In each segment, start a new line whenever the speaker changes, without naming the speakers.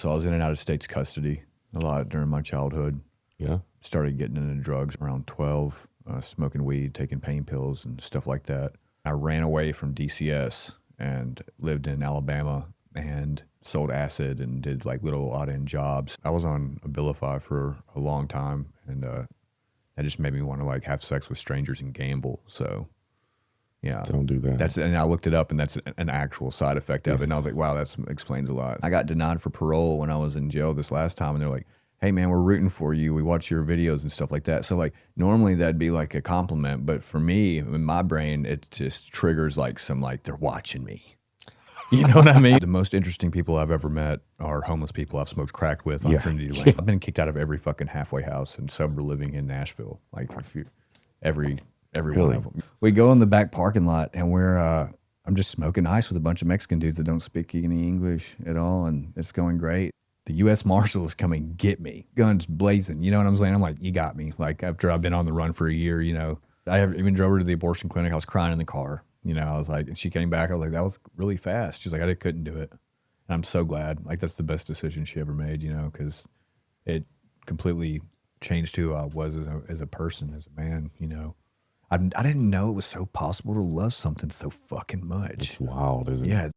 So I was in and out of state's custody a lot during my childhood.
Yeah.
Started getting into drugs around 12, smoking weed, taking pain pills and stuff like that. I ran away from DCS and lived in Alabama and sold acid and did like little odd-end jobs. I was on Abilify for a long time, and that just made me want to like have sex with strangers and gamble. So yeah,
Don't do that.
and I looked it up, and that's an actual side effect of it. And I was like, wow, that explains a lot. I got denied for parole when I was in jail this last time, and they're like, hey man, we're rooting for you. We watch your videos and stuff like that. So like normally that'd be like a compliment, but for me, in my brain, it just triggers like some like they're watching me. You know what I mean? The most interesting people I've ever met are homeless people I've smoked crack with on Trinity Lane. I've been kicked out of every fucking halfway house and sober living in Nashville. Like if you, every one of them. We go in the back parking lot, and I'm just smoking ice with a bunch of Mexican dudes that don't speak any English at all, and it's going great. The U.S. Marshal is coming get me, guns blazing. You know what I'm saying? I'm like, you got me. Like after I've been on the run for a year, you know, I even drove her to the abortion clinic. I was crying in the car. You know, I was like, and she came back. I was like, that was really fast. She's like, I couldn't do it. And I'm so glad. Like that's the best decision she ever made, you know, because it completely changed who I was as a person, as a man, you know. I didn't know it was so possible to love something so fucking much.
It's wild, isn't it?
Yeah.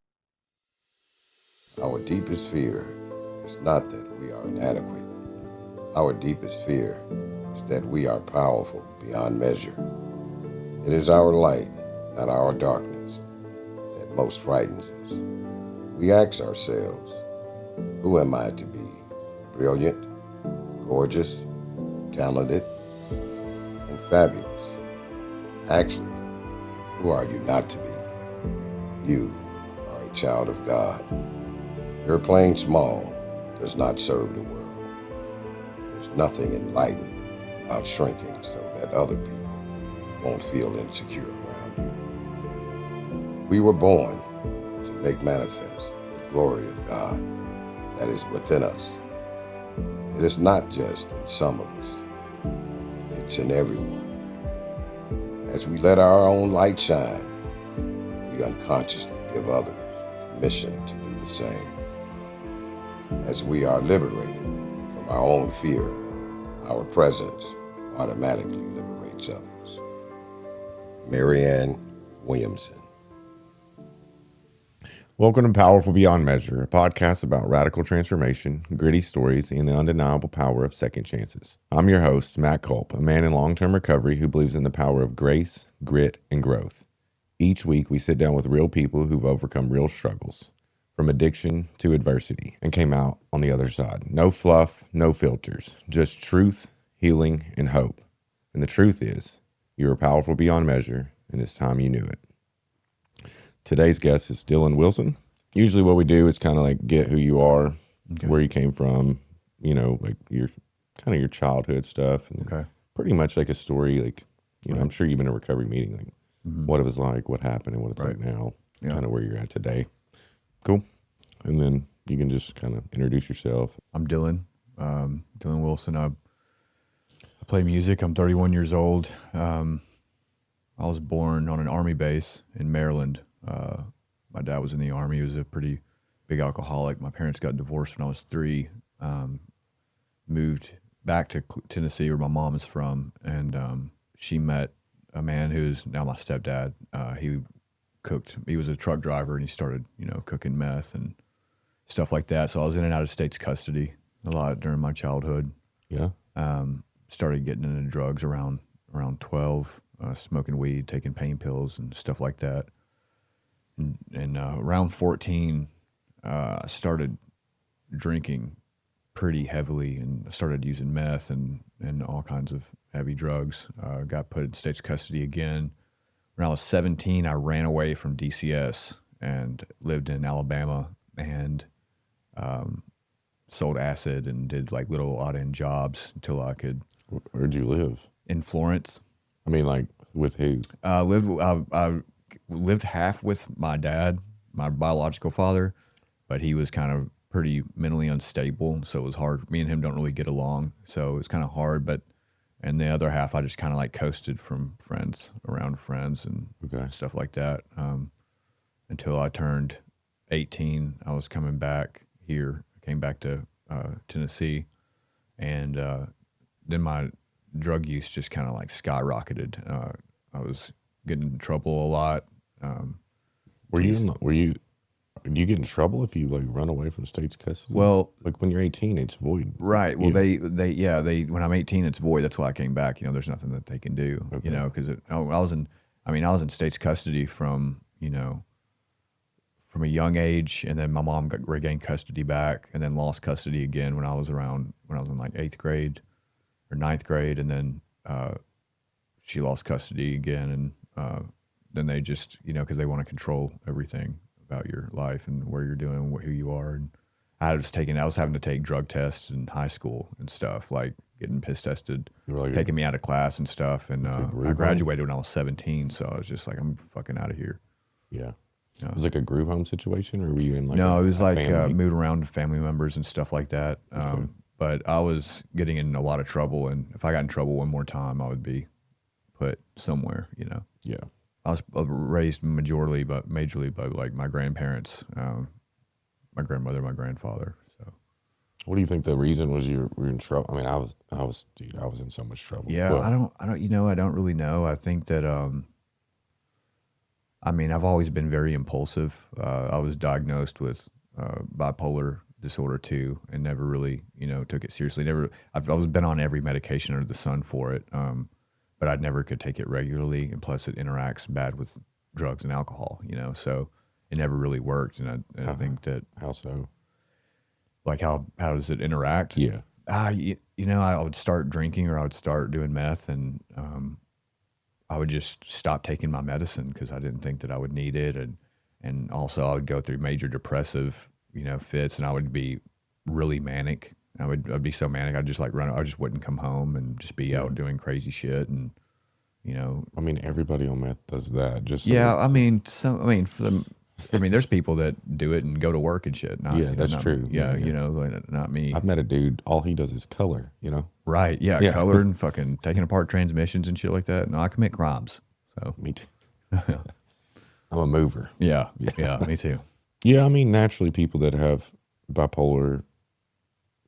Our deepest fear is not that we are inadequate. Our deepest fear is that we are powerful beyond measure. It is our light, not our darkness, that most frightens us. We ask ourselves, who am I to be? Brilliant, gorgeous, talented, and fabulous. Actually, who are you not to be? You are a child of God. Your playing small does not serve the world. There's nothing enlightened about shrinking so that other people won't feel insecure around you. We were born to make manifest the glory of God that is within us. It is not just in some of us, it's in everyone. As we let our own light shine, we unconsciously give others permission to do the same. As we are liberated from our own fear, our presence automatically liberates others. Marianne Williamson.
Welcome to Powerful Beyond Measure, a podcast about radical transformation, gritty stories, and the undeniable power of second chances. I'm your host, Matt Culp, a man in long-term recovery who believes in the power of grace, grit, and growth. Each week, we sit down with real people who've overcome real struggles, from addiction to adversity, and came out on the other side. No fluff, no filters, just truth, healing, and hope. And the truth is, you are powerful beyond measure, and it's time you knew it. Today's guest is Dylan Wilson. Usually what we do is kind of like get who you are, where you came from, you know, like your kind of your childhood stuff. And pretty much like a story, like, you know, I'm sure you've been in a recovery meeting, like what it was like, what happened, and what it's like now, kind of where you're at today. Cool. And then you can just kind of introduce yourself.
I'm Dylan, Dylan Wilson. I play music. I'm 31 years old. I was born on an Army base in Maryland. My dad was in the Army. He was a pretty big alcoholic. My parents got divorced when I was 3. Moved back to Tennessee, where my mom is from, and she met a man who's now my stepdad. He was a truck driver, and he started, you know, cooking meth and stuff like that. So I was in and out of state's custody a lot during my childhood.
Yeah.
Started getting into drugs around 12, smoking weed, taking pain pills and stuff like that. And around 14, I started drinking pretty heavily and started using meth and all kinds of heavy drugs. Got put in state's custody again. When I was 17, I ran away from DCS and lived in Alabama and sold acid and did like little odd-end jobs until I could.
Where'd you live?
In Florence.
I mean, like, with who?
I lived half with my dad, my biological father, but he was kind of pretty mentally unstable, so it was hard. Me and him don't really get along, so it was kind of hard. And the other half, I just kind of like coasted from friends, around friends and stuff like that, until I turned 18. I was coming back here came back to Tennessee, and then my drug use just kind of like skyrocketed. I was getting in trouble a lot.
Do you get in trouble if you like run away from state's custody?
Well,
like when you're 18, it's void.
right. Well,
Yeah.
they when I'm 18, it's void. That's why I came back. You know, there's nothing that they can do.
Okay.
You know, because I was in state's custody from from a young age, and then my mom regained custody back, and then lost custody again when I was in like 8th grade or 9th grade, and then she lost custody again, and then they just because they want to control everything about your life and where you're doing, who you are, and I was having to take drug tests in high school and stuff, like getting piss tested, taking me out of class and stuff, and I graduated when I was 17, so I was just like, I'm fucking out of here.
Yeah. It was like a group home situation, or were you in like
no, it was like
family?
moved around to family members and stuff like that.
Okay.
But I was getting in a lot of trouble, and if I got in trouble one more time, I would be put somewhere.
Yeah.
I was raised majorly, but majorly by like my grandparents, my grandmother, my grandfather. So,
What do you think the reason was you were in trouble? I mean, I was in so much trouble.
yeah,
But
I don't really know. I think that, I've always been very impulsive. I was diagnosed with bipolar disorder too, and never really, took it seriously. I've been on every medication under the sun for it, but I never could take it regularly, and plus it interacts bad with drugs and alcohol. So it never really worked, and I think that
how so?
like how does it interact?
Yeah.
I would start drinking, or I would start doing meth, and I would just stop taking my medicine because I didn't think that I would need it, and also I would go through major depressive fits, and I would be really manic. I'd be so manic, I'd just like run. I just wouldn't come home and just be out doing crazy shit, and
I mean, everybody on meth does that. Just
there's people that do it and go to work and shit.
that's true.
Yeah,
Yeah.
like, not me.
I've met a dude. All he does is color.
Right? Yeah,
Yeah.
color and fucking taking apart transmissions and shit like that. No, I commit crimes. So
Me too. I'm a mover.
yeah, me too.
Yeah, I mean, naturally, people that have bipolar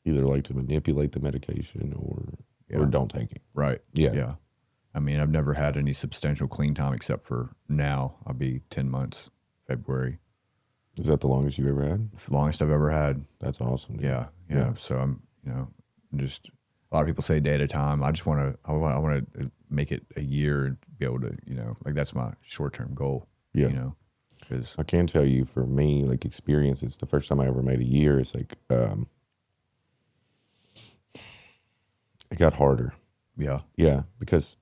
either like to manipulate the medication or don't take it.
Right.
Yeah.
Yeah. I've never had any substantial clean time except for now. I'll be 10 months, February.
Is that the longest you ever had?
The longest I've ever had.
That's awesome. Dude.
Yeah.
Yeah.
So I'm just, a lot of people say a day at a time. I just want to make it a year and be able to, like that's my short-term goal.
Yeah.
Because
I can tell you, for me, like experience, it's the first time I ever made a year. It's like, it got harder.
yeah.
Yeah. Because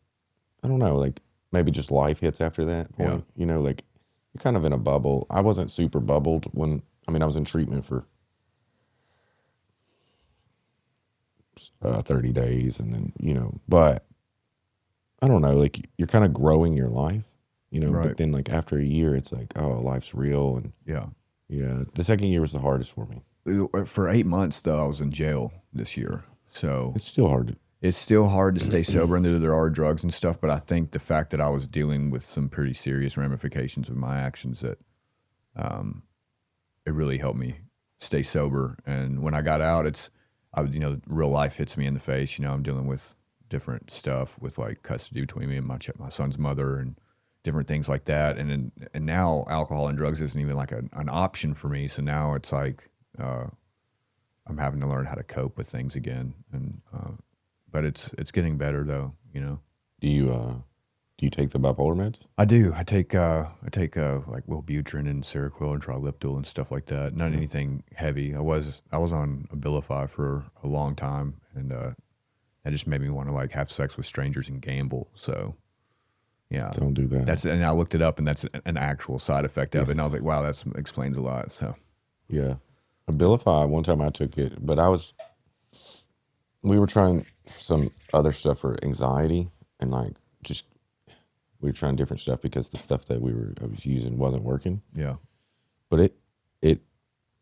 I don't know, like maybe just life hits after that point. Like you're kind of in a bubble. I wasn't super bubbled when, I was in treatment for 30 days and then, but I don't know, like you're kind of growing your life,
Right.
but then like after a year, it's like, oh, life's real. And
Yeah.
the second year was the hardest for me.
For 8 months, though, I was in jail this year. So
It's still hard.
it's still hard to stay sober, and there are drugs and stuff, but I think the fact that I was dealing with some pretty serious ramifications of my actions, that it really helped me stay sober. And when I got out, real life hits me in the face. I'm dealing with different stuff with like custody between me and my son's mother and different things like that. And now alcohol and drugs isn't even like an option for me. So now it's like I'm having to learn how to cope with things again. And but it's getting better though.
Do you take the bipolar meds?
I do. I take like Wellbutrin and Seroquel and Triliptal and stuff like that. Not anything heavy. I was on Abilify for a long time, and that just made me want to like have sex with strangers and gamble. So yeah,
Don't do that.
and I looked it up, and that's an actual side effect of it. And I was like, wow, that explains a lot. So
Yeah. Abilify, one time I took it, but we were trying some other stuff for anxiety, and like just we were trying different stuff because the stuff that I was using wasn't working.
yeah,
But it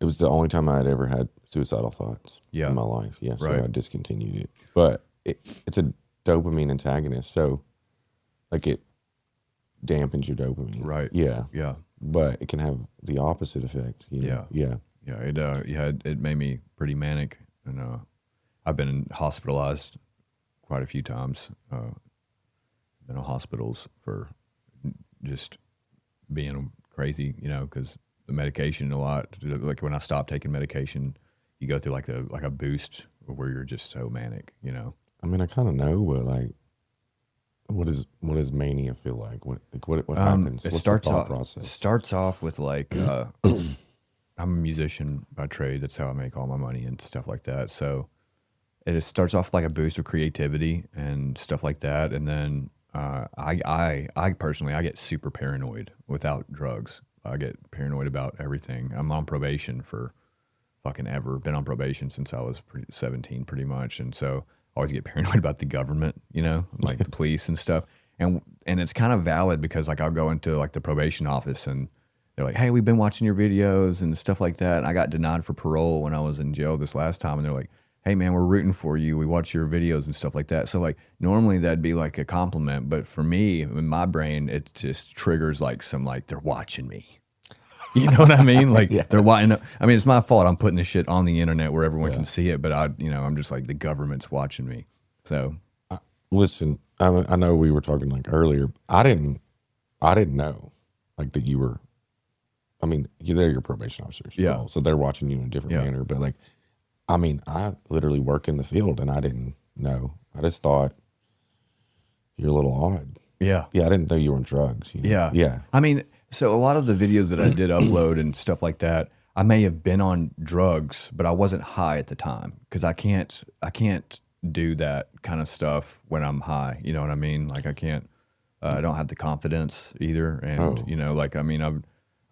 was the only time I had ever had suicidal thoughts
Yeah.
in my life. Yeah, so
Right.
I discontinued it. But it's a dopamine antagonist, so like it dampens your dopamine.
Right.
Yeah.
yeah,
But it can have the opposite effect.
Yeah.
Yeah.
Yeah, it made me pretty manic, and I've been hospitalized quite a few times. Been in hospitals for just being crazy, because the medication a lot. Like when I stopped taking medication, you go through like a boost where you're just so manic,
I mean, I kind of know, but like, what does mania feel like? What happens?
It
What's the
starts
thought
off
process?
starts off with like I'm a musician by trade. That's how I make all my money and stuff like that. So it starts off like a boost of creativity and stuff like that, and then I personally I get super paranoid without drugs. I get paranoid about everything. I'm on probation for fucking ever. Been on probation since I was 17, pretty much, and so I always get paranoid about the government, like the police and stuff. And it's kind of valid because like I'll go into like the probation office and they're like, "Hey, we've been watching your videos and stuff like that." And I got denied for parole when I was in jail this last time, and they're like, "Hey, man, we're rooting for you. We watch your videos and stuff like that." So like normally that'd be like a compliment, but for me in my brain, it just triggers like some like they're watching me. You know what I mean? Like
Yeah.
they're watching. I mean, it's my fault. I'm putting this shit on the internet where everyone
Yeah.
can see it, but I'm just like the government's watching me. So
Listen, I know we were talking like earlier. I didn't know like that you were. I mean, they're your probation officers,
Yeah.
Paul, so they're watching you in a different
Yeah.
manner. But like, I mean, I literally work in the field, and I didn't know. I just thought you're a little odd.
yeah,
Yeah, I didn't know you were on drugs.
yeah,
Yeah.
I mean, so a lot of the videos that I did upload and stuff like that, I may have been on drugs, but I wasn't high at the time because I can't do that kind of stuff when I'm high. You know what I mean? Like I can't. I don't have the confidence either, and
Oh.
like I mean,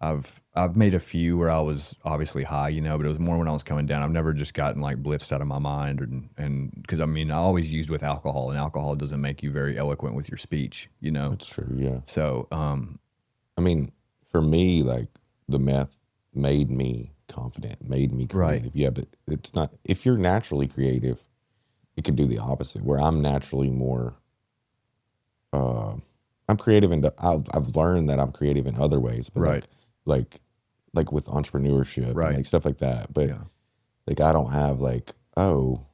I've made a few where I was obviously high, but it was more when I was coming down. I've never just gotten like blitzed out of my mind, and because I mean, I always used with alcohol, and alcohol doesn't make you very eloquent with your speech,
That's true. Yeah.
So,
I mean, for me, like the meth made me confident, made me
Right.
creative. Yeah, but it's not. If you're naturally creative, it could do the opposite. Where I'm naturally more. I'm creative, and I've learned that I'm creative in other ways, but
Right.
like with entrepreneurship,
Right.
and like stuff like that. But
yeah,
like I don't have like, oh,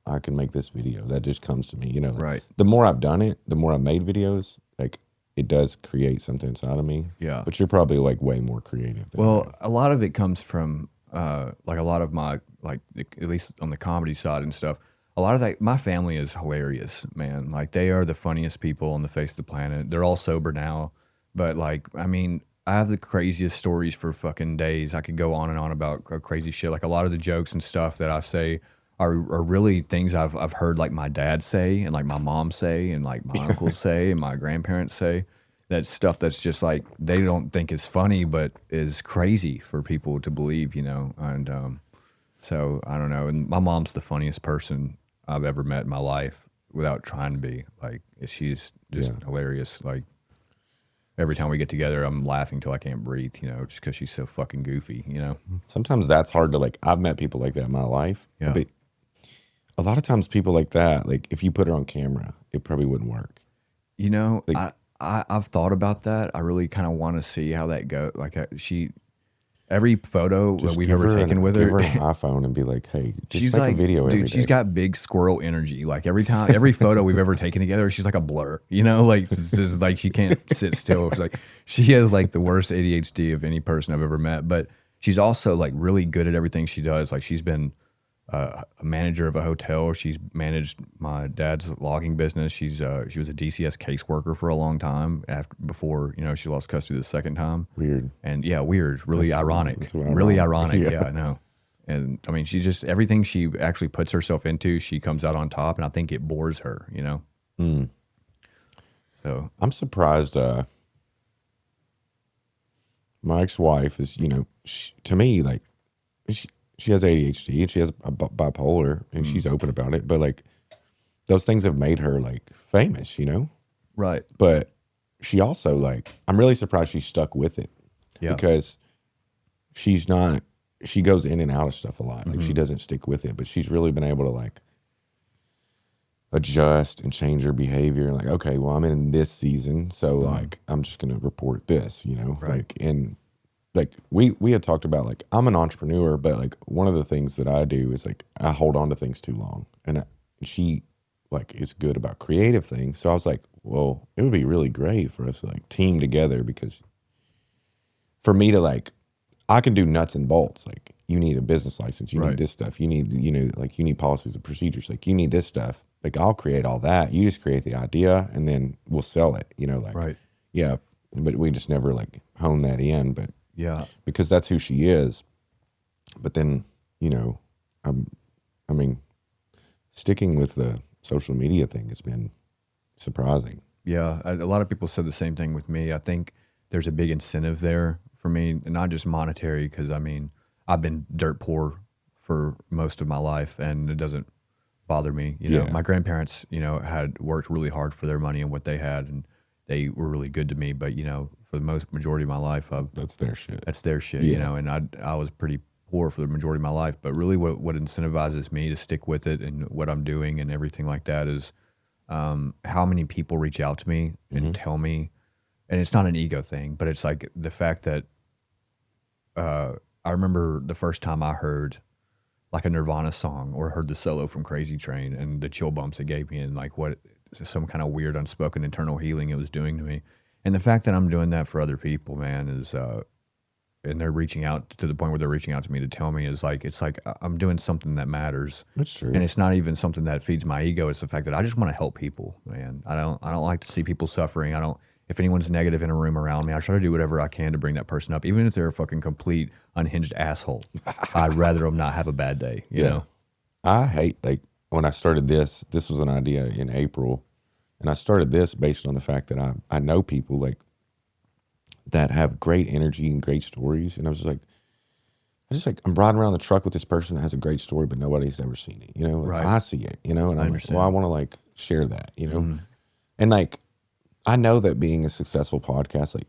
I can make this video. That just comes to me, like,
right,
the more I've done it, the more I've made videos, like it does create something inside of me.
yeah.
But you're probably like way more creative than I
Well,
am.
a lot of it comes from like a lot of my like at least on the comedy side and stuff. A lot of that, my family is hilarious, man. Like they are the funniest people on the face of the planet. They're all sober now, but like I mean, I have the craziest stories for fucking days. I could go on and on about crazy shit. Like a lot of the jokes and stuff that I say are really things I've heard like my dad say and like my mom say and like my uncles say and my grandparents say. That stuff that's just like they don't think is funny, but is crazy for people to believe, And so I don't know. And my mom's the funniest person I've ever met in my life, without trying to be. Like she's just
Yeah.
hilarious. Like every time we get together, I'm laughing till I can't breathe, just because she's so fucking goofy,
Sometimes that's hard to like. I've met people like that in my life.
Yeah.
But a lot of times people like that, like if you put her on camera, it probably wouldn't work. Like-
I've thought about that. I really kind of want to see how that goes. Like every photo that
Just
we've
give
ever taken with her,
give her an iPhone and be like, hey, just
she's
make
like,
a video every
dude, she's
day.
got big squirrel energy. Like every photo we've ever taken together, she's like a blur, like it's just like she can't sit still. She's like, she has like the worst ADHD of any person I've ever met, but she's also like really good at everything she does. Like she's been a manager of a hotel. She's managed my dad's logging business. She was a DCS caseworker for a long time before she lost custody the second time.
Weird.
And yeah, weird, really
That's
ironic,
ironic.
really ironic.
Yeah.
Yeah, I know. And I mean, she just everything she actually puts herself into, she comes out on top, and I think it bores her. So
I'm surprised. My ex-wife is, to me, like, she has ADHD and she has a bipolar, and she's open about it. But like, those things have made her like famous,
right,
But she also like, I'm really surprised she stuck with it,
yeah,
because she's not. She goes in and out of stuff a lot. Like she doesn't stick with it, but she's really been able to like adjust and change her behavior. Like, okay, well, I'm in this season, so like I'm just gonna report this,
Right.
like, and like we had talked about, like, I'm an entrepreneur, but like one of the things that I do is like I hold on to things too long, and she like is good about creative things. So I was like, well, it would be really great for us to like team together, because for me to like, I can do nuts and bolts. Like, you need a business license, you need this stuff, you need, like you need policies and procedures, like you need this stuff. Like, I'll create all that. You just create the idea and then we'll sell it, like, yeah. But we just never like hone that in, but
yeah,
because that's who she is. But then, I mean, sticking with the social media thing has been surprising.
Yeah, a lot of people said the same thing with me. I think there's a big incentive there for me, and not just monetary, because I mean, I've been dirt poor for most of my life, and it doesn't bother me. My grandparents, had worked really hard for their money and what they had, and they were really good to me. But for the majority of my life,
That's their shit.
That's their shit. And I was pretty poor for the majority of my life. But really, what incentivizes me to stick with it and what I'm doing and everything like that is how many people reach out to me and tell me, and it's not an ego thing, but it's like the fact that I remember the first time I heard like a Nirvana song or heard the solo from Crazy Train and the chill bumps it gave me, and like what some kind of weird unspoken internal healing it was doing to me. And the fact that I'm doing that for other people, man, is and they're reaching out to the point where they're reaching out to me to tell me, is like, it's like I'm doing something that matters.
That's true.
And it's not even something that feeds my ego. It's the fact that I just want to help people, man. I don't like to see people suffering. If anyone's negative in a room around me, I try to do whatever I can to bring that person up, even if they're a fucking complete unhinged asshole. I'd rather them not have a bad day, you know?
I hate, like, when I started this was an idea in April, and I started this based on the fact that I know people like that have great energy and great stories. And I was like, I'm riding around the truck with this person that has a great story, but nobody's ever seen it, Like, I see it, and I'm like, well, I want to like share that, and like, I know that being a successful podcast, like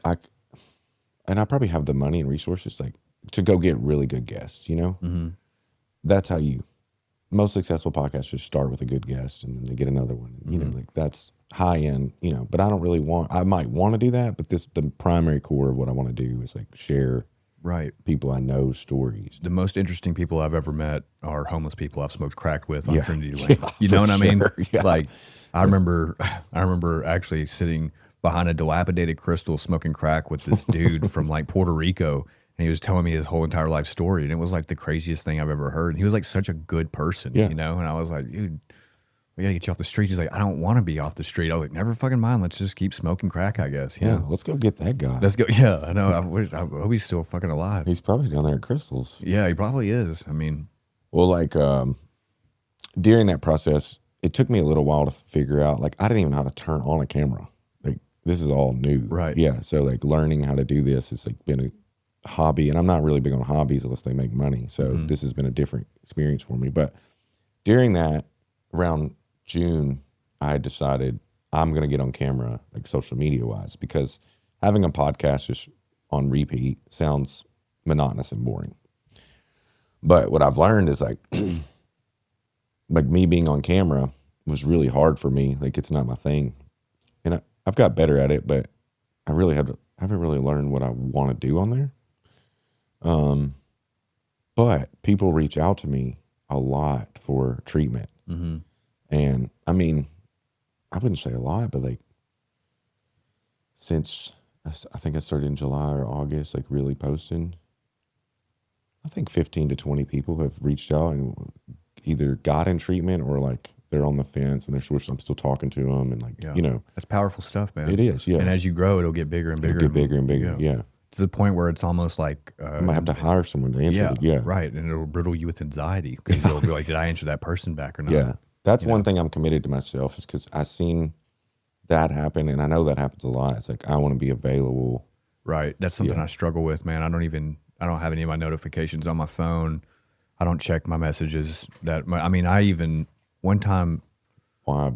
I probably have the money and resources like to go get really good guests, That's how most successful podcasts just start with a good guest and then they get another one, like that's high end, but I don't really I might want to do that, but the primary core of what I want to do is like share people I know stories.
The most interesting people I've ever met are homeless people I've smoked crack with on Trinity Lane. You know what I mean?
Yeah.
Like, I remember actually sitting behind a dilapidated Crystal smoking crack with this dude from like Puerto Rico, and he was telling me his whole entire life story, and it was like the craziest thing I've ever heard. And he was like such a good person, and I was like, dude, we gotta get you off the street. He's like, I don't want to be off the street. I was like, never fucking mind. Let's just keep smoking crack, I guess.
Let's go get that guy.
Let's go. Yeah, I know. I hope he's still fucking alive.
He's probably down there at Crystal's.
Yeah, he probably is. I mean,
well, like during that process, it took me a little while to figure out, like, I didn't even know how to turn on a camera. Like, this is all new.
Right.
Yeah. So like learning how to do this has like been a hobby, and I'm not really big on hobbies unless they make money. So this has been a different experience for me. But during that, around June, I decided I'm going to get on camera, like social media wise, because having a podcast just on repeat sounds monotonous and boring. But what I've learned is like, like me being on camera was really hard for me. Like, it's not my thing. And I've got better at it, but I haven't really learned what I want to do on there. But people reach out to me a lot for treatment. And I mean, I wouldn't say a lot, but like since I think I started in July or August, like really posting, I think 15 to 20 people have reached out and either got in treatment or like they're on the fence and they're sure I'm still talking to them, and like,
that's powerful stuff, man.
It is. Yeah.
And as you grow, it'll get bigger and bigger.
It'll get bigger and bigger. Yeah.
To the point where it's almost like
I might have to hire someone to answer.
Right. And it'll riddle you with anxiety because you'll be like, did I answer that person back or not?
Yeah. That's one thing I'm committed to myself, is because I've seen that happen, and I know that happens a lot. It's like, I want to be available.
Right. That's something I struggle with, man. I don't have any of my notifications on my phone. I don't check my messages one time.
Why?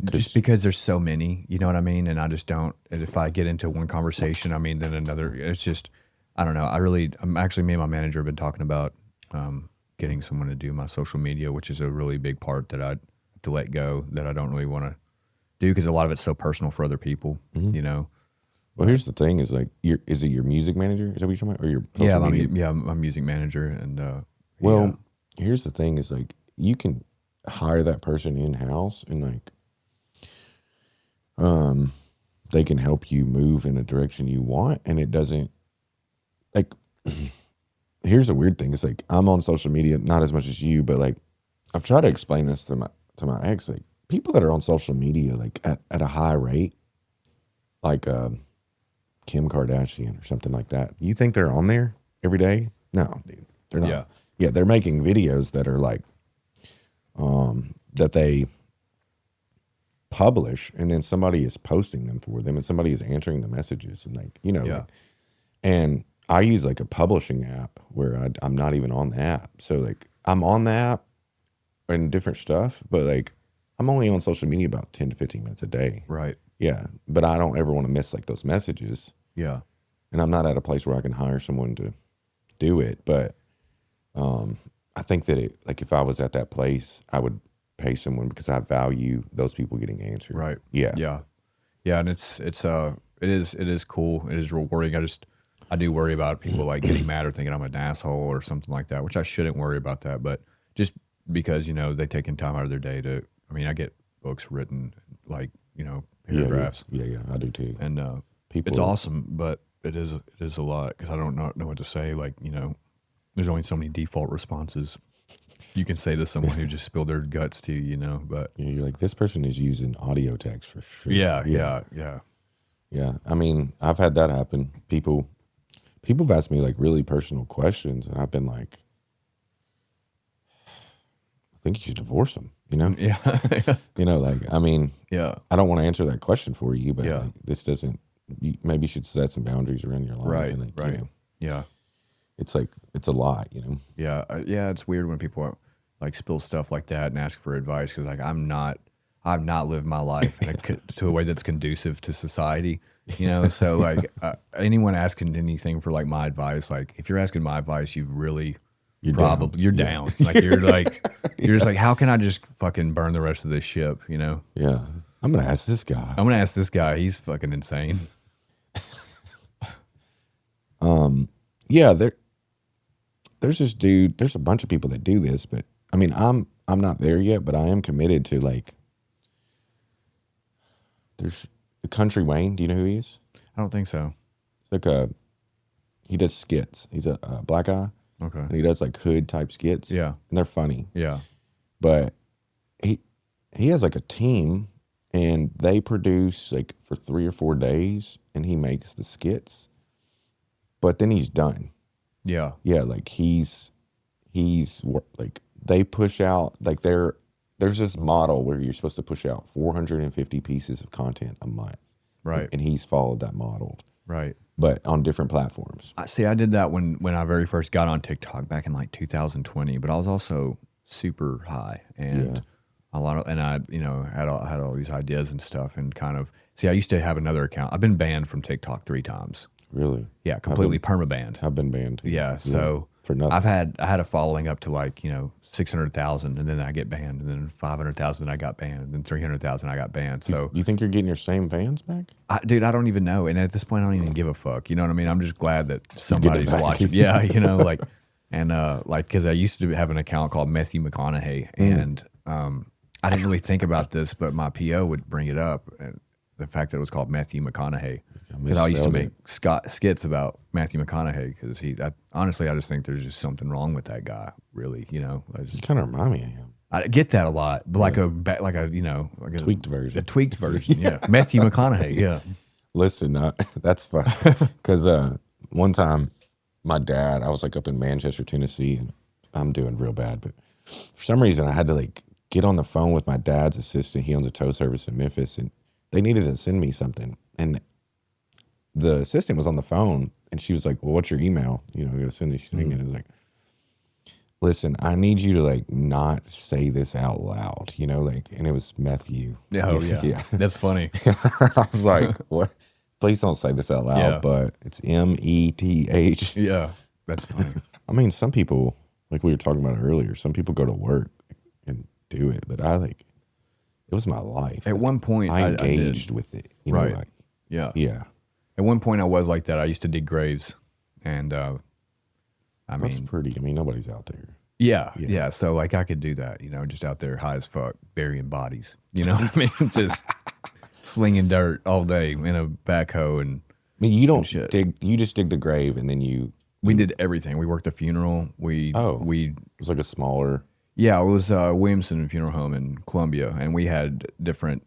Just because there's so many, you know what I mean? And I just don't, and if I get into one conversation, then another, it's just, I don't know. I'm actually, me and my manager have been talking about getting someone to do my social media, which is a really big part that I have to let go, that I don't really want to do, because a lot of it's so personal for other people,
Well, here's the thing: is like, is it your music manager? Is that what you're talking about, or your social media?
My music manager, and
Well, here's the thing: is like, you can hire that person in house, and like, they can help you move in a direction you want, and it doesn't like. Here's the weird thing: it's like, I'm on social media, not as much as you, but like, I've tried to explain this to my ex. Like, people that are on social media, like at a high rate, like Kim Kardashian or something like that. You think they're on there every day? No, dude, they're not. Yeah, they're making videos that are like, that they publish, and then somebody is posting them for them, and somebody is answering the messages, and like, like, and I use like a publishing app where I'm not even on the app. So like, I'm on the app and different stuff, but like, I'm only on social media about 10 to 15 minutes a day.
Right.
Yeah. But I don't ever want to miss like those messages.
Yeah.
And I'm not at a place where I can hire someone to do it. But I think that like, if I was at that place, I would pay someone because I value those people getting answered.
Right.
Yeah.
Yeah. Yeah. And it is cool. It is rewarding. I do worry about people like getting mad or thinking I'm an asshole or something like that, which I shouldn't worry about that. But just because, they taking time out of their day I get books written, like, paragraphs.
Yeah, I do too.
And it's awesome, but it is a lot because I don't know what to say. Like, there's only so many default responses you can say to someone who just spilled their guts to you, but
you're like, this person is using audio text for sure.
Yeah.
I mean, I've had that happen. People have asked me like really personal questions, and I've been like, I think you should divorce them,
Yeah.
Like, I mean,
yeah,
I don't want to answer that question for you, but
Yeah.
like, this doesn't, maybe you should set some boundaries around your life.
Right,
And like,
right. Yeah.
It's like, it's a lot,
Yeah. Yeah. It's weird when people like spill stuff like that and ask for advice. Cause like, I've not lived my life to a way that's conducive to society, So like anyone asking anything for like my advice, like if you're asking my advice, you're down. Like you're just like, how can I just fucking burn the rest of this ship?
Yeah. I'm going to ask this guy.
He's fucking insane.
Yeah. There's this dude, there's a bunch of people that do this, but I mean, I'm not there yet, but I am committed to like, there's the Country Wayne. Do you know who he is?
I don't think so.
It's like he does skits. He's a black guy.
Okay.
And he does like hood type skits.
Yeah.
And they're funny.
Yeah.
But he has like a team, and they produce like for 3 or 4 days, and he makes the skits, but then he's done.
Yeah.
Yeah. Like he's like, they push out like there's this model where you're supposed to push out 450 pieces of content a month.
Right.
And he's followed that model.
Right.
But on different platforms.
I did that when I very first got on TikTok back in like 2020, but I was also super high and I had all these ideas and stuff, and kind of, I used to have another account. I've been banned from TikTok 3 times.
Really?
Yeah. Completely perma-banned.
I've been banned too.
Yeah. So
for nothing.
I had a following up to like, 600,000, and then I get banned, and then 500,000 I got banned, and then 300,000 I got banned. So
you think you're getting your same fans back?
Dude, I don't even know. And at this point, I don't even give a fuck. You know what I mean? I'm just glad that somebody's watching. Yeah, like, and like, because I used to have an account called Matthew McConaughey, and I didn't really think about this, but my PO would bring it up, and the fact that it was called Matthew McConaughey. Because I used to make skits about Matthew McConaughey, because honestly, I just think there's just something wrong with that guy. Really,
You kind of remind me of him.
I get that a lot, but like a
tweaked version.
A tweaked version, yeah. Matthew McConaughey, yeah.
Listen, that's fun. Because one time, my dad, I was like up in Manchester, Tennessee, and I'm doing real bad, but for some reason, I had to like get on the phone with my dad's assistant. He owns a tow service in Memphis, and they needed to send me something, and the assistant was on the phone, and she was like, well, what's your email? I'm going to send this thing. And it was like, listen, I need you to like not say this out loud, like, and it was Matthew.
Oh, yeah. Yeah. That's funny.
I was like, what? Please don't say this out loud, but it's METH.
Yeah. That's funny.
I mean, some people, like we were talking about earlier, some people go to work and do it, but it was my life.
At one point,
I engaged with it.
Right.
Like,
yeah.
Yeah.
At one point, I was like that. I used to dig graves, and
That's pretty. I mean, nobody's out there.
yeah. So like, I could do that, just out there high as fuck, burying bodies. You know what I mean? Just slinging dirt all day in a backhoe and.
I mean, you don't
shit.
dig. You just dig the grave, and then
We did everything. We worked a funeral. We
it was like a smaller.
Yeah, it was Williamson Funeral Home in Columbia, and we had different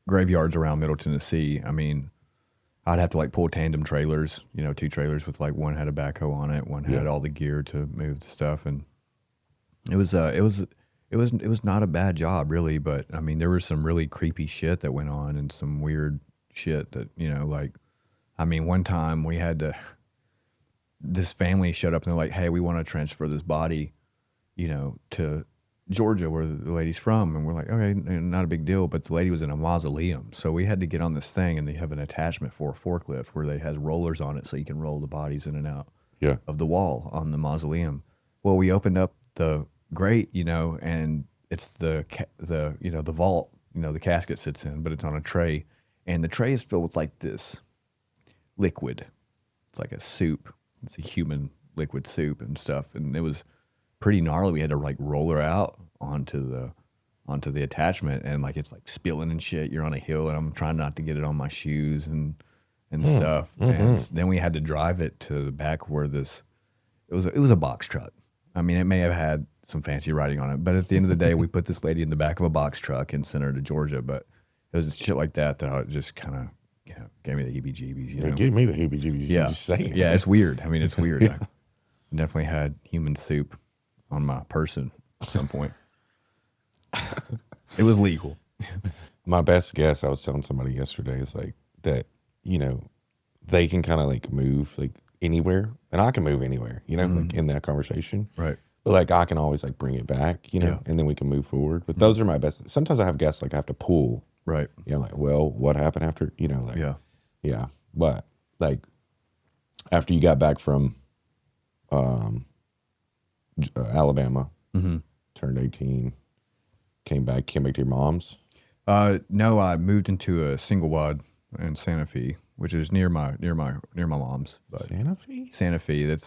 graveyards around Middle Tennessee. I mean, I'd have to like pull tandem trailers, 2 trailers with like one had a backhoe on it, one had all the gear to move the stuff, and it was not a bad job really, but I mean there was some really creepy shit that went on and some weird shit that like, I mean one time we had to. This family showed up and they're like, "Hey, we want to transfer this body, to Georgia, where the lady's from." And we're like, "Okay, not a big deal." But the lady was in a mausoleum, so we had to get on this thing, and they have an attachment for a forklift where they has rollers on it, so you can roll the bodies in and out of the wall on the mausoleum. Well, we opened up the grate, and it's the vault, the casket sits in, but it's on a tray, and the tray is filled with like this liquid. It's like a soup. It's a human liquid soup and stuff, and it was pretty gnarly. We had to like roll her out onto the attachment, and like it's like spilling and shit. You're on a hill, and I'm trying not to get it on my shoes and stuff. Mm-hmm. And then we had to drive it to the back where it was a box truck. I mean, it may have had some fancy writing on it, but at the end of the day, we put this lady in the back of a box truck and sent her to Georgia. But it was shit like that I just kind of. Gave me the heebie-jeebies.
It gave me the heebie-jeebies.
Yeah,
just saying.
Yeah, it's weird. I mean, it's weird. I definitely had human soup on my person at some point. It was legal.
My best guess, I was telling somebody yesterday, is like that. They can kind of like move like anywhere, and I can move anywhere. Like in that conversation,
right?
But like I can always like bring it back, and then we can move forward. But those are my best. Sometimes I have guests like I have to pull.
Right.
Like, well, what happened after, like, yeah. But like after you got back from Alabama, turned 18, came back to your mom's.
No, I moved into a single wad in Santa Fe, which is near my mom's. But
Santa Fe?
Santa Fe.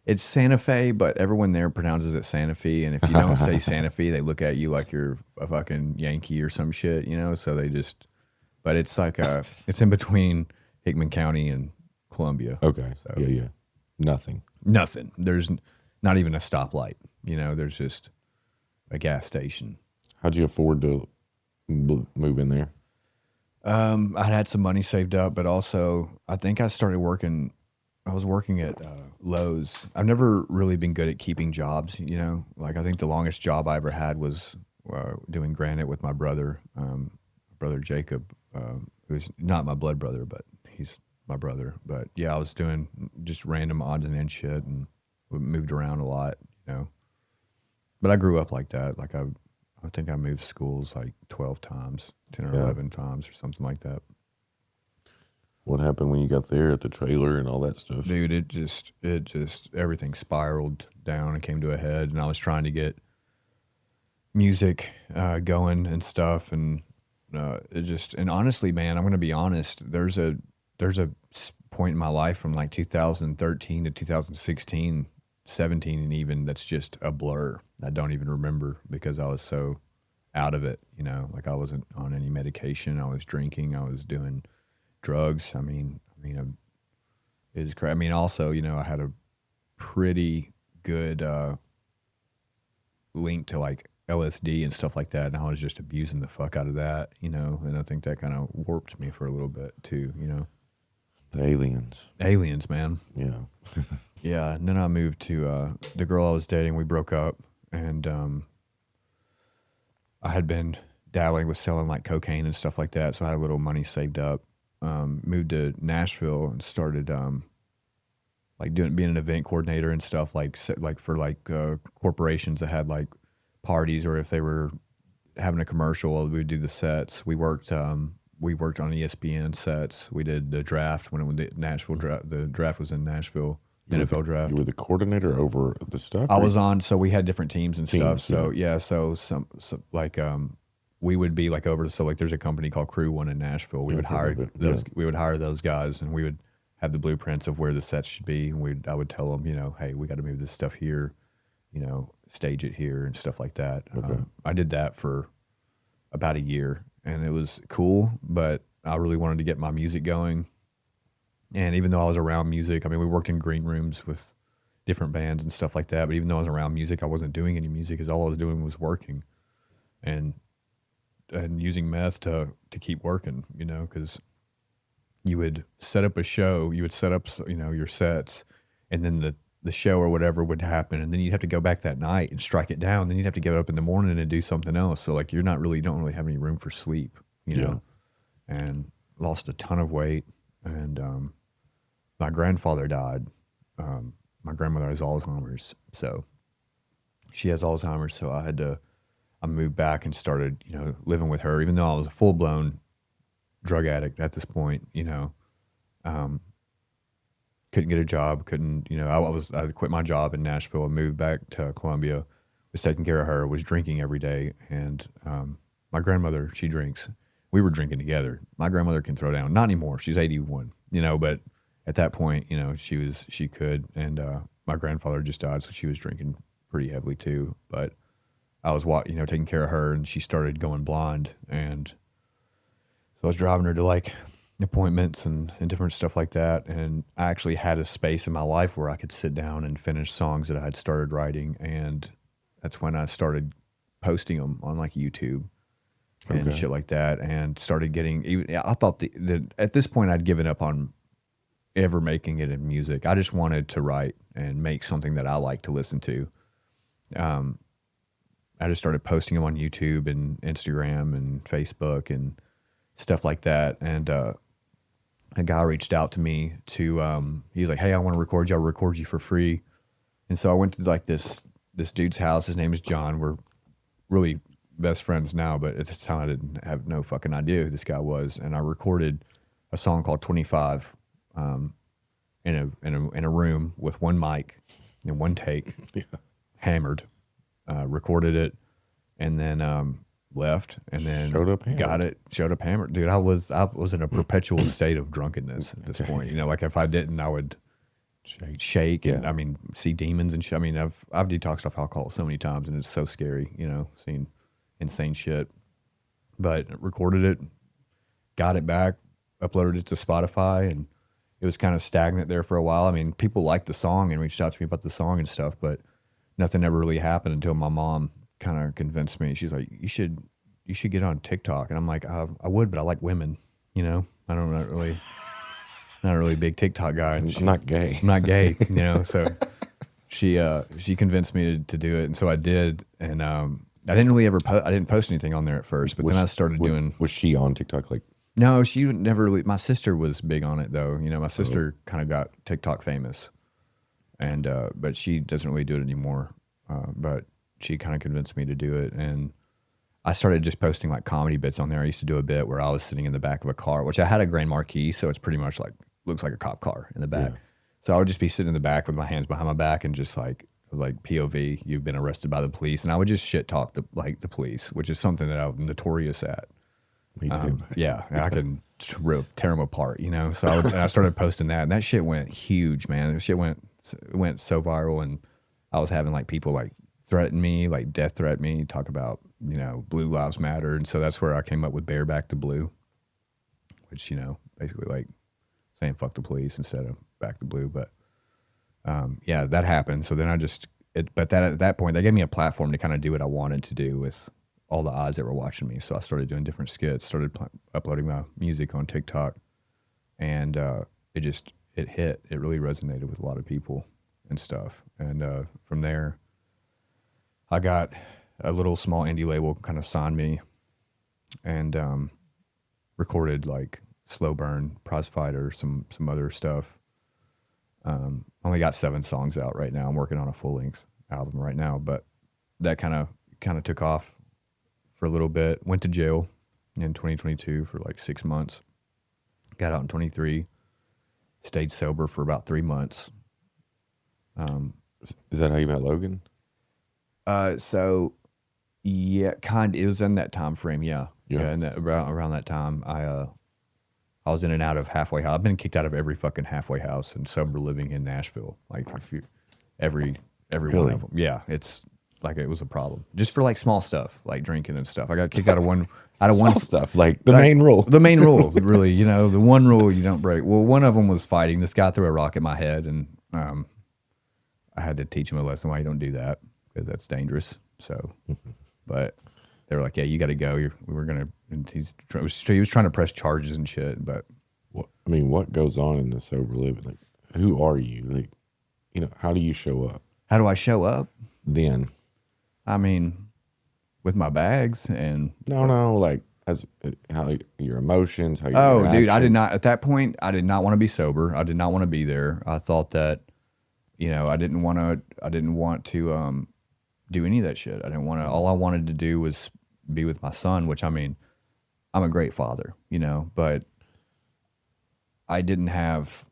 It's Santa Fe, but everyone there pronounces it Santa Fe. And if you don't say Santa Fe, they look at you like you're a fucking Yankee or some shit, So they just, but it's like it's in between Hickman County and Columbia.
Okay.
So,
yeah. Nothing.
There's not even a stoplight. There's just a gas station.
How'd you afford to move in there?
I had some money saved up, but also I think I started working. I was working at Lowe's. I've never really been good at keeping jobs, Like I think the longest job I ever had was doing granite with my brother, brother Jacob, who's not my blood brother, but he's my brother. But yeah, I was doing just random odds and ends shit, and we moved around a lot, But I grew up like that. Like I think I moved schools like 12 times, 10 or 11 times or something like that.
What happened when you got there at the trailer and all that stuff?
Dude, it just everything spiraled down and came to a head, and I was trying to get music going and stuff, and and honestly, man, I'm gonna be honest. There's a point in my life from like 2013 to 2016, 17, and even that's just a blur. I don't even remember because I was so out of it. Like I wasn't on any medication. I was drinking. I was doing drugs. I mean, it was crazy. I mean, also, I had a pretty good link to like LSD and stuff like that, and I was just abusing the fuck out of that, and I think that kind of warped me for a little bit too,
The aliens,
man.
Yeah.
Yeah, and then I moved to the girl I was dating. We broke up, and I had been dabbling with selling like cocaine and stuff like that, so I had a little money saved up. Moved to Nashville and started like being an event coordinator and stuff like for corporations that had like parties, or if they were having a commercial, we would do the sets. We worked on ESPN sets. We did the draft when the Nashville draft. The draft was in Nashville. NFL draft.
You were the coordinator over the stuff?
I was on, so we had different teams and stuff. So yeah, so some we would be like over. So like, there's a company called Crew One in Nashville. We would hire those. We would hire those guys, and we would have the blueprints of where the sets should be. And I would tell them, hey, we got to move this stuff here, stage it here and stuff like that.
Okay.
I did that for about a year, and it was cool, but I really wanted to get my music going. And even though I was around music, I mean, we worked in green rooms with different bands and stuff like that. But even though I was around music, I wasn't doing any music, because all I was doing was working and using meth to keep working, because you would set up a show, you would set up, your sets, and then the show or whatever would happen. And then you'd have to go back that night and strike it down. Then you'd have to get up in the morning and do something else. So like, you don't really have any room for sleep, know, and lost a ton of weight. And, my grandfather died. My grandmother has Alzheimer's, so she has Alzheimer's. So I moved back and started, living with her, even though I was a full blown drug addict at this point. Couldn't get a job. I quit my job in Nashville and moved back to Columbia. Was taking care of her. Was drinking every day, and my grandmother, she drinks. We were drinking together. My grandmother can throw down. Not anymore. She's 81. But at that point, she could, and my grandfather just died, so she was drinking pretty heavily too. But I was, taking care of her, and she started going blind, and so I was driving her to like appointments and different stuff like that. And I actually had a space in my life where I could sit down and finish songs that I had started writing, and that's when I started posting them on like YouTube and shit like that, and started getting. I thought that at this point I'd given up on ever making it in music. I just wanted to write and make something that I like to listen to. I just started posting them on YouTube and Instagram and Facebook and stuff like that. And a guy reached out to me to, he was like, hey, I want to record you. I'll record you for free. And so I went to like this dude's house. His name is John. We're really best friends now, but at the time I didn't have no fucking idea who this guy was. And I recorded a song called 25 in a room with one mic and one take, hammered, recorded it, and then left, and then
showed up
hammered. Dude, I was in a perpetual state of drunkenness at this point. Like if I didn't, I would shake and I mean see demons and shit. I mean I've detoxed off alcohol so many times, and it's so scary, seeing insane shit. But recorded it, got it back, uploaded it to Spotify, and it was kind of stagnant there for a while. I mean, people liked the song and reached out to me about the song and stuff, but nothing ever really happened until my mom kind of convinced me. She's like, you should get on TikTok. And I'm like, I would, but I like women, I don't not really a big TikTok guy.
I'm not gay.
I'm not gay, so she convinced me to do it. And so I did. And, I didn't really I didn't post anything on there at first, but then I started doing.
Was she on TikTok? Like,
no, she never really. My sister was big on it though. My sister kind of got TikTok famous, and but she doesn't really do it anymore. But she kind of convinced me to do it, and I started just posting like comedy bits on there. I used to do a bit where I was sitting in the back of a car, which I had a Grand Marquis, so it's pretty much like looks like a cop car in the back. Yeah. So I would just be sitting in the back with my hands behind my back and just like POV, you've been arrested by the police, and I would just shit talk the police, which is something that I'm notorious at.
Me too.
Yeah, I can tear them apart, So I started posting that, and that shit went huge, man. The shit went so viral, and I was having like people like threaten me, like death threat me, talk about Blue Lives Matter, and so that's where I came up with Bareback the Blue, which basically like saying fuck the police instead of back the blue. But yeah, that happened. So then at that point they gave me a platform to kind of do what I wanted to do with all the eyes that were watching me. So I started doing different skits, started uploading my music on TikTok, and it hit. It really resonated with a lot of people and stuff. And from there, I got a little small indie label kind of signed me, and recorded like Slow Burn, Prize Fighter, some other stuff. Only got 7 songs out right now. I'm working on a full length album right now, but that kind of took off for a little bit. Went to jail in 2022 for like 6 months. Got out in 23. Stayed sober for about 3 months.
Is that how you met Logan?
So Yeah, it was in that time frame. Yeah.
Yeah.
Yeah. And around that time, I was in and out of halfway house. I've been kicked out of every fucking halfway house and sober living in Nashville. Like every one
Really?
of them. Yeah. It's like, it was a problem just for like small stuff, like drinking and stuff. I got kicked out of one,
Small stuff, like the main rule.
The main rule, really, the one rule you don't break. Well, one of them was fighting. This guy threw a rock at my head, and I had to teach him a lesson why you don't do that, because that's dangerous. So, but they were like, "Yeah, you got to go." We were gonna. And he was trying to press charges and shit. But
what goes on in the sober living? Like, who are you? Like, how do you show up?
How do I show up?
Then,
I mean, with my bags and
no, like how your emotions, how your
dude,
reaction.
I did not at that point. I did not want to be sober. I did not want to be there. I thought that, I didn't want to do any of that shit. I didn't want to. All I wanted to do was be with my son, which, I mean, I'm a great father, but I didn't have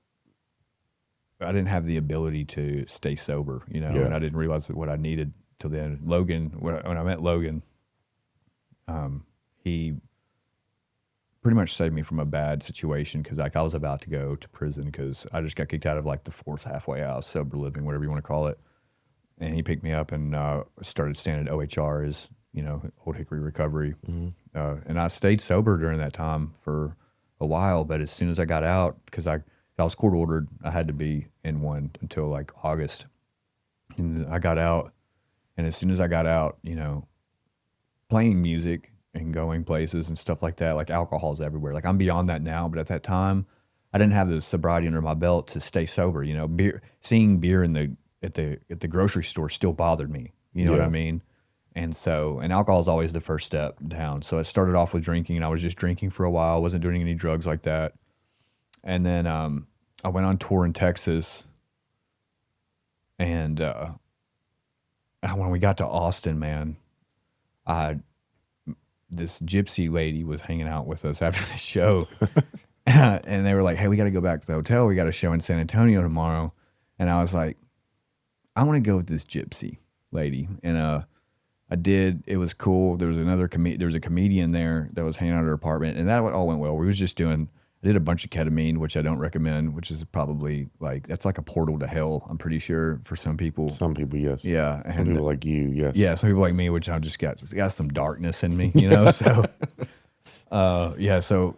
the ability to stay sober,
Yeah.
and I didn't realize what I needed till then. Logan, when I met Logan, he pretty much saved me from a bad situation, because like I was about to go to prison because I just got kicked out of like the fourth halfway house, sober living, whatever you want to call it. And he picked me up and started staying at OHR, as Old Hickory Recovery. And I stayed sober during that time for a while, but as soon as I got out, because I was court ordered, I had to be in one until like August. And I got out, and as soon as I got out, playing music and going places and stuff like that, like alcohol's everywhere. Like, I'm beyond that now, but at that time, I didn't have the sobriety under my belt to stay sober. Seeing beer at the grocery store still bothered me. You know what I mean? And alcohol is always the first step down. So I started off with drinking, and I was just drinking for a while. I wasn't doing any drugs like that. And then I went on tour in Texas, and when we got to Austin, man, this gypsy lady was hanging out with us after the show. And they were like, "Hey, we got to go back to the hotel. We got a show in San Antonio tomorrow." And I was like, "I want to go with this gypsy lady." And I did. It was cool. There was there was a comedian there that was hanging out at her apartment, and that all went well. I did a bunch of ketamine, which I don't recommend, which is probably that's like a portal to hell, I'm pretty sure, for some people.
Some people, yes.
Yeah.
Some people like you, yes.
Yeah, some people like me, which I just got some darkness in me, so so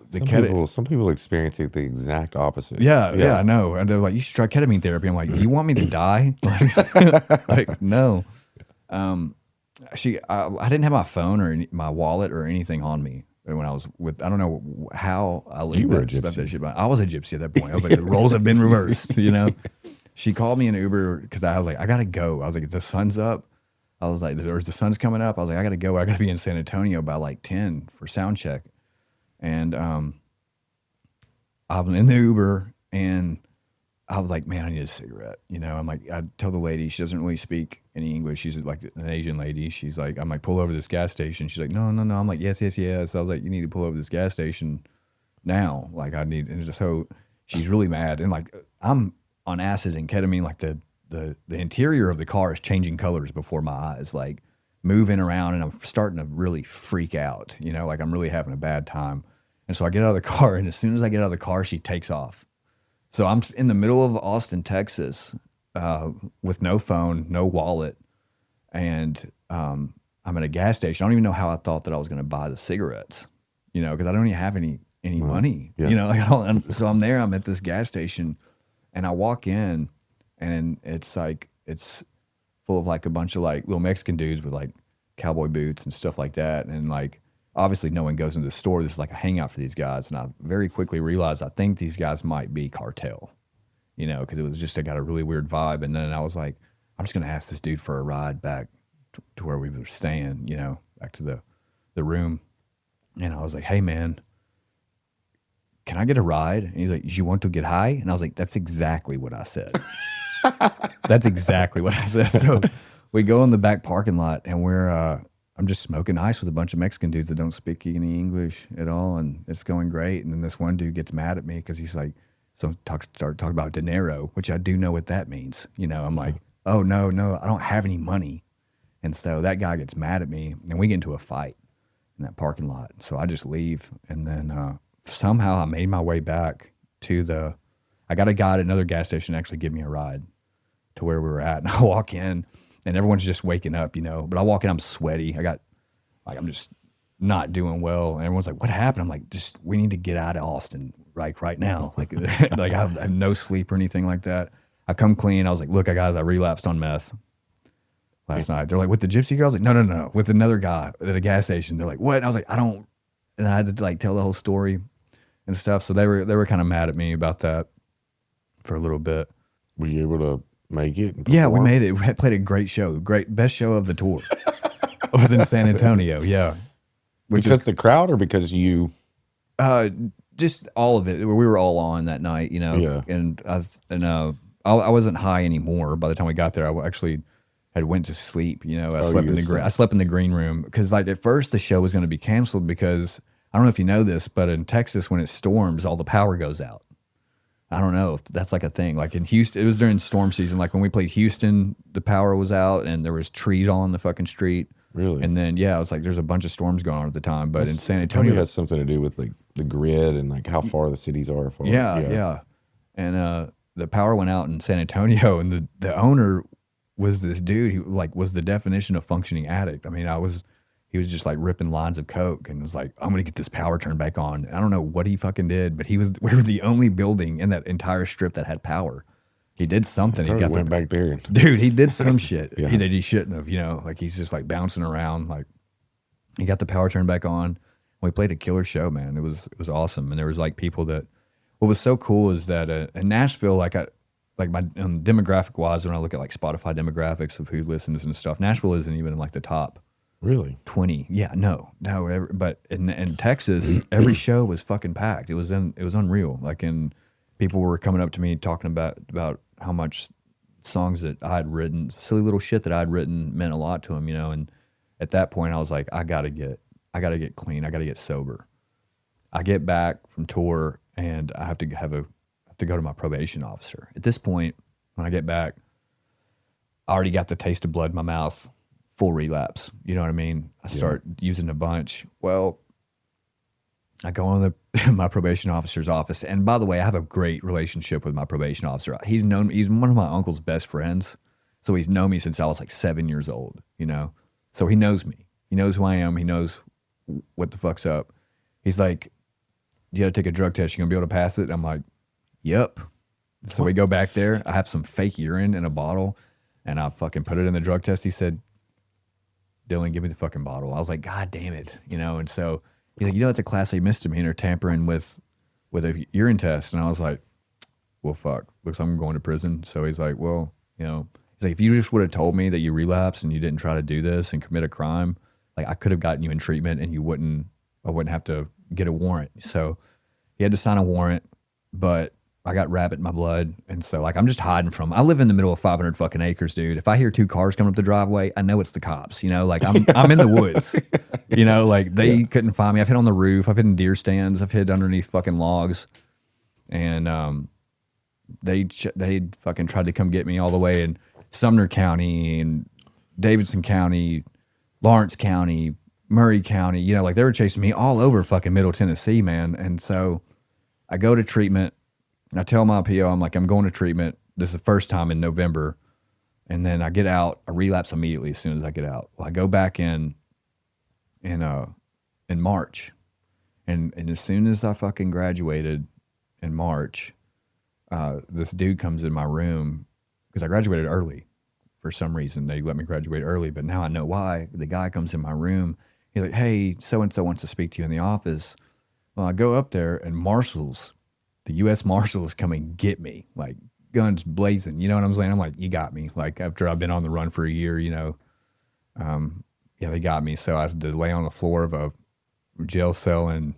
some people experience it the exact opposite.
Yeah, I know. And they're like, "You should try ketamine therapy." I'm like, "Do you want me to die?" Like, no. I didn't have my phone or my wallet or anything on me when I was with. I don't know how I lived.
You were a
that
gypsy.
shit, but I was a gypsy at that point. I was like, the roles have been reversed. She called me an Uber because I was like, "I gotta go." I was like, "The sun's up." I was like, "The sun's coming up." I was like, "I gotta go. I gotta be in San Antonio by like 10 for sound check." And I'm in the Uber, and I was like, "Man, I need a cigarette." I'm like, I tell the lady, she doesn't really speak any English. She's like an Asian lady. She's like, I'm like, "Pull over this gas station." She's like, "No, no, no." I'm like, "Yes, yes, yes." I was like, "You need to pull over this gas station now." Like, I need, and so she's really mad. And like, I'm on acid and ketamine. Like the interior of the car is changing colors before my eyes, like moving around, and I'm starting to really freak out. Like, I'm really having a bad time. And so I get out of the car, and as soon as I get out of the car, she takes off. So I'm in the middle of Austin, Texas, with no phone, no wallet, and I'm at a gas station. I don't even know how I thought that I was going to buy the cigarettes, because I don't even have any money.
Yeah.
Like, I don't. So I'm there. I'm at this gas station, and I walk in, and it's full of like a bunch of like little Mexican dudes with like cowboy boots and stuff like that, and like. Obviously, no one goes into the store. This is like a hangout for these guys. And I very quickly realized I think these guys might be cartel, because it was just, I got a really weird vibe. And then I was like, I'm just going to ask this dude for a ride back to where we were staying, back to the room. And I was like, "Hey, man, can I get a ride?" And he's like, "You want to get high?" And I was like, "That's exactly what I said." That's exactly what I said. So we go in the back parking lot, and I'm just smoking ice with a bunch of Mexican dudes that don't speak any English at all, and it's going great. And then this one dude gets mad at me because he's like, start talking about dinero, which I do know what that means. I'm like, "Oh, no, I don't have any money." And so that guy gets mad at me, and we get into a fight in that parking lot. So I just leave, and then somehow I made my way back to I got a guy at another gas station to actually give me a ride to where we were at. And I walk in, and everyone's just waking up, But I walk in, I'm sweaty. I'm just not doing well. And everyone's like, "What happened?" I'm like, we need to get out of Austin, like right now. Like I have no sleep or anything like that. I come clean. I was like, "Look, guys, I relapsed on meth last night." They're like, "With the gypsy girl?" I was like, no, with another guy at a gas station. They're like, "What?" And I was like, "I don't," and I had to like tell the whole story and stuff. So they were kind of mad at me about that for a little bit.
Were you able to make it?
Yeah, we made it. We played a great show. Best show of the tour. It was in San Antonio. Yeah.
Because the crowd, or because you?
Just all of it. We were all on that night,
Yeah.
And I wasn't high anymore by the time we got there. I actually had went to sleep. I slept in the green room because like at first the show was going to be canceled because I don't know if you know this, but in Texas when it storms, all the power goes out. I don't know if that's like a thing. Like in Houston, it was during storm season. Like when we played Houston, the power was out and there was trees all on the fucking street.
Really?
And then, yeah, it was like there's a bunch of storms going on at the time. But in San Antonio,
probably has something to do with like the grid and like how far the cities are.
Yeah. And the power went out in San Antonio, and the owner was this dude who like was the definition of functioning addict. I mean, he was just like ripping lines of coke and was like, "I'm gonna get this power turned back on." And I don't know what he fucking did, but we were the only building in that entire strip that had power. He did something. He
went back there.
Dude, he did some shit
Yeah.
that he shouldn't have, like he's just like bouncing around. Like he got the power turned back on. We played a killer show, man. It was awesome. And there was like people that, what was so cool is that in Nashville, like my demographic wise, when I look at like Spotify demographics of who listens and stuff, Nashville isn't even in like the top
Really?
20. Yeah, no. But in Texas, every show was fucking packed. It was unreal. Like people were coming up to me talking about how much songs that I had written, silly little shit that I had written meant a lot to them, and at that point I was like, I gotta get clean. I gotta get sober. I get back from tour and I have to go to my probation officer. At this point, when I get back, I already got the taste of blood in my mouth, full relapse. You know what I mean? I start using a bunch. Well, I go on my probation officer's office. And by the way, I have a great relationship with my probation officer. He's one of my uncle's best friends. So he's known me since I was like 7 years old, So he knows me. He knows who I am. He knows what the fuck's up. He's like, "You got to take a drug test. You going to be able to pass it?" I'm like, "Yep." So we go back there. I have some fake urine in a bottle and I fucking put it in the drug test. He said, "Dylan, give me the fucking bottle." I was like, "God damn it." And so he's like, "It's a Class A misdemeanor tampering with a urine test." And I was like, "Well, fuck. Looks like I'm going to prison." So he's like, "Well, he's like, if you just would have told me that you relapsed and you didn't try to do this and commit a crime, like I could have gotten you in treatment and I wouldn't have to get a warrant." So he had to sign a warrant, but I got rabbit in my blood. And so like, I'm just hiding from, I live in the middle of 500 fucking acres, dude. If I hear 2 cars coming up the driveway, I know it's the cops, like I'm in the woods, like they couldn't find me. I've hid on the roof. I've hid in deer stands. I've hid underneath fucking logs. And, they fucking tried to come get me all the way in Sumner County and Davidson County, Lawrence County, Murray County, like they were chasing me all over fucking Middle Tennessee, man. And so I go to treatment. I tell my PO, I'm like, "I'm going to treatment. This is the first time in November." And then I get out, I relapse immediately as soon as I get out. Well, I go back in March. And as soon as I fucking graduated in March, this dude comes in my room because I graduated early. For some reason, they let me graduate early, but now I know why. The guy comes in my room. He's like, "Hey, so-and-so wants to speak to you in the office." Well, I go up there and the U.S. Marshals come and get me, like guns blazing. You know what I'm saying? I'm like, "You got me." Like after I've been on the run for a year, they got me. So I had to lay on the floor of a jail cell in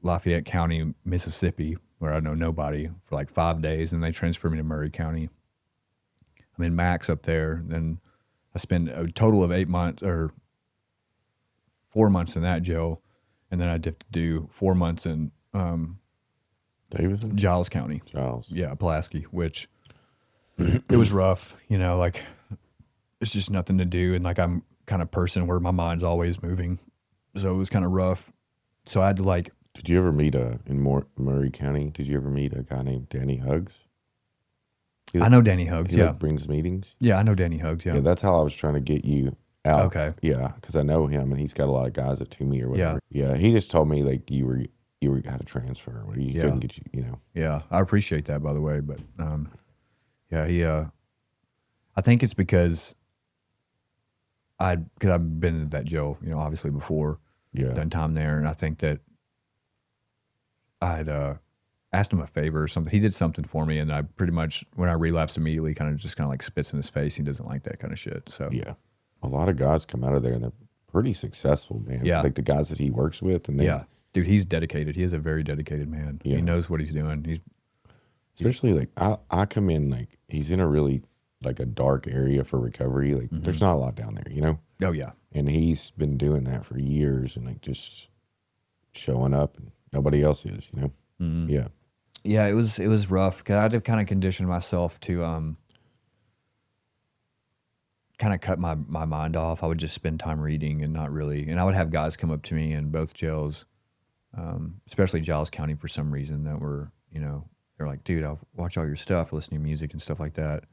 Lafayette County, Mississippi, where I know nobody, for like 5 days. And they transferred me to Murray County. I'm in Max up there. Then I spend a total of 8 months or 4 months in that jail. And then I have to do 4 months in
Davidson?
Giles County.
Giles.
Yeah, Pulaski, which it was rough, like it's just nothing to do. And like, I'm kind of person where my mind's always moving. So it was kind of rough. So I had to like,
Did you ever meet in Murray County? Did you ever meet a guy named Danny Huggs?
I know Danny Huggs.
He
Yeah.
like brings meetings.
Yeah. I know Danny Huggs. Yeah.
Yeah, that's how I was trying to get you out.
Okay.
Yeah, because I know him and he's got a lot of guys at Toomey or whatever. Yeah, he just told me like you were had a transfer where you couldn't get you.
Yeah, I appreciate that, by the way. But yeah, he. I think it's because I've been in that jail, obviously before, done time there, and I think that I'd asked him a favor or something. He did something for me, and I pretty much, when I relapsed immediately, kind of like spits in his face. He doesn't like that kind of shit. So
yeah, a lot of guys come out of there and they're pretty successful, man.
Yeah,
like the guys that he works with, and
dude, he's dedicated. He is a very dedicated man. Yeah. He knows what he's doing.
Especially like I come in like he's in a really like a dark area for recovery. Like there's not a lot down there,
Oh yeah.
And he's been doing that for years and like just showing up and nobody else is, Yeah.
Yeah, it was rough because I had to kind of condition myself to kind of cut my mind off. I would just spend time reading and not really, and I would have guys come up to me in both jails, especially Giles County for some reason that were, they're like, dude, I'll watch all your stuff, listen to your music and stuff like that.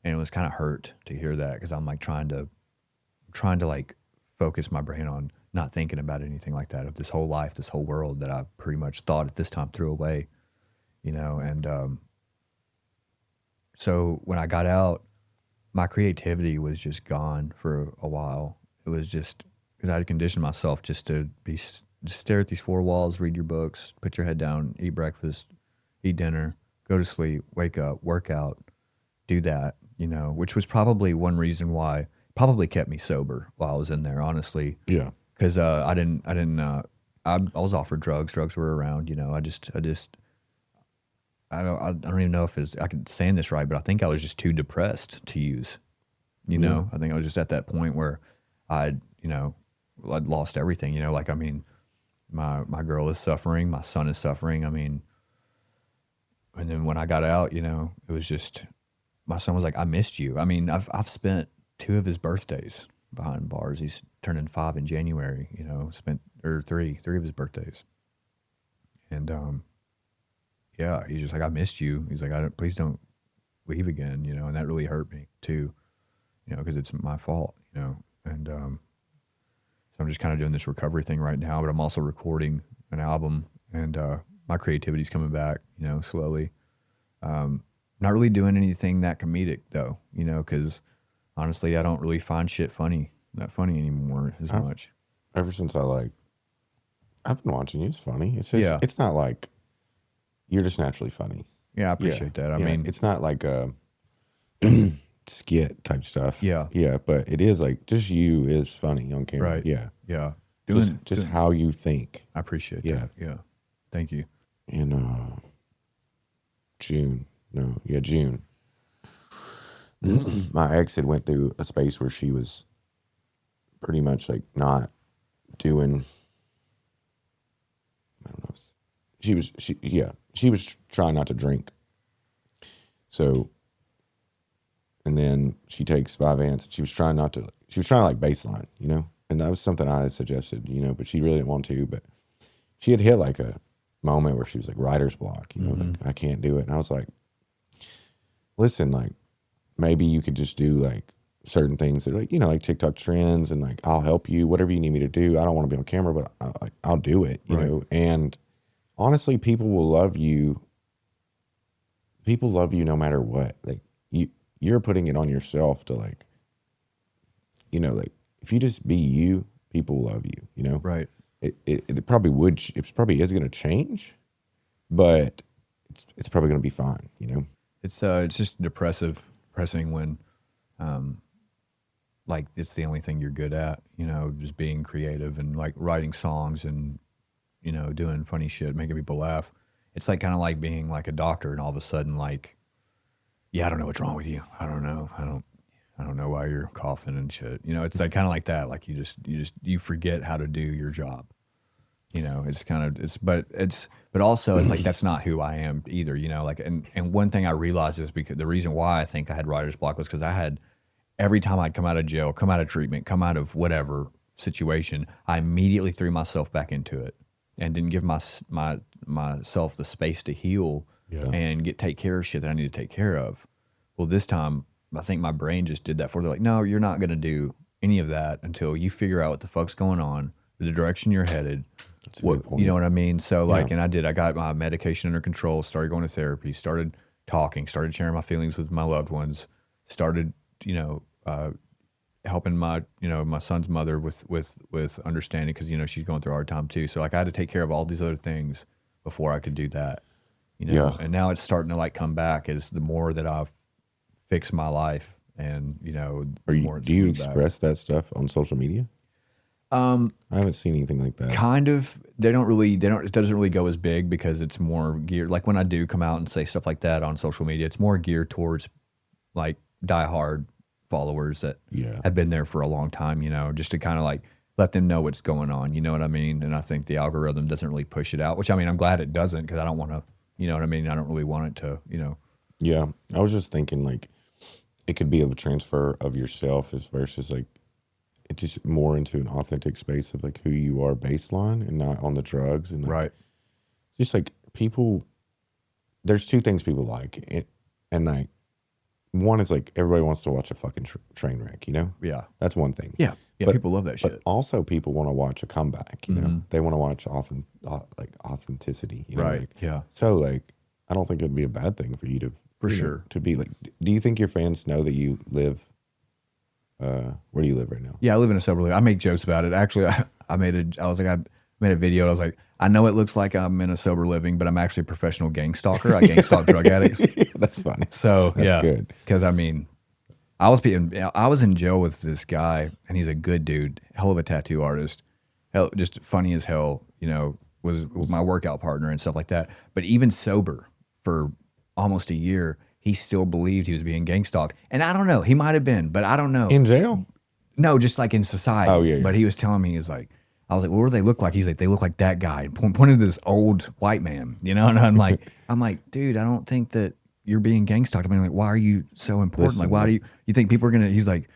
And it was kind of hurt to hear that because I'm like trying to like focus my brain on not thinking about anything like that, of this whole life, this whole world that I pretty much thought at this time threw away, and so when I got out, my creativity was just gone for a while. It was just because I had conditioned myself just to just stare at these four walls, read your books, put your head down, eat breakfast, eat dinner, go to sleep, wake up, work out, do that, which was probably one reason why probably kept me sober while I was in there, honestly.
Yeah.
Because I was offered drugs. Drugs were around, I don't even know if I could say this right, but I think I was just too depressed to use, I think I was just at that point where I'd lost everything, my girl is suffering, my son is suffering. And then when I got out, it was just, my son was like, I missed you. I've spent 2 of his birthdays behind bars. He's turning 5 in January, spent, or three of his birthdays. And, yeah, he's just like, I missed you. He's like, please don't leave again, and that really hurt me too, because it's my fault, and so I'm just kind of doing this recovery thing right now, but I'm also recording an album, and my creativity's coming back, slowly. Not really doing anything that comedic though, because honestly, I don't really find shit not funny anymore as much.
Ever since I've been watching you, it's funny. It's just, it's not like, you're just naturally funny.
Yeah, I appreciate that. I mean,
it's not like a skit type stuff.
Yeah.
Yeah, but it is like, just you is funny on camera.
Right.
Yeah.
Yeah.
Just how you think.
I appreciate that. Yeah. Thank you.
In June. My ex had went through a space where she was pretty much like not doing, I don't know, she was trying not to drink. So, and then she takes 5 she was trying to like baseline, and that was something I had suggested, but she really didn't want to, but she had hit like a moment where she was like writer's block, like, I can't do it. And I was like, listen, like maybe you could just do like certain things that like, like TikTok trends, and like, I'll help you, whatever you need me to do. I don't want to be on camera, but I'll do it, you know? And honestly, people will love you. People love you no matter what. Like you're putting it on yourself to like, like if you just be you, people love you,
Right.
It probably would, it probably is going to change, but it's probably going to be fine,
It's just depressing when, like it's the only thing you're good at, just being creative and like writing songs and, doing funny shit, making people laugh. It's like kind of like being like a doctor and all of a sudden like, yeah, I don't know what's wrong with you. I don't know. I don't know why you're coughing and shit. It's like kind of like that. Like you forget how to do your job. But also it's like, that's not who I am either, like, and one thing I realized is because the reason why I think I had writer's block was because I had every time I'd come out of jail, come out of treatment, come out of whatever situation, I immediately threw myself back into it and didn't give myself the space to heal and take care of shit that I need to take care of. Well, this time, I think my brain just did that for. They're like, no, you're not going to do any of that until you figure out what the fuck's going on, the direction you're headed.
That's a good point.
You know what I mean? So like, and I did. I got my medication under control. Started going to therapy. Started talking. Started sharing my feelings with my loved ones. Started, helping my son's mother with understanding, because she's going through a hard time too. So like, I had to take care of all these other things before I could do that. And now it's starting to like come back as the more that I've fixed my life, and
do you express that stuff on social media? I haven't seen anything like that.
Kind of. It doesn't really go as big because it's more geared. Like when I do come out and say stuff like that on social media, it's more geared towards like diehard followers that have been there for a long time, just to kind of like let them know what's going on. You know what I mean? And I think the algorithm doesn't really push it out, which I mean, I'm glad it doesn't, because I don't want to, you know what I mean? I don't really want it to,
Yeah. I was just thinking like it could be a transfer of yourself versus like it's just more into an authentic space of like who you are baseline and not on the drugs. And like,
right.
Just like people, there's two things people like. And like, one is like everybody wants to watch a fucking train wreck,
Yeah.
That's one thing.
Yeah. Yeah. People love that shit.
But also people want to watch a comeback, know? They want to watch authenticity,
Right.
Like,
yeah.
So like, I don't think it'd be a bad thing for you to,
for sure,
to be like, do you think your fans know that you live, where do you live right now?
Yeah, I live in a suburb. I make jokes about it. Actually, I made a video. I was like, I know it looks like I'm in a sober living, but I'm actually a professional gang stalker. I gang stalk drug addicts.
That's funny.
So
that's good.
Because I mean, I was in jail with this guy, and he's a good dude, hell of a tattoo artist, just funny as hell. Was my workout partner and stuff like that. But even sober for almost a year, he still believed he was being gang stalked. And I don't know, he might have been, but I don't know.
In jail?
No, just like in society.
Oh, yeah.
But he was telling me, I was like, what do they look like? He's like, they look like that guy. And pointed to this old white man, And I'm like, dude, I don't think that you're being gang stalked. I mean, like, why are you so important?
Listen,
like, why do you think people are gonna? He's like,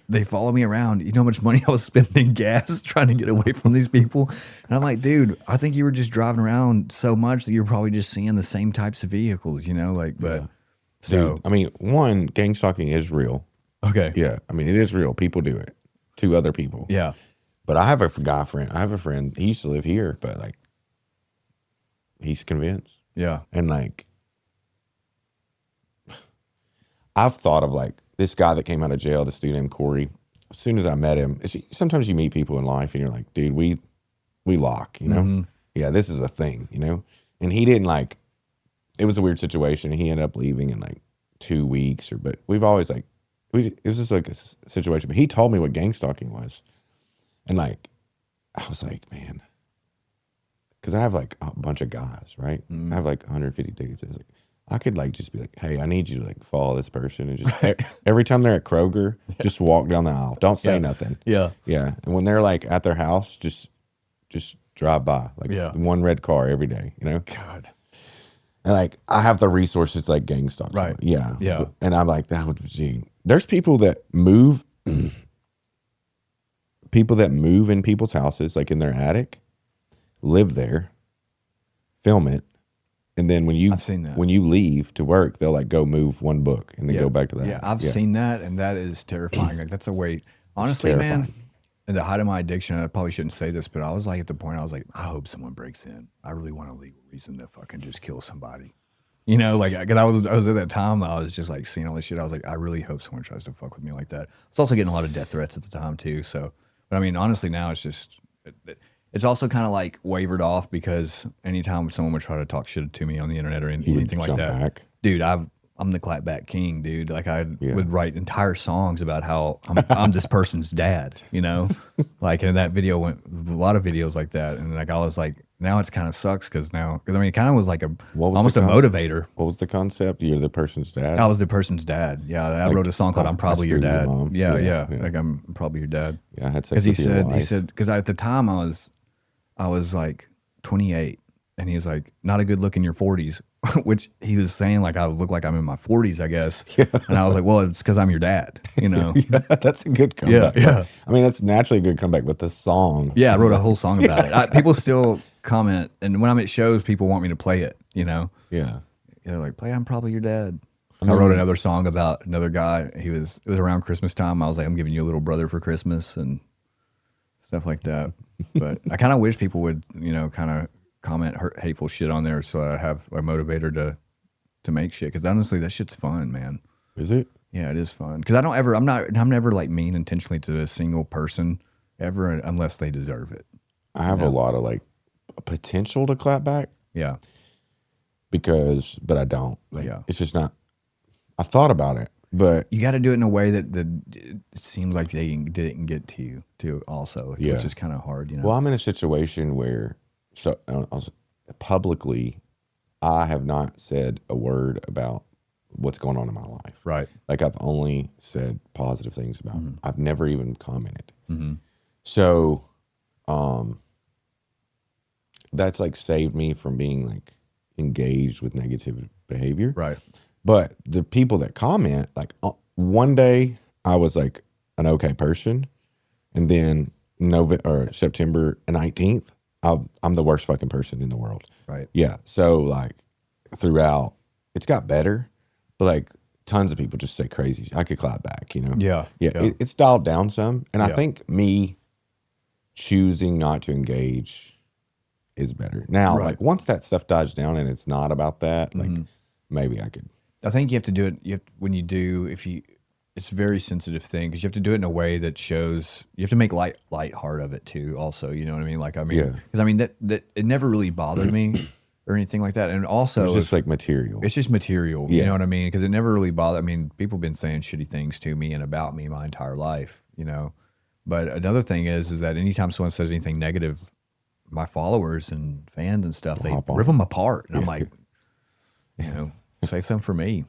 they follow me around. You know how much money I was spending gas trying to get away from these people? And I'm like, dude, I think you were just driving around so much that you're probably just seeing the same types of vehicles, but.
Yeah.
So
dude, I mean, one, gang stalking is real.
Okay.
Yeah, I mean, it is real. People do it to other people.
Yeah.
But I have a friend. He used to live here, but like, he's convinced.
Yeah.
And like, I've thought of like this guy that came out of jail, this dude named Corey. As soon as I met him, sometimes you meet people in life and you're like, dude, we lock,
Mm-hmm.
Yeah, this is a thing, And he didn't like. It was a weird situation. He ended up leaving in like 2 weeks, but we've always like, it was just like a situation. But he told me what gang stalking was, and like, I was like, man, because I have like a bunch of guys, right? I have like 150 dudes. I was like, I could like just be like, hey, I need you to like follow this person, and just every time they're at Kroger, just walk down the aisle. Don't say nothing.
Yeah.
Yeah. And when they're like at their house, just drive by, like one red car every day,
God.
And like, I have the resources to like gang stalk.
Right.
Yeah.
Yeah.
And I'm like, that would be, there's people that move, in people's houses, like in their attic, live there, film it. And then
I've seen that.
when you leave to work, they'll like go move one book and then go back to that.
Yeah. I've seen that. And that is terrifying. Like that's a way, honestly, man, at the height of my addiction, I probably shouldn't say this, but I was like at the point, I was like, I hope someone breaks in. I really want a legal reason to fucking just kill somebody. Like, cause I was at that time, I was just like seeing all this shit. I was like, I really hope someone tries to fuck with me like that. I was also getting a lot of death threats at the time too. So, but I mean, honestly, now it's just, it's also kind of like wavered off because anytime someone would try to talk shit to me on the internet or anything like that,
back.
Dude, I'm the clapback king, dude. Like I would write entire songs about how I'm this person's dad, Like, and that video went a lot of videos like that, and like I was like, now it's kind of sucks because I mean, it kind of was like almost a motivator.
What was the concept? You're the person's dad.
I was the person's dad. Yeah, I wrote a song called "I'm Probably Your Dad." Yeah. Like I'm probably your dad.
Yeah, I had sex with
he said because at the time I was like 28, and he was like, not a good look in your 40s. which he was saying like I look like I'm in my 40s, I guess. And I was like, well, it's because I'm your dad,
Yeah, that's a good comeback.
Yeah.
I mean, that's naturally a good comeback, but the song.
Yeah, I wrote a whole song about it. People still comment, and when I'm at shows, people want me to play it,
Yeah.
They're like, play I'm Probably Your Dad. I
mean-
wrote another song about another guy. It was around Christmas time. I was like, I'm giving you a little brother for Christmas and stuff like that. But I kind of wish people would, kind of comment hateful shit on there so I have a motivator to make shit. Because honestly, that shit's fun, man.
Is it?
Yeah, it is fun. Because I'm never like mean intentionally to a single person ever unless they deserve it.
I have a lot of like potential to clap back
Yeah.
but I don't. Like,
Yeah.
it's just not. I thought about it, but
You got to do it in a way that it seems like they didn't get to you too also,
Yeah.
which is kind of hard,
well, I'm in a situation where publicly, I have not said a word about what's going on in my life.
Right.
Like I've only said positive things about it. I've never even commented.
Mm-hmm.
So, that's like saved me from being like engaged with negative behavior.
Right.
But the people that comment, like one day I was like an okay person, and then September 19th, I'm the worst fucking person in the world.
Right.
Yeah. So like throughout, it's got better, but like tons of people just say crazy. I could clap back,
Yeah.
Yeah. It's dialed down some, and I
Yeah.
think me choosing not to engage is better. Now,
Right.
like once that stuff dies down and it's not about that, like maybe I could.
I think you have to do it. When you do, it's a very sensitive thing because you have to do it in a way that shows. You have to make light heart of it too. Also, you know what I mean? Like
Yeah.
because that it never really bothered me or anything like that. And also,
It's just like material.
it's just material. You
Yeah.
know what I mean? Because it never really bothered. I mean, people have been saying shitty things to me and about me my entire life. But another thing is that anytime someone says anything negative, my followers and fans and stuff, they
hop on
rip them apart, and I'm like, say something for me.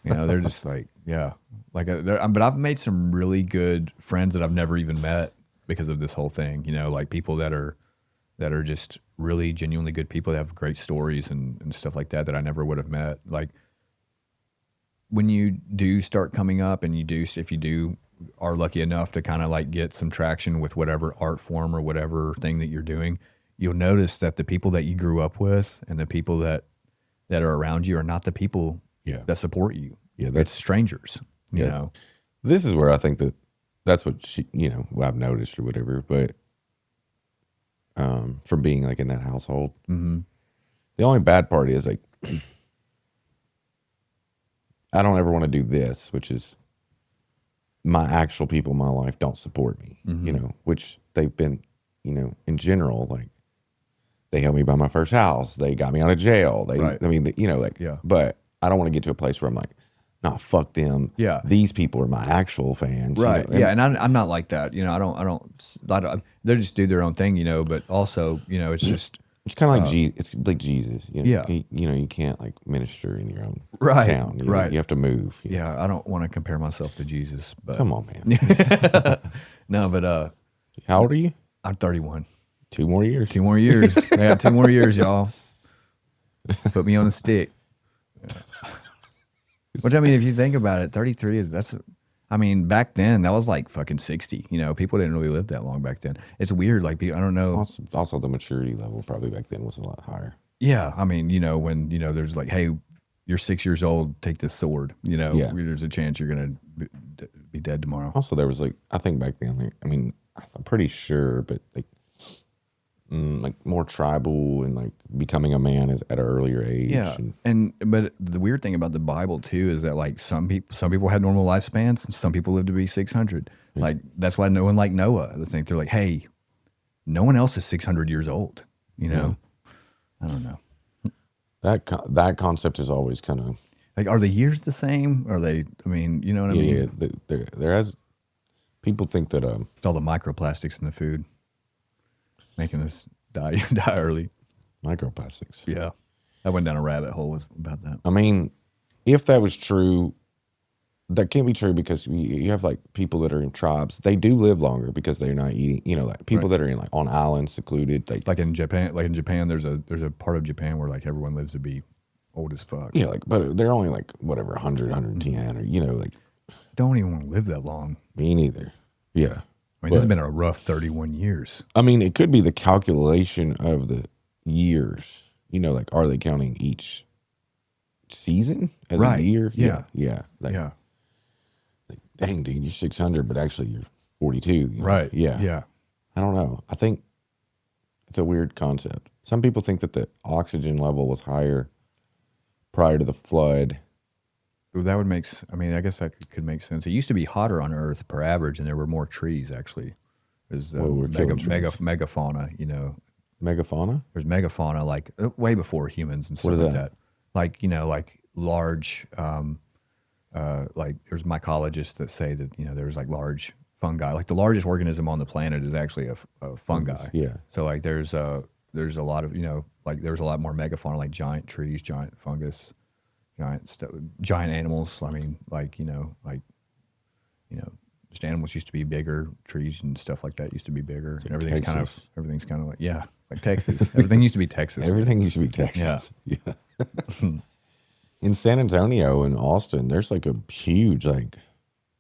They're just like, yeah, like, but I've made some really good friends that I've never even met because of this whole thing. Like people that are just really genuinely good people that have great stories and stuff like that I never would have met. Like when you do start coming up and if you are lucky enough to kind of like get some traction with whatever art form or whatever thing that you're doing, you'll notice that the people that you grew up with and the people that are around you are not the people that support you.
Yeah,
It's strangers, you know?
This is where I think that's what what I've noticed or whatever, but from being like in that household, the only bad part is like, I don't ever want to do this, which is my actual people in my life don't support me, which they've been, in general, like they helped me buy my first house. They got me out of jail.
Right.
I mean, but I don't want to get to a place where I'm like, nah, fuck them.
Yeah.
These people are my actual fans.
Right. And I'm not like that. I don't, they just do their own thing, but also, it's just,
It's kind of like it's like Jesus.
Yeah.
You can't like minister in your own
Right,
town.
right.
You have to move.
yeah, I don't want to compare myself to Jesus, but
Come on, man.
no, but,
How old are you?
I'm 31.
2 more years.
2 more years. I got 2 more years, y'all. Put me on a stick. Which, I mean, if you think about it, 33 back then, that was like fucking 60. People didn't really live that long back then. It's weird. Like, I don't know.
Also, the maturity level probably back then was a lot higher.
Yeah. I mean, when, there's like, hey, you're 6 years old, take this sword. There's a chance you're going to be dead tomorrow.
Also, there was like, I think back then, like, I mean, I'm pretty sure, but like more tribal and like becoming a man is at an earlier age.
Yeah, but the weird thing about the Bible too is that like some people had normal lifespans, and some people lived to be 600. Like that's why no one like Noah. I think they're like, hey, no one else is 600 years old. I don't know.
That concept is always kind of
like, are the years the same? Are they? I mean, you know what I mean?
Yeah, there has people think that
It's all the microplastics in the food making us die early.
microplastics.
Yeah, I went down a rabbit hole about that.
I mean, if that was true, That can't be true because you have like people that are in tribes. They do live longer because they're not eating. You know, like people that are in like on islands, secluded.
Like in Japan, there's a part of Japan where like everyone lives to be old as fuck.
Yeah, like but they're only like whatever 100, 110, or you know, like
Don't even want to live that long.
me neither. Yeah,
I mean, this has been a rough 31 years.
I mean, it could be the calculation of the years. You know, like are they counting each season as a year?
Yeah.
Like,
Yeah.
like, dang, dude, you're 600, but actually you're 42. You know?
Right.
Yeah.
Yeah.
I don't know. I think it's a weird concept. Some people think that the oxygen level was higher prior to the flood.
Well, that would make. I mean, I guess that could make sense. It used to be hotter on Earth per average, and there were more trees actually. There's megafauna. You know,
Megafauna?
there's megafauna like way before humans and stuff
is
like
that?
that. Like like large. Like there's mycologists that say that there's like large fungi. Like the largest organism on the planet is actually a fungi.
Yeah.
So like there's a lot of like there's a lot more megafauna, like giant trees, giant fungus, giant animals. I mean, like just animals used to be bigger. Trees and stuff like that used to be bigger. And everything's kind of like like Texas. Everything used to be Texas.
Everything used to be Texas. Yeah. In San Antonio and Austin, there's like a huge, like,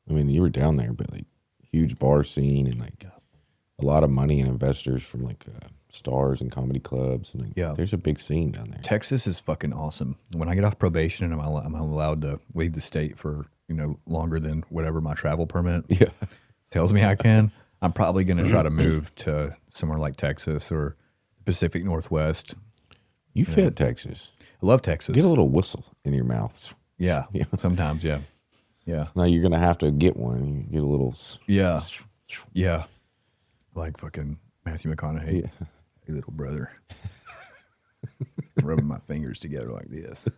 I mean, you were down there, but like huge bar scene and like a lot of money and investors from like stars and comedy clubs. And like, there's a big scene down there.
Texas is fucking awesome. When I get off probation and I'm allowed to leave the state for, longer than whatever my travel permit tells me I can, I'm probably going to try to move to somewhere like Texas or Pacific Northwest.
You fit Texas.
I love Texas.
Get a little whistle in your mouth.
Yeah. Sometimes. Yeah. Yeah.
Now you're going to have to get one. You get a little.
Yeah. Yeah. Like fucking Matthew McConaughey.
Yeah.
Hey, little brother. Rubbing my fingers together like this.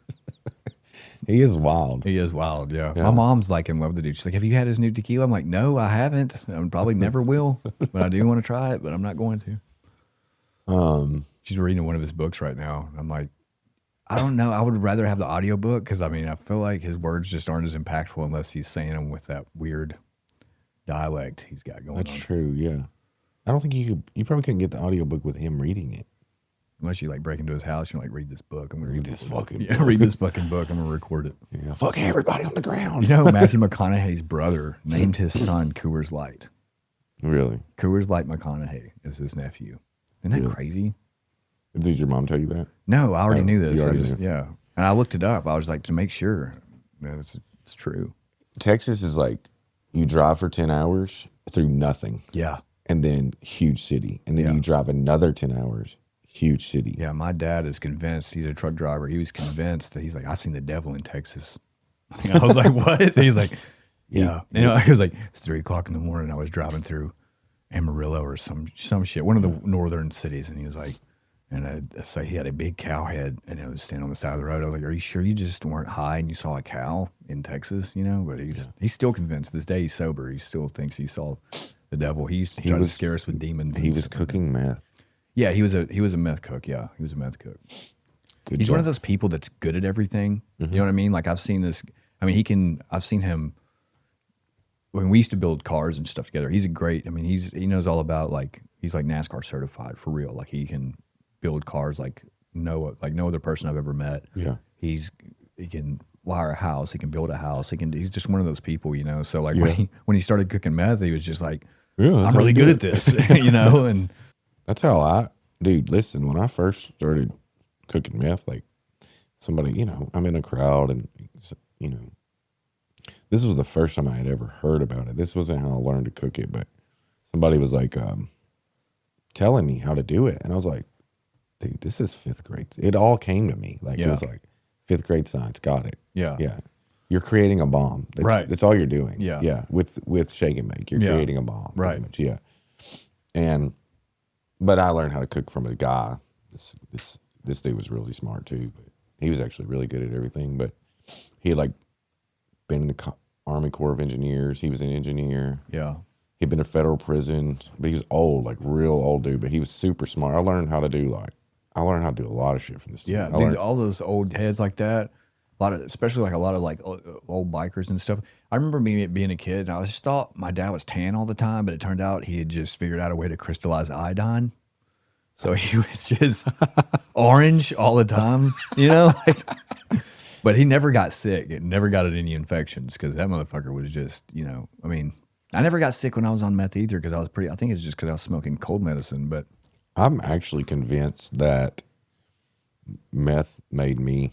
He is wild.
He is wild, yeah. My mom's like in love with the dude. She's like, have you had his new tequila? I'm like, no, I haven't. I probably never will, but I do want to try it, but I'm not going to. She's reading one of his books right now. I'm like, I don't know. I would rather have the audiobook because, I mean, I feel like his words just aren't as impactful unless he's saying them with that weird dialect he's got going on.
That's true, yeah. I don't think you probably couldn't get the audiobook with him reading it.
Unless you like break into his house, you're like, read this book. I'm gonna
read this fucking
book. Read this fucking book. I'm gonna record it.
Yeah, fuck everybody on the ground.
Matthew McConaughey's brother named his son Coors Light.
Really?
Coors Light McConaughey is his nephew. Isn't that crazy?
Did your mom tell you that?
No, I already knew this.
You already knew.
Yeah. And I looked it up. I was like, to make sure it's true.
Texas is like, you drive for 10 hours through nothing.
Yeah.
And then huge city. And then you drive another 10 hours. Huge city.
Yeah, my dad is convinced. He's a truck driver. He was convinced that he's like, I've seen the devil in Texas. I was like, what? And he's like, yeah. I was like, it's 3:00 in the morning. I was driving through Amarillo or some shit, one of the northern cities, and he was like, and I say he had a big cow head, and it was standing on the side of the road. I was like, are you sure you just weren't high and you saw a cow in Texas? But he's still convinced. This day he's sober. He still thinks he saw the devil. He used to try to scare us with demons.
He was cooking meth.
Yeah, he was a meth cook. Yeah, he was a meth cook. He's one of those people that's good at everything. Mm-hmm. You know what I mean? Like I've seen this. I mean, I've seen him when we used to build cars and stuff together. He's a great. I mean, he knows all about he's like NASCAR certified for real. Like he can build cars like no other person I've ever met.
Yeah,
he can wire a house. He can build a house. He's just one of those people. So like when he started cooking meth, he was just like, I'm really good at this. And.
That's how dude, listen, when I first started cooking meth, like somebody, I'm in a crowd and, this was the first time I had ever heard about it. This wasn't how I learned to cook it, but somebody was like telling me how to do it. And I was like, dude, this is 5th grade. It all came to me. Like, it was like 5th grade science. Got it.
Yeah.
Yeah. You're creating a bomb. That's all you're doing.
Yeah.
Yeah. With Shake and Bake, you're creating a bomb.
Right.
Much. Yeah. But I learned how to cook from a guy. This dude was really smart too. But he was actually really good at everything. But he had been in the Army Corps of Engineers. He was an engineer.
Yeah.
He'd been in federal prison, but he was old, real old dude. But he was super smart. I learned how to do a lot of shit from this dude.
Yeah, dude, all those old heads like that. especially like a lot of like old bikers and stuff. I remember me being a kid, and I just thought my dad was tan all the time, but it turned out he had just figured out a way to crystallize iodine. So he was just orange all the time, you know? Like, but he never got sick. It never got any infections because that motherfucker was just, you know, I mean, I never got sick when I was on meth either because I think it's just because I was smoking cold medicine. But
I'm actually convinced that meth made me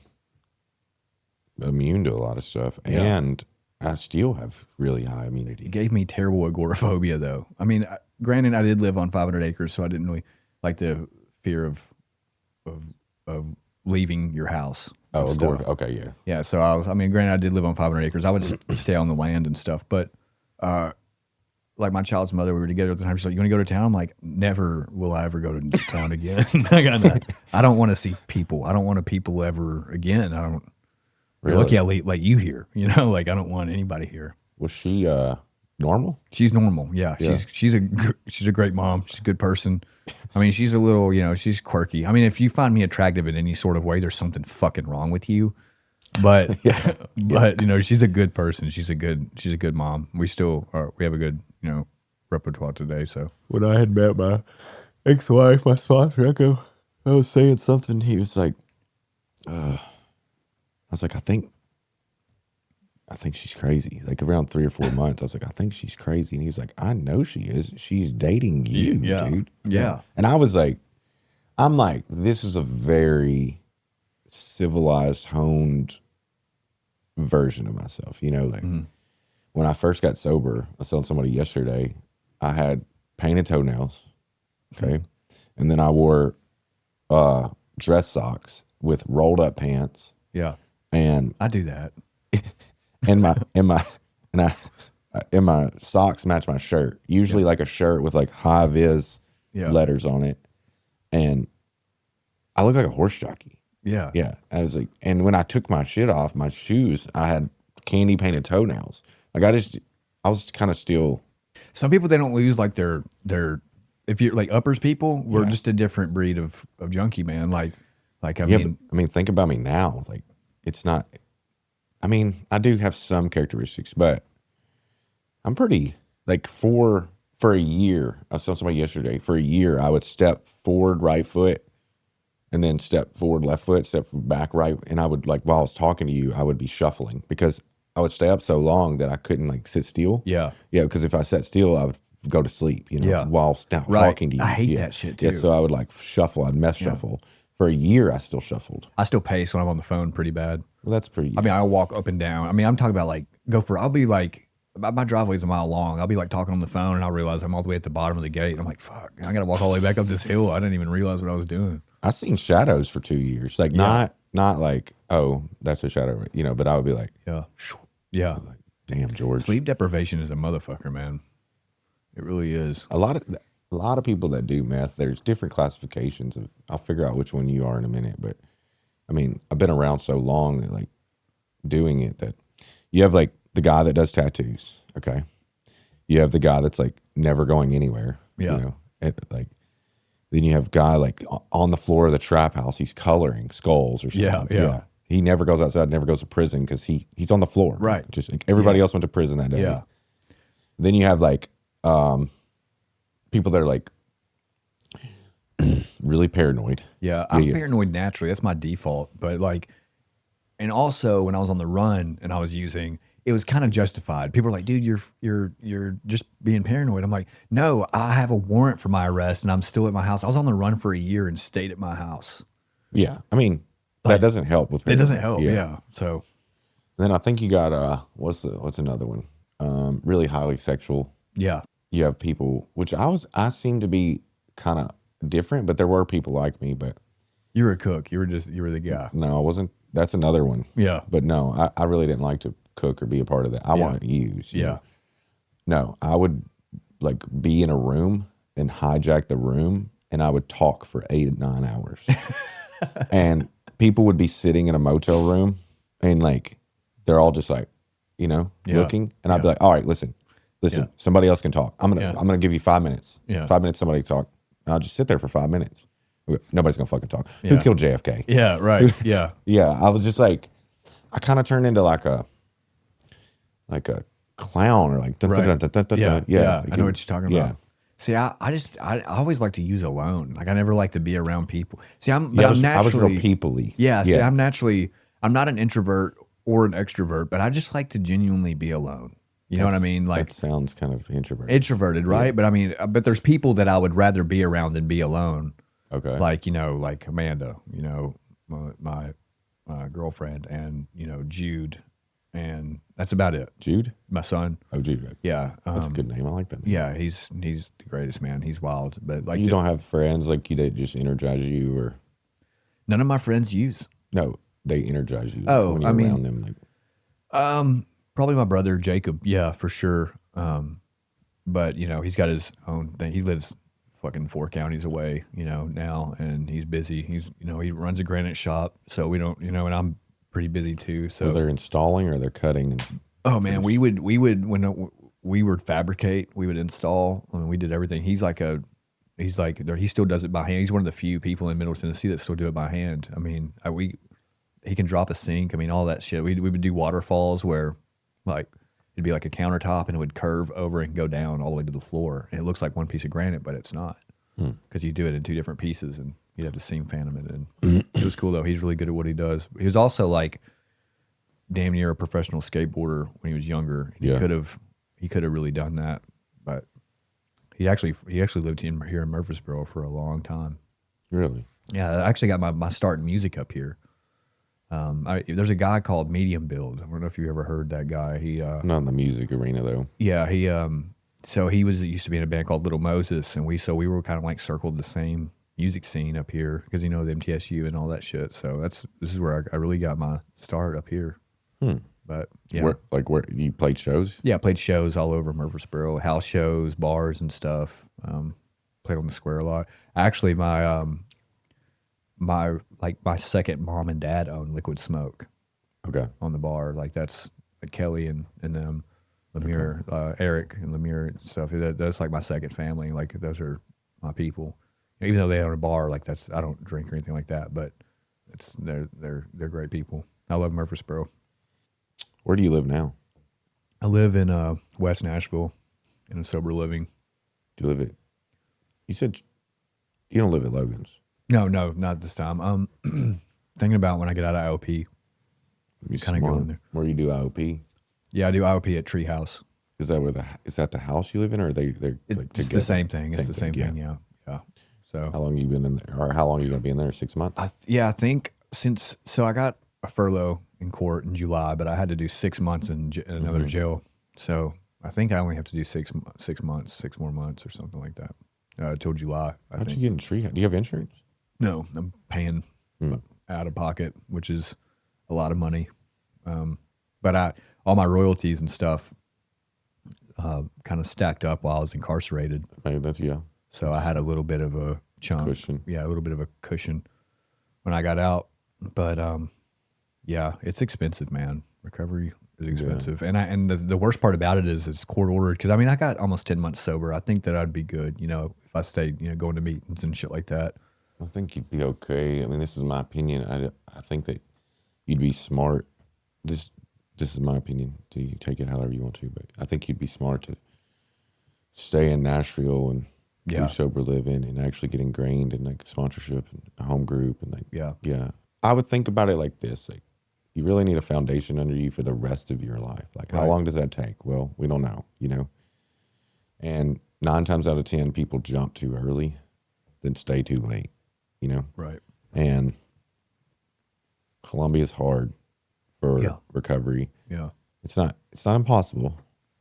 immune to a lot of stuff, and I still have really high immunity.
it gave me terrible agoraphobia, though. I mean, granted, I did live on 500 acres, so I didn't really like the fear of leaving your house.
Oh,
and stuff.
okay, yeah.
Yeah, so granted, I did live on 500 acres. I would just stay on the land and stuff, but like my child's mother, we were together at the time. She's like, "You want to go to town?" I'm like, "Never will I ever go to town again." I don't want to see people. I don't want to people ever again. I don't.
Really?
Lucky I like you here, you know. Like I don't want anybody here.
Was she normal?
She's normal. Yeah. She's a great mom. She's a good person. I mean, she's a little, you know, she's quirky. I mean, if you find me attractive in any sort of way, there's something fucking wrong with you. But but you know, she's a good person. She's a good mom. We have a good, you know, repertoire today. So
When I had met my ex-wife, my sponsor, I was saying something. He was like, I was like, I think she's crazy. Like around 3 or 4 months, I was like, I think she's crazy. And he was like, I know she is. She's dating you, dude.
Yeah.
And I was like, I'm like, this is a very civilized, honed version of myself. You know, like when I first got sober, I was telling somebody yesterday, I had painted toenails. Okay. And then I wore dress socks with rolled up pants.
Yeah.
And
I do that.
and my socks match my shirt. Usually like a shirt with like high vis letters on it. And I look like a horse jockey.
Yeah.
Yeah. I was like, and when I took my shit off, my shoes, I had candy painted toenails. Like I was kind of still.
Some people, they don't lose like their if you're like uppers people, we're just a different breed of junkie, man. Like I mean,
think about me now. Like it's not. I mean, I do have some characteristics, but I'm pretty like for a year. I saw somebody yesterday. For a year, I would step forward right foot, and then step forward left foot, step back right, and I would like while I was talking to you, I would be shuffling because I would stay up so long that I couldn't like sit still.
Yeah.
Yeah, because if I sat still, I would go to sleep, you know, while talking to you.
I hate that shit too.
Yeah, so I would like shuffle. I'd mess shuffle. For a year, I still shuffled.
I still pace when I'm on the phone pretty bad.
Well, that's pretty.
I mean, I'll walk up and down. I mean, I'm talking about like I'll be like, my driveway's a mile long. I'll be like talking on the phone and I'll realize I'm all the way at the bottom of the gate. I'm like, fuck, I got to walk all the way back up this hill. I didn't even realize what I was doing.
I seen shadows for 2 years. Like not like, oh, that's a shadow, you know, but I would be like,
yeah.
Like, damn, George.
Sleep deprivation is a motherfucker, man. It really is.
A lot of people that do meth, there's different classifications of. I'll figure out which one you are in a minute, but I mean, I've been around so long that like doing it that you have like the guy that does tattoos, okay? You have the guy that's like never going anywhere, you know? Like then you have guy like on the floor of the trap house, he's coloring skulls or something. Yeah. He never goes outside, never goes to prison because he's on the floor.
Right.
Just like everybody else went to prison that day.
Yeah.
Then you have like people that are like really paranoid.
Yeah, I'm paranoid naturally. That's my default. But like, and also when I was on the run and I was using, it was kind of justified. People were like, "Dude, you're just being paranoid." I'm like, "No, I have a warrant for my arrest and I'm still at my house. I was on the run for a year and stayed at my house."
Yeah, I mean that doesn't help with.
It doesn't help. Yeah. So
then I think you got what's another one? Really highly sexual.
Yeah.
You have people, which I seem to be kind of different, but there were people like me. But
you were a cook. You were the guy.
No, I wasn't. That's another one.
Yeah.
But no, I really didn't like to cook or be a part of that. I wanted to use. You know? No, I would like be in a room and hijack the room, and I would talk for 8 or 9 hours, and people would be sitting in a motel room, and like they're all just like, you know, looking, and I'd be like, all right, listen, somebody else can talk. I'm gonna give you 5 minutes. 5 minutes, somebody talk, and I'll just sit there for 5 minutes. Nobody's gonna fucking talk. Who killed JFK?
Yeah, right. Yeah.
Yeah. I was just like, I kind of turned into like a clown or like
Yeah. I know what you're talking
yeah.
about. See, I always like to use alone. Like I never like to be around people. See,
I was real people-y.
Yeah. See, I'm not an introvert or an extrovert, but I just like to genuinely be alone. You know what I mean? Like
that sounds kind of introverted.
introverted, right?
Yeah.
But I mean, but there's people that I would rather be around than be alone.
Okay.
Like, like Amanda, my girlfriend, and, Jude. And that's about it.
Jude?
My son.
Oh, Jude.
Yeah.
That's a good name. I like that name.
Yeah, he's the greatest, man. He's wild. But like
you don't have friends like you that just energize you, or
none of my friends use.
no, they energize you.
Oh,
when you're around them, like
probably my brother Jacob. Yeah, for sure. But he's got his own thing. He lives fucking 4 counties away, now, and he's busy. He's he runs a granite shop, so we don't, and I'm pretty busy too. So
they're installing or they're cutting.
Oh man, we would when we would fabricate, we would install. I mean, we did everything. He still does it by hand. He's one of the few people in Middle Tennessee that still do it by hand. I mean, he can drop a sink. I mean, all that shit. We would do waterfalls where, like, it'd be like a countertop and it would curve over and go down all the way to the floor, and it looks like one piece of granite, but it's not, because you do it in 2 different pieces, and you'd have to seam fan them. And it was cool though. He's really good at what he does. He was also like damn near a professional skateboarder when he was younger.
Yeah.
He could have really done that, but he actually lived here in Murfreesboro for a long time.
Really?
Yeah, I actually got my start in music up here. There's a guy called Medium Build. I don't know if you ever heard that guy. He
not in the music arena though.
Yeah, so he used to be in a band called Little Moses, and we were kind of like circled the same music scene up here because the MTSU and all that shit. So this is where I really got my start up here. But yeah,
where you played shows?
Yeah, I played shows all over Murfreesboro, house shows, bars and stuff. Played on the square a lot. Actually, my second mom and dad owned Liquid Smoke.
Okay.
On the bar, like that's like Kelly and them, Lemire, Eric and Lemire and stuff. That's like my second family. Like those are my people. Even though they own a bar, like I don't drink or anything like that, but they're great people. I love Murfreesboro.
Where do you live now?
I live in West Nashville in a sober living.
Do you live at? You said you don't live at Logan's.
No, not this time. Thinking about when I get out of IOP.
Kind of going there. Where you do IOP?
Yeah, I do IOP at Treehouse.
Is that the house you live in, or they're like
it's the same thing. It's the same thing. Yeah. So
how long you been in there, or how long you gonna be in there? 6 months?
I think I got a furlough in court in July, but I had to do 6 months in another jail. So I think I only have to do 6 months, 6 more months or something like that till July.
How'd you get in Treehouse? Do you have insurance?
No, I'm paying out of pocket, which is a lot of money. But all my royalties and stuff kind of stacked up while I was incarcerated.
Hey,
So I had a little bit of a chunk.
Cushion.
Yeah, a little bit of a cushion when I got out. But yeah, it's expensive, man. Recovery is expensive. Yeah. And the worst part about it is it's court ordered. Because, I mean, I got almost 10 months sober. I think that I'd be good, if I stayed, going to meetings and shit like that.
I think you'd be okay. I mean, this is my opinion. I think that you'd be smart. This is my opinion. You take it however you want to. But I think you'd be smart to stay in Nashville and do sober living and actually get ingrained in like sponsorship and a home group and like yeah. I would think about it like this: like you really need a foundation under you for the rest of your life. Like how long does that take? Well, we don't know, And 9 times out of 10, people jump too early, then stay too late,
Right.
And Columbia's hard for recovery.
Yeah.
It's not impossible,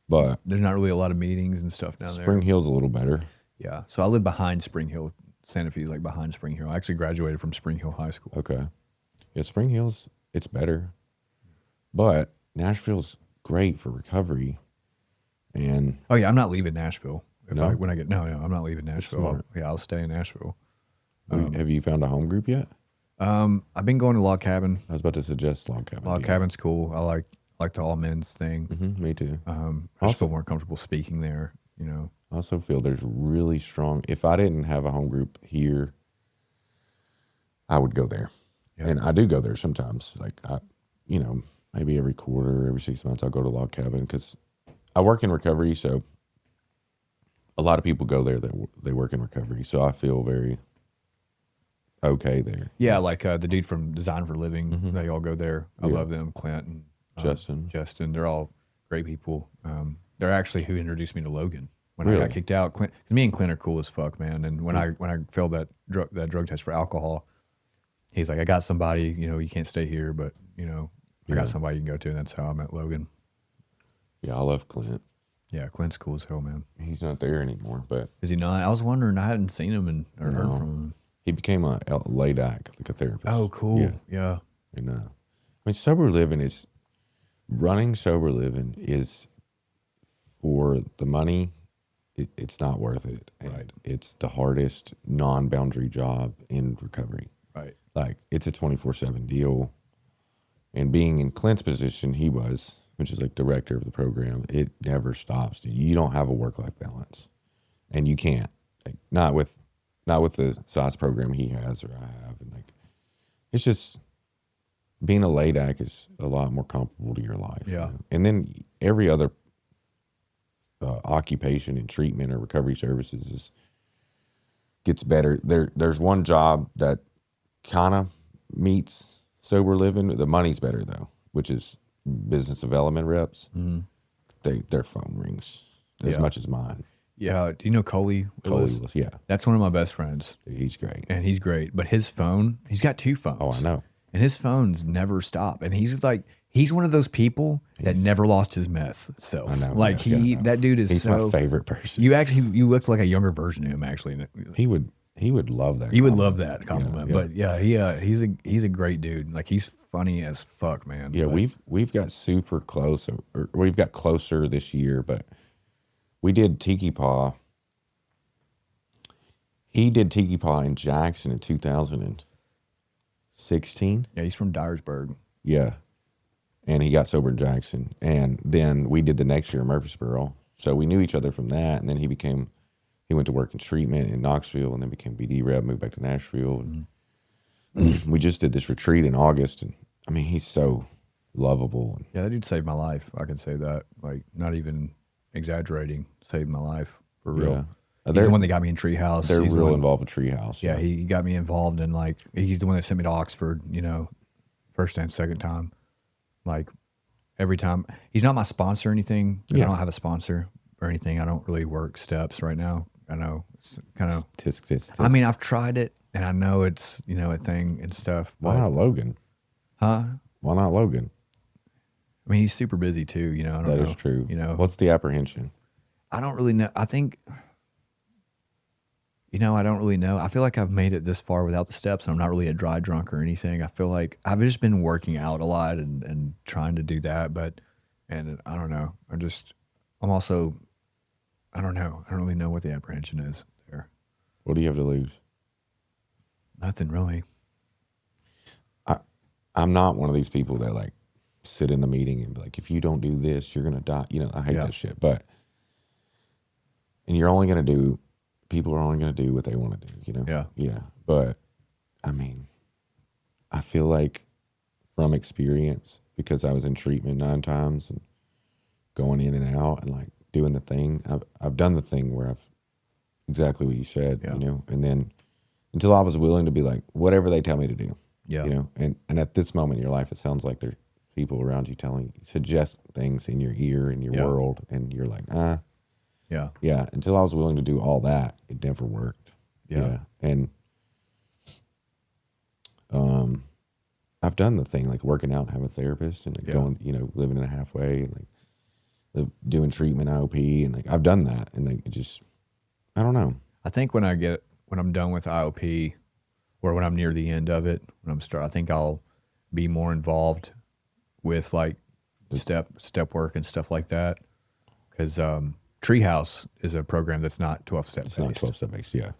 but
there's not really a lot of meetings and stuff down there.
Spring Hill's a little better.
Yeah. So I live behind Spring Hill. Santa Fe is like behind Spring Hill. I actually graduated from Spring Hill High School.
Okay. Yeah, Spring Hill's, it's better. But Nashville's great for recovery. And
oh yeah, I'm not leaving Nashville. I'm not leaving Nashville. I'll stay in Nashville.
Have you found a home group yet?
I've been going to Log Cabin.
I was about to suggest Log Cabin.
Log Cabin's cool. I like the all men's thing.
Mm-hmm, me too.
I just feel more comfortable speaking there.
I also feel there's really strong. If I didn't have a home group here, I would go there, and I do go there sometimes. Like I maybe every quarter, every 6 months, I'll go to log cabin because I work in recovery. So a lot of people go there that they work in recovery. So I feel very okay there.
Yeah, like the dude from Design for Living, they all go there. I love them. Clint and Justin, they're all great people. They're actually who introduced me to Logan when I got kicked out. Clint, 'cause me and Clint are cool as fuck, man. And when I failed that drug test for alcohol, he's like, I got somebody. You can't stay here, but I got somebody you can go to, and that's how I met Logan.
Yeah, I love Clint.
Yeah, Clint's cool as hell, man.
He's not there anymore, but
is he not? I was wondering. I hadn't seen him or heard from him.
He became a LADAC, like a therapist.
Oh, cool. Yeah.
And I mean, sober living is for the money. It's not worth it. And it's the hardest non-boundary job in recovery.
Right.
Like it's a 24/7 deal. And being in Clint's position, which is like director of the program, it never stops. Dude. You don't have a work-life balance, and you can't. Like not with the size program he has or I have, and like it's just being a LADAC is a lot more comparable to your life.
Yeah.
And then every other occupation and treatment or recovery services gets better. There's one job that kind of meets sober living. The money's better though, which is business development reps. Their phone rings as much as mine.
Yeah. Do you know Coley Willis?
Yeah.
That's one of my best friends.
He's great.
And he's great. But his phone, he's got 2 phones.
Oh, I know.
And his phones never stop. And he's one of those people that never lost his meth self.
I know.
Like that dude is
he's my favorite person.
You looked like a younger version of him, actually.
He would love that.
He would love that compliment.
Yeah.
But he's a great dude. Like he's funny as fuck, man.
Yeah,
but
we've got super close, or we've got closer this year, but we did Tiki Paw. He did Tiki Paw in Jackson in 2016.
Yeah, he's from Dyersburg.
Yeah. And he got sober in Jackson. And then we did the next year in Murfreesboro. So we knew each other from that. And then he went to work in treatment in Knoxville and then became BD rep, moved back to Nashville. And we just did this retreat in August. And I mean, he's so lovable.
Yeah, that dude saved my life. I can say that. Like, not even exaggerating, saved my life for real.
Yeah.
He's the one that got me in Treehouse.
They're
He's
real involved with Treehouse.
Yeah, he got me involved in he's the one that sent me to Oxford, first and second time. Like every time. He's not my sponsor or anything. Yeah. I don't have a sponsor or anything. I don't really work steps right now. I know it's kind of
tisk.
I mean, I've tried it and I know it's, a thing and stuff.
Why not Logan?
Huh?
Why not Logan?
I mean, he's super busy too, I don't know.
That is true. What's the apprehension?
I don't really know. I think, I don't really know. I feel like I've made it this far without the steps and I'm not really a dry drunk or anything. I feel like I've just been working out a lot and trying to do that. And I don't know. I'm also, I don't know. I don't really know what the apprehension is there.
What do you have to lose?
Nothing really.
I'm not one of these people that sit in a meeting and be like, if you don't do this, you're going to die. I hate that shit. And people are only going to do what they want to do,
Yeah.
Yeah. But I mean, I feel like from experience, because I was in treatment 9 times and going in and out and doing the thing, I've done the thing where I've exactly what you said, and then until I was willing to be like, whatever they tell me to do, and at this moment in your life, it sounds like there's people around you suggest things in your ear, in your world, and you're like, yeah. Until I was willing to do all that, it never worked. Yeah. And I've done the thing, working out and having a therapist and going, living in a halfway and doing treatment IOP and I've done that and it just, I don't know.
I think when I'm done with IOP or when I'm near the end of it, I think I'll be more involved with step work and stuff like that. Cause, Treehouse is a program that's not 12-step based.
It's not 12-step based, yeah.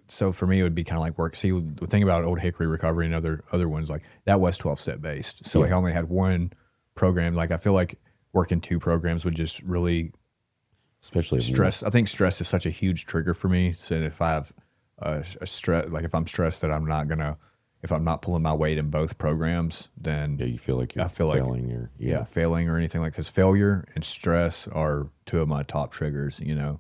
So for me, it would be kind of like work. See, the thing about Old Hickory Recovery and other ones, that was 12-step based. So I only had one program. I feel like working 2 programs would just really,
especially
stress. I think stress is such a huge trigger for me. So if I have a stress, if I'm stressed that I'm not gonna, if I'm not pulling my weight in both programs, then
Yeah, you feel like you're
I feel like
failing or
failing or anything like, because failure and stress are two of my top triggers, you know.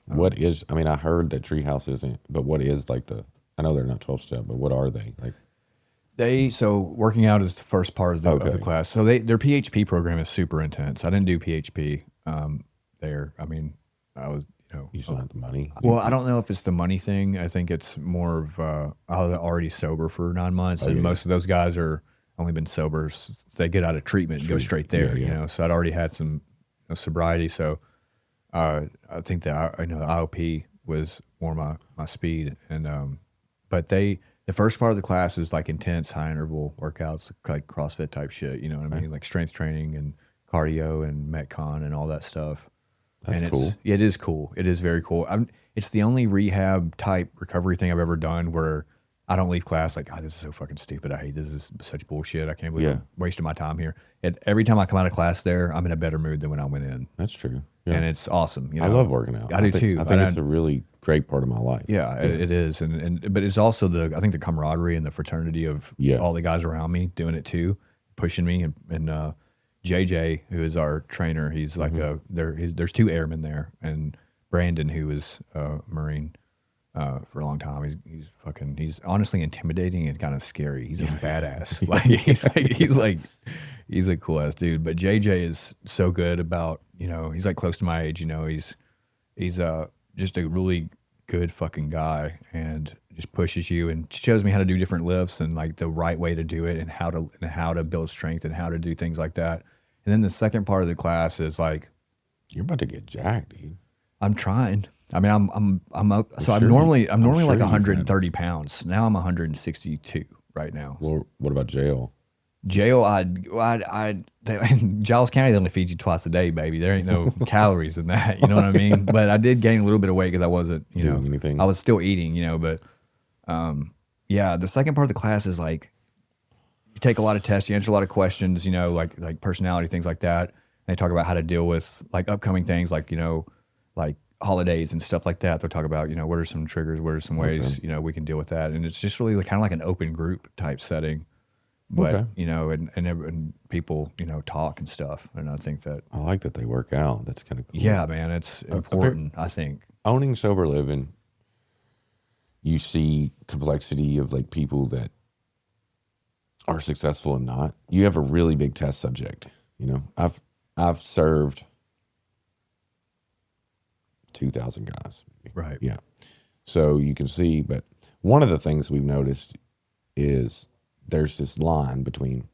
What is, I mean, I heard that Treehouse isn't, but what is like I know they're not 12-step, but what are they? Like,
So working out is the first part of the
Okay.
class. So their PHP program is super intense. I didn't do PHP there. I mean, I was, you know,
you just don't have the money.
well, I don't know if it's the money thing. I think it's more of I was already sober for 9 months, and most of those guys are only been sober. They get out of treatment and go straight there, you know. So I'd already had some sobriety. So I think that the IOP was more my speed, and but the first part of the class is like intense high interval workouts, like CrossFit type shit. You know what I mean? Like strength training and cardio and Metcon and all that stuff.
That's
and
cool.
It is cool. It is very cool. It's the only rehab type recovery thing I've ever done where I don't leave class like, oh, this is so fucking stupid. I hate this. This is such bullshit. I can't believe I'm wasting my time here. Every time I come out of class there, I'm in a better mood than when I went in.
That's true. Yeah.
And it's awesome. You know?
I love working out.
I do too.
I think it's a really great part of my life.
Yeah, it is. But it's also I think the camaraderie and the fraternity of all the guys around me doing it too, pushing me. And JJ, who is our trainer, he's like there's 2 airmen there, and Brandon, who is a Marine for a long time. He's honestly intimidating and kind of scary. He's a badass. He's a cool ass dude. But JJ is so good about, you know, he's like close to my age, you know, he's just a really good fucking guy, and just pushes you and shows me how to do different lifts and like the right way to do it, and how to build strength and how to do things like that. And then the second part of the class is like,
you're about to get jacked, dude.
I'm trying. I mean, I'm up. So I'm
sure
normally
I'm sure
like
you've
130 pounds. Now I'm 162 right now.
Well, what about jail?
Jail, Giles County, they only feed you twice a day, baby. There ain't no calories in that. You know what I mean? But I did gain a little bit of weight because I wasn't,
doing anything.
I was still eating, you know. But the second part of the class is like, you take a lot of tests, you answer a lot of questions, you know, like personality, things like that. And they talk about how to deal with like upcoming things, like, you know, like holidays and stuff like that. They'll talk about, you know, what are some triggers, what are some ways, you know, we can deal with that. And it's just really kind of like an open group type setting. But, you know, and people, you know, talk and stuff. And I think that
I like that they work out. That's kind of cool.
Yeah, man, it's important, I think.
Owning sober living, you see complexity of like people that are successful and not. You have a really big test subject. You know, I've served 2,000 guys.
Right.
Yeah. So you can see, but one of the things we've noticed is there's this line between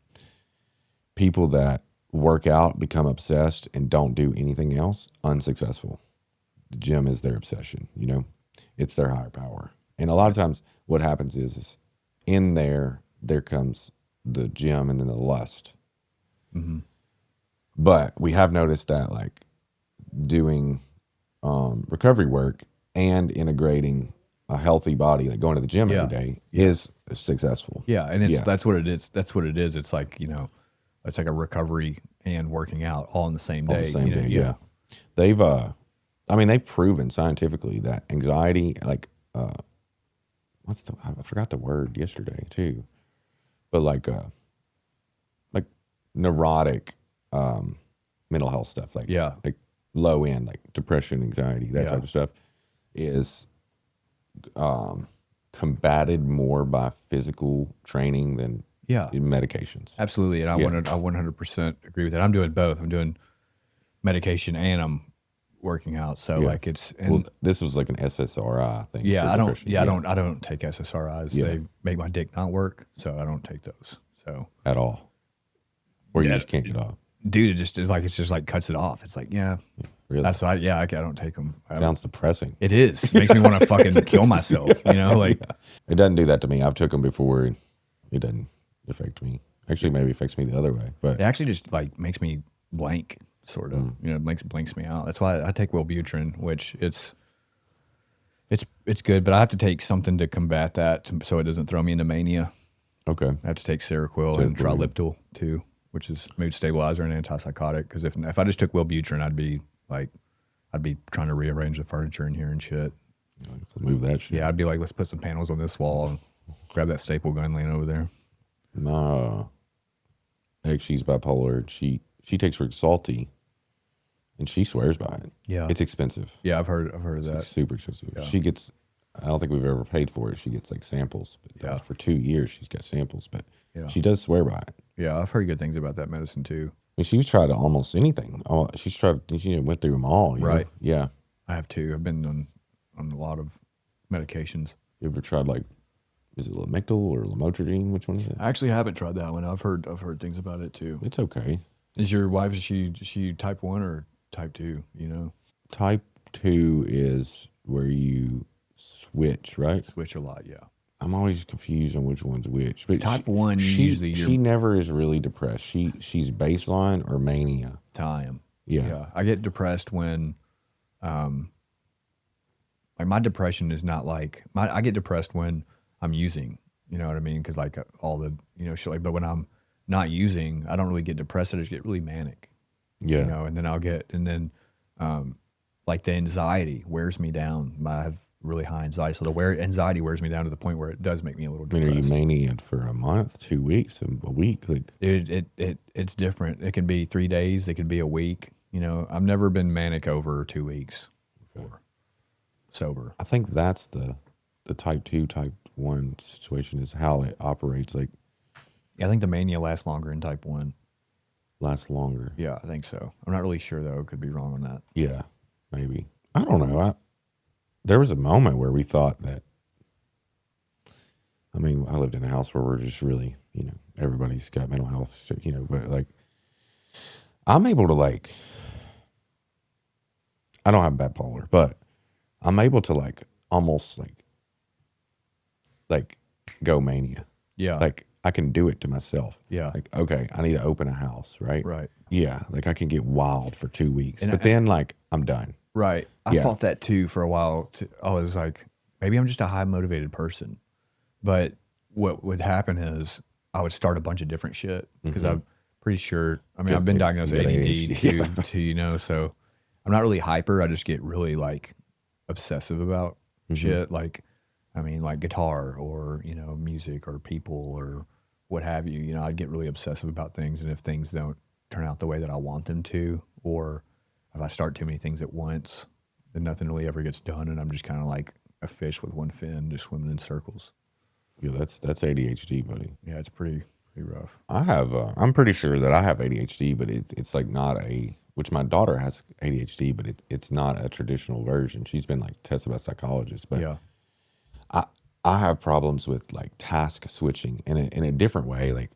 people that work out, become obsessed, and don't do anything else, unsuccessful. The gym is their obsession, you know? It's their higher power. And a lot of times what happens is in there comes the gym and then the lust.
Mm-hmm.
But we have noticed that like doing recovery work and integrating a healthy body, like going to the gym every day, is successful.
Yeah, and that's what it is. That's what it is. It's like, you know, it's like a recovery and working out all in the same day.
Yeah. They've they've proven scientifically that anxiety, like I forgot the word yesterday too, but like neurotic mental health stuff, like low end, like depression, anxiety, that type of stuff is combated more by physical training than medications.
Absolutely. And I 100% agree with that. I'm doing both. I'm doing medication and I'm working out. So like
this was like an SSRI thing.
Yeah, I don't take SSRIs. They make my dick not work, so I don't take those. So
at all. Or you just can't get off.
Dude, it's just like cuts it off. It's like,
really?
I don't take them.
Sounds depressing.
It is. It makes me want to fucking kill myself, you know? Like
It doesn't do that to me. I've took them before. It doesn't affect me. Actually, maybe it affects me the other way. But
it actually just like makes me blank, sort of. You know, it blanks me out. That's why I take Wellbutrin, which it's good, but I have to take something to combat that so it doesn't throw me into mania.
Okay.
I have to take Seroquel and Triliptal too, which is mood stabilizer and antipsychotic. Because if I just took Wellbutrin, I'd be trying to rearrange the furniture in here and shit.
Let's move that shit.
Yeah, I'd be like, let's put some panels on this wall. Grab that staple gun laying over there.
My ex, she's bipolar. She takes Rexulti, and she swears by it.
Yeah.
It's expensive.
Yeah, I've heard of
It's
that.
like super expensive.
Yeah.
She gets, I don't think we've ever paid for it. She gets like samples. But
Yeah.
for 2 years, she's got samples. But
Yeah.
she does swear by it.
Yeah, I've heard good things about that medicine too.
I mean, she's tried almost anything. She went through them all. You
Right.
know? Yeah.
I have too. I've been on a lot of medications.
You ever tried like, is it Lamictal or Lamotrigine? Which one is it?
I actually haven't tried that one. I've heard things about it too.
It's okay.
Is your wife, is she type 1 or type 2, you know?
Type 2 is where you switch, right?
Switch a lot, yeah.
I'm always confused on which one's which. But
Type 1 usually
she never is really depressed. She's baseline or mania.
time.
Yeah.
Yeah. I get depressed when like my depression is not like I get depressed when I'm using, you know what I mean? Cause like all the, you know, shit like, but when I'm not using, I don't really get depressed. I just get really manic,
Yeah.
you know, and then like the anxiety wears me down. I have really high anxiety. So anxiety wears me down to the point where it does make me a little
I mean,
depressed.
are you mania for a month, 2 weeks, a week? Like,
It's different. It can be 3 days. It could be a week. You know, I've never been manic over 2 weeks before sober.
I think that's the type 2, type 1 situation is how it operates. Like,
I think the mania lasts longer in type 1.
lasts longer.
Yeah, I think so. I'm not really sure though. Could be wrong on that.
Yeah, maybe. I don't know. There was a moment where we thought that, I mean, I lived in a house where we're just really, you know, everybody's got mental health, you know, but like, I'm able to like, I don't have bipolar, but I'm able to like almost like go mania.
Yeah.
Like I can do it to myself.
Yeah.
Like, okay, I need to open a house, right?
Right.
Yeah. Like I can get wild for 2 weeks,
And
but then like I'm done.
Right. I
Yeah.
thought that too for a while. I was like, maybe I'm just a high motivated person. But what would happen is I would start a bunch of different shit because I'm pretty sure. I mean, I've been diagnosed with ADD
ADHD,
too, you know, so I'm not really hyper. I just get really like obsessive about shit. Like, I mean, like guitar or, you know, music or people or what have you. You know, I'd get really obsessive about things. And if things don't turn out the way that I want them to, or if I start too many things at once, then nothing really ever gets done. And I'm just kind of like a fish with one fin, just swimming in circles.
Yeah, that's ADHD, buddy.
Yeah, it's pretty rough.
I have, I'm pretty sure that I have ADHD, but it's like not which my daughter has ADHD, but it's not a traditional version. She's been like tested by psychologists, but
Yeah.
I have problems with like task switching in a different way. Like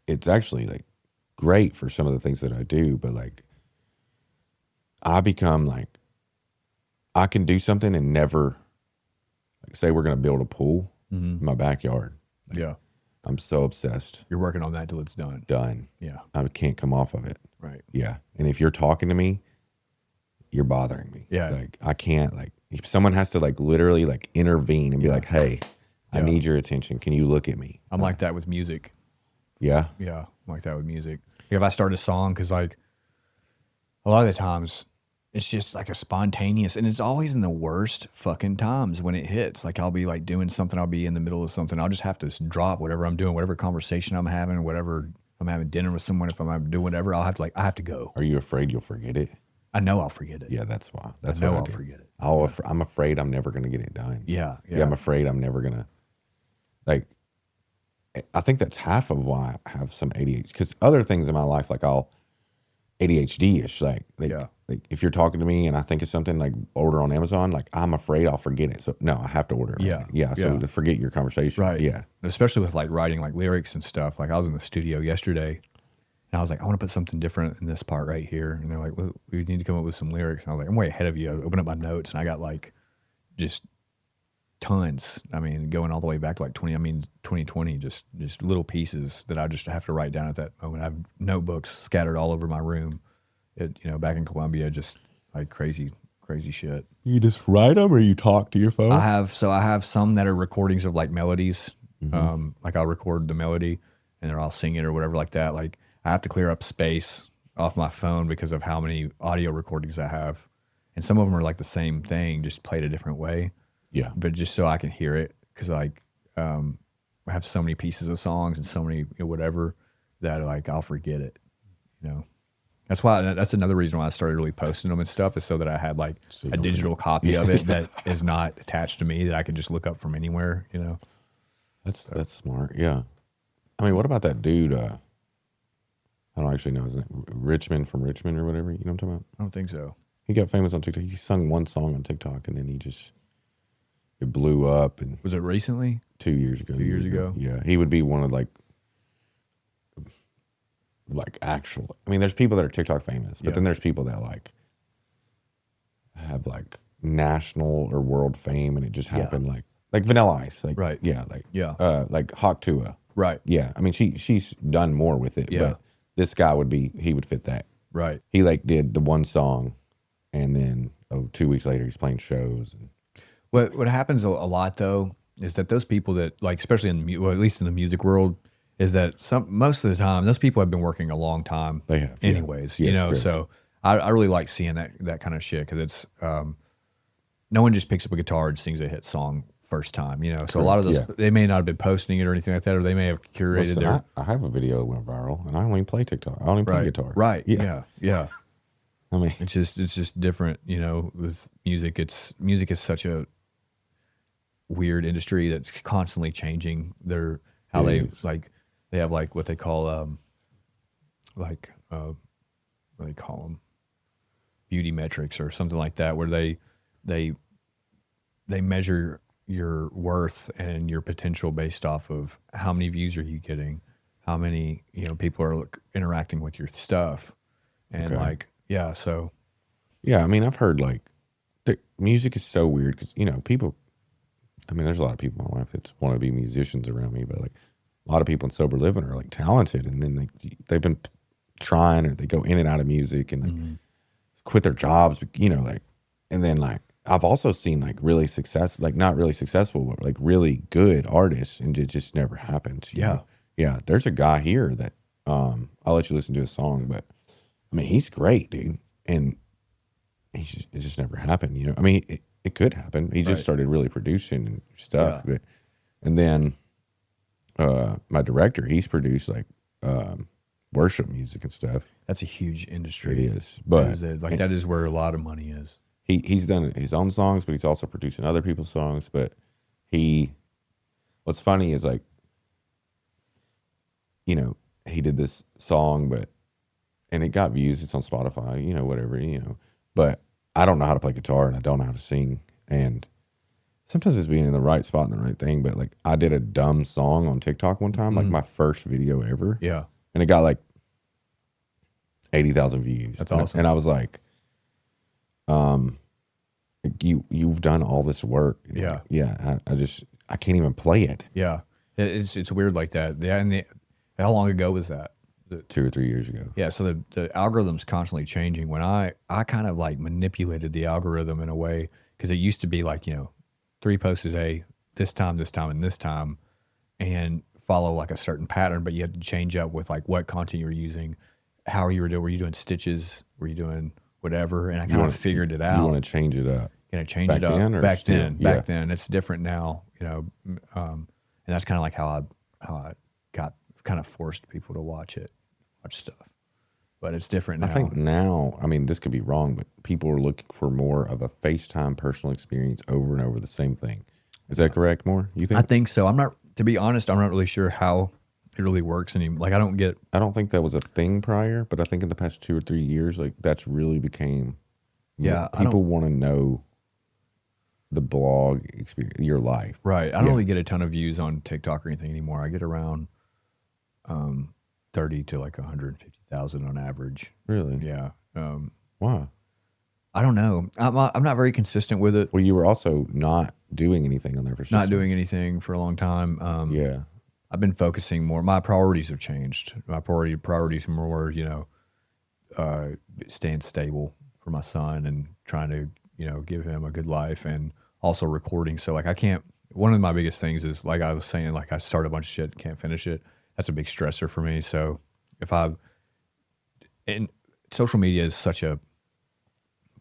it's actually like great for some of the things that I do, but like I become like, I can do something and never, like say we're going to build a pool in my backyard.
Yeah.
I'm so obsessed.
You're working on that till it's done.
Done.
Yeah.
I can't come off of it.
Right.
Yeah. And if you're talking to me, you're bothering me.
Yeah.
Like I can't, like if someone has to like literally like intervene and be like, hey, I need your attention. Can you look at me?
I'm like that with music.
Yeah.
Yeah. I'm like that with music. If I start a song, because like a lot of the times it's just like a spontaneous, and it's always in the worst fucking times when it hits. Like I'll be like doing something, I'll be in the middle of something. I'll just have to drop whatever I'm doing, whatever conversation I'm having, whatever I'm having dinner with someone. If I'm doing whatever, I have to go.
Are you afraid you'll forget it?
I know I'll forget it.
Yeah, that's why. That's
I know
what I
I'll
do.
forget it.
I'm afraid I'm never going to get it done.
Yeah.
Yeah, I'm afraid I'm never going to, like, I think that's half of why I have some ADHD. Because other things in my life, like ADHD-ish, like if you're talking to me and I think of something like order on Amazon, like I'm afraid I'll forget it. So no, I have to order it.
Yeah.
Yeah. So to forget your conversation.
Right.
Yeah.
Especially with like writing like lyrics and stuff. Like I was in the studio yesterday and I was like, I want to put something different in this part right here. And they're like, well, we need to come up with some lyrics. And I was like, I'm way ahead of you. I opened up my notes and I got like just tons. I mean, going all the way back to like 2020, just little pieces that I just have to write down at that moment. I have notebooks scattered all over my room. Back in Columbia, just like crazy shit.
You just write them or you talk to your phone?
I have some that are recordings of like melodies. Like I'll record the melody and then I'll sing it or whatever like that. Like I have to clear up space off my phone because of how many audio recordings I have. And some of them are like the same thing, just played a different way.
Yeah.
But just so I can hear it. Cause like, have so many pieces of songs and so many whatever that like I'll forget it. That's why. That's another reason why I started really posting them and stuff, is so that I had like a digital copy of it that is not attached to me, that I could just look up from anywhere.
That's smart. Yeah. I mean, what about that dude? I don't actually know his name. Richmond from Richmond or whatever. You know what I'm talking about?
I don't think so.
He got famous on TikTok. He sung one song on TikTok and then it blew up. And
Was it recently?
2 years ago.
2 years ago?
Yeah. He would be one of like actual. I mean, there's people that are TikTok famous, but then there's people that like have like national or world fame, and it just happened like Vanilla Ice, like
Right.
Yeah, like Hawk Tuah.
Right.
Yeah, I mean she's done more with it,
Yeah.
but this guy he would fit that.
Right.
He like did the one song, and then 2 weeks later he's playing shows. And
What happens a lot though is that those people that like, especially at least in the music world, is that most of the time those people have been working a long time.
They have, yeah.
anyways.
Yes, correct.
So I really like seeing that kind of shit, because it's no one just picks up a guitar and sings a hit song first time. So a lot of those they may not have been posting it or anything like that, or they may have curated
Listen, I have a video that went viral, and I don't even play TikTok. I don't even play guitar.
Right. Yeah.
I mean,
It's just different, with music. Music is such a weird industry that's constantly changing they have like what they call what do they call them, beauty metrics or something like that, where they measure your worth and your potential based off of how many views are you getting, how many people are interacting with your stuff, and so
yeah, I mean, I've heard like music is so weird because people. I mean, there's a lot of people in my life that want to be musicians around me, but like a lot of people in sober living are like talented, and then they've been trying, or they go in and out of music and like quit their jobs, and then like I've also seen like really successful, like not really successful, but like really good artists, and it just never happens. You know? Yeah. There's a guy here that I'll let you listen to his song, but I mean, he's great, dude, and it just never happened. I mean, it could happen. He just started really producing and stuff, and then my director, he's produced like worship music and stuff.
that's a huge industry.
It is, but
that is where a lot of money is.
He's done his own songs, but he's also producing other people's songs. But what's funny is like, he did this song, and it got views. It's on Spotify, whatever, but I don't know how to play guitar, and I don't know how to sing. And sometimes it's being in the right spot and the right thing. But like, I did a dumb song on TikTok one time, like my first video ever.
Yeah.
And it got like 80,000 views.
That's awesome.
And I was like, you've done all this work.
Yeah.
Yeah. I can't even play it.
Yeah. It's weird like that. Yeah. And how long ago was that?
2 or 3 years ago.
Yeah. So the algorithm's constantly changing. When I kind of like manipulated the algorithm in a way, because it used to be like, 3 posts a day, this time, and this time, and follow like a certain pattern, but you had to change up with like what content you were using, how you were doing. Were you doing stitches? Were you doing whatever? And I kind of figured it out.
You want to change it up.
Gonna change
Back
it up.
then, or
back
still?
then.
Yeah.
Back then. It's different now, and that's kind of like how I got kind of forced people to watch stuff. But it's different now.
I think now, I mean, this could be wrong, but people are looking for more of a FaceTime personal experience over and over the same thing. Is that correct, more? You think?
I think so. To be honest, I'm not really sure how it really works anymore. Like, I don't
think that was a thing prior, but I think in the past 2 or 3 years, like that's really became. People want to know the blog experience, your life.
Right. I don't really get a ton of views on TikTok or anything anymore. I get around 30 to like 150,000 on average.
Really?
Yeah.
Why?
I don't know. I'm not very consistent with it.
Well, you were also not doing anything on there for 6 months.
Not doing anything for a long time.
Yeah.
I've been focusing more. My priorities have changed. My priorities are more, staying stable for my son and trying to, give him a good life, and also recording. So like one of my biggest things is, like I was saying, like I start a bunch of shit, can't finish it. That's a big stressor for me. So and social media is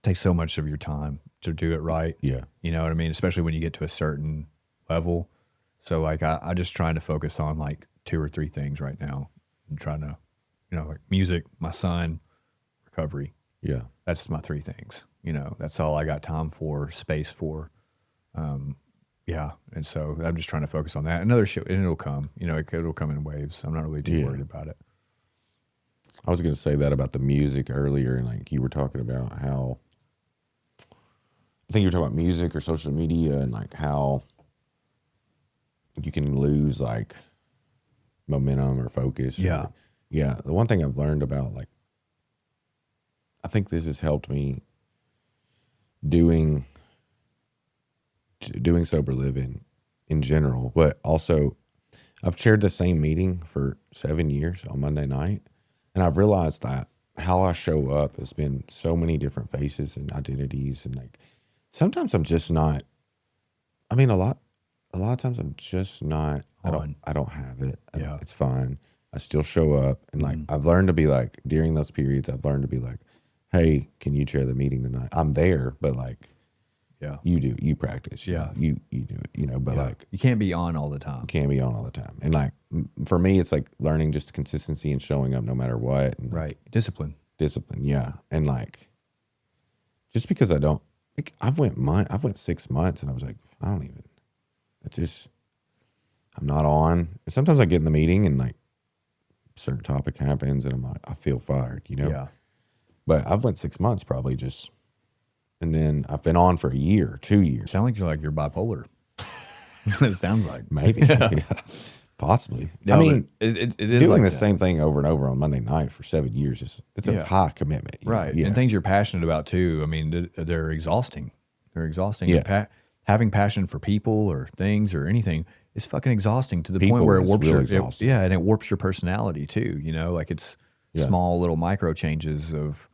takes so much of your time to do it right.
Yeah.
You know what I mean? Especially when you get to a certain level. So like I just trying to focus on like 2 or 3 things right now. I'm trying to, like music, my son, recovery.
Yeah.
That's my 3 things. That's all I got time for, space for. Yeah. And so I'm just trying to focus on that. Another shit, and it'll come. It'll come in waves. I'm not really too worried about it.
I was going to say that about the music earlier, and like you were talking about how, I think you were talking about music or social media and like how you can lose like momentum or focus.
Yeah.
Yeah. The one thing I've learned about, like, I think this has helped me doing sober living in general, but also I've chaired the same meeting for 7 years on Monday night. And I've realized that how I show up has been so many different faces and identities. And like, sometimes I'm just not, I mean, a lot of times I'm just not, I don't have it. It's fine. I still show up. And like, I've learned to be like, during those periods, I've learned to be like, hey, can you chair the meeting tonight? I'm there, but like, you practice. You do it, but like,
you can't be on all the time.
Can't be on all the time. And like, for me, it's like learning just consistency and showing up no matter what. And
right. Discipline.
Yeah. And like, just because I don't, like, I've went 6 months and I was like, I'm not on. And sometimes I get in the meeting and like a certain topic happens and I'm like, I feel fired,
Yeah.
But I've went 6 months probably just, and then I've been on for a year, 2 years.
Sound like you're bipolar. It sounds like.
Maybe. Yeah. Possibly.
No,
I mean,
it is
doing
like
the
that.
same thing over and over on Monday night for 7 years it's a high commitment.
Right.
Yeah.
And things you're passionate about too. I mean, they're exhausting. They're exhausting.
Yeah.
Having passion for people or things or anything is fucking exhausting to the
People
point where it
is
warps
real
your
exhausting.
and it warps your personality too. Like it's small little micro changes of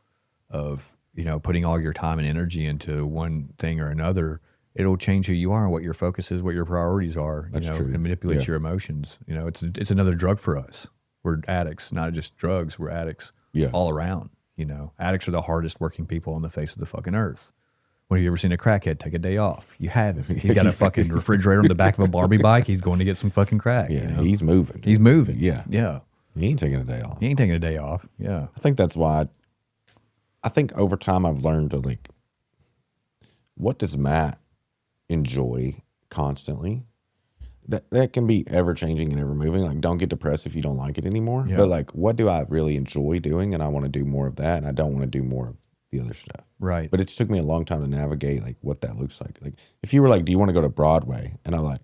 putting all your time and energy into one thing or another. It'll change who you are and what your focus is, what your priorities are,
That's true.
and manipulates your emotions. It's another drug for us. We're addicts, not just drugs. We're addicts all around. Addicts are the hardest working people on the face of the fucking earth. When have you ever seen a crackhead take a day off? You haven't. He's got a fucking refrigerator on the back of a Barbie bike. He's going to get some fucking crack.
Yeah. He's moving.
He's moving.
Yeah.
Yeah.
He ain't taking a day off.
He ain't taking a day off. Yeah.
I think that's why I think over time I've learned to like, what does Matt enjoy constantly? That can be ever changing and ever moving. Like, don't get depressed if you don't like it anymore.
Yeah.
But like, what do I really enjoy doing? And I want to do more of that. And I don't want to do more of the other stuff.
Right.
But it's took me a long time to navigate like what that looks like. Like if you were like, do you want to go to Broadway? And I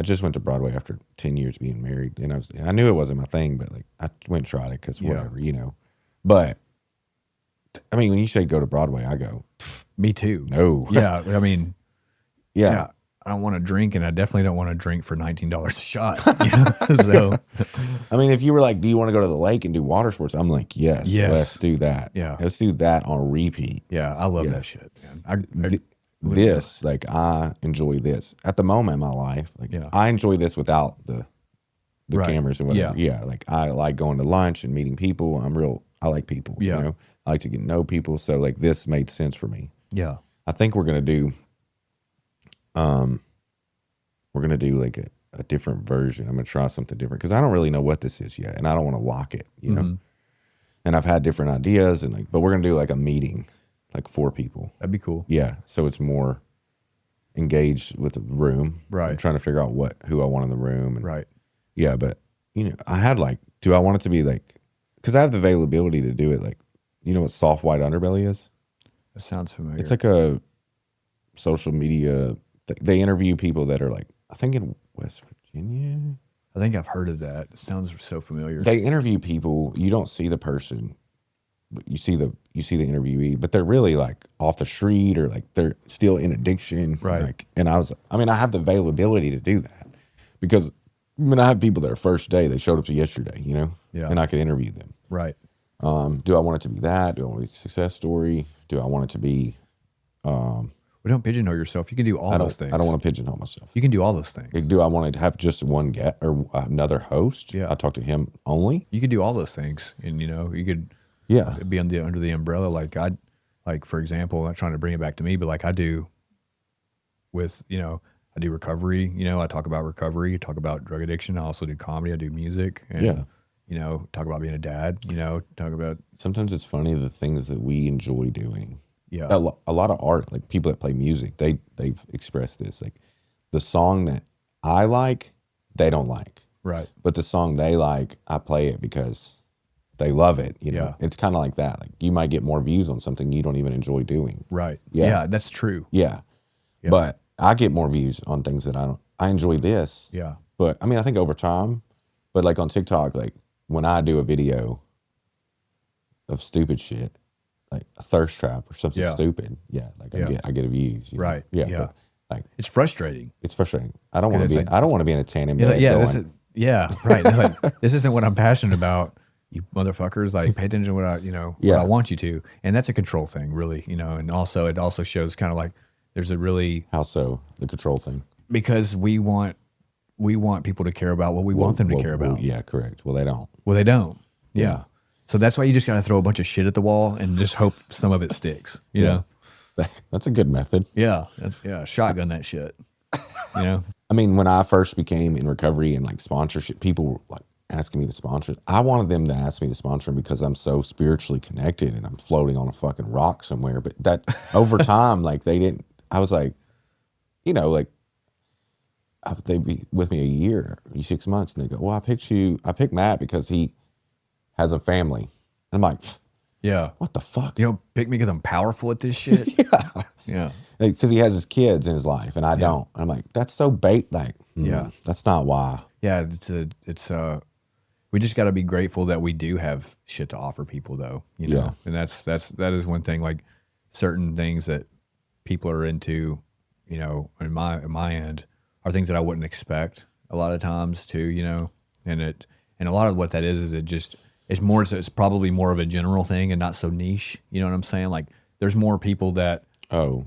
just went to Broadway after 10 years being married. And I knew it wasn't my thing, but like I went and tried it because whatever, But I mean, when you say go to Broadway, I go,
Me too.
no.
Yeah. I mean,
Yeah.
I don't want to drink, and I definitely don't want to drink for $19 a shot. So,
I mean, if you were like, do you want to go to the lake and do water sports? I'm like, yes. Let's do that.
Yeah.
Let's do that on repeat.
yeah, I love that shit, man.
This, like, I enjoy this. At the moment in my life, like, I enjoy this without the
Right.
cameras and whatever. Yeah. Like, I like going to lunch and meeting people. I like people.
Yeah.
I like to get to know people. So, like, this made sense for me.
Yeah.
I think we're going to do, like a different version. I'm going to try something different because I don't really know what this is yet. And I don't want to lock it, And I've had different ideas but we're going to do like a meeting, like 4 people.
That'd be cool.
Yeah. So it's more engaged with the room.
Right.
I'm trying to figure out who I want in the room. And
Right.
yeah. But I had like, do I want it to be like, cause I have the availability to do it. Like, you know what soft white underbelly is?
That sounds familiar.
It's like a social media. They interview people that are like, I think in West Virginia.
I think I've heard of that. It sounds so familiar.
They interview people. You don't see the person, but you see the interviewee. But they're really like off the street or like they're still in addiction.
Right.
Like, and I have the availability to do that because I have people that are first day. They showed up to yesterday.
Yeah.
And I could interview them.
Right.
Do I want it to be that? Do I want it to be a success story? Do I want it to be?
We don't pigeonhole yourself. You can do all those things.
I don't want to pigeonhole myself.
You can do all those things.
Like, do I want to have just one guest or another host?
Yeah.
I talk to him only.
You could do all those things, and you could be under the umbrella. Like for example, I'm not trying to bring it back to me, but like I do with I I do recovery. You know, I talk about recovery, talk about drug addiction. I also do comedy. I do music. And, you know, talk about being a dad. You know, talk about.
Sometimes it's funny the things that we enjoy doing.
Yeah.
A lot of art, like people that play music, they've expressed this. Like the song that I like, they don't like.
Right.
But the song they like, I play it because they love it. You know,
Yeah.
it's kind of like that. Like you might get more views on something you don't even enjoy doing.
Right.
Yeah.
Yeah, that's true.
Yeah. But I get more views on things that I enjoy this.
Yeah.
But I mean, I think over time, but like on TikTok, like when I do a video of stupid shit, like a thirst trap or something stupid, like I get a views. You know?
Right.
Yeah.
Yeah.
But, like
It's frustrating.
it's frustrating. I don't want to be.
like-
I don't want to be in a tandem bed.
Yeah.
going,
Right. They're like, this isn't what I'm passionate about. You motherfuckers, like pay attention to what what I want you to. And that's a control thing, really, you know, and also it also shows kind of like there's a really
how so the control thing.
because we want people to care about what we want them to care about.
Yeah, correct. Well, they don't.
Well, they don't.
Yeah.
Yeah. So that's why you just got to throw a bunch of shit at the wall and just hope some of it sticks, you know?
That's a good method.
Yeah. Shotgun that shit, you know?
I mean, when I first became in recovery and like sponsorship, people were like asking me to sponsor. I wanted them to ask me to sponsor them because I'm so spiritually connected and I'm floating on a fucking rock somewhere. But that over time, like they didn't. I was like, you know, like they'd be with me a year, 6 months, and they go, "Well, I picked Matt because he has a family." And I'm like,
Yeah.
"What the fuck?"
You don't pick me because I'm powerful at this shit. Yeah.
Because he has his kids in his life and I don't. And I'm like, that's so bait. Like, that's not why.
Yeah. We just got to be grateful that we do have shit to offer people, though. You know, and that is one thing. Like certain things that people are into, you know, in my end, are things that I wouldn't expect a lot of times too. You know, and a lot of what that is it's probably more of a general thing and not so niche. You know what I'm saying? Like there's more people that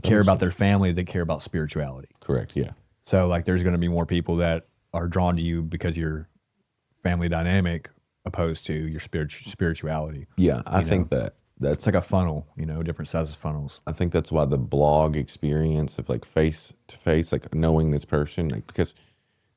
care about their family that care about spirituality.
Correct. Yeah.
So like there's going to be more people that are drawn to you because you're family dynamic opposed to your spirituality.
Yeah, I think that's
It's like a funnel, you know, different sizes funnels.
I think that's why the blog experience of like face to face, like knowing this person, like because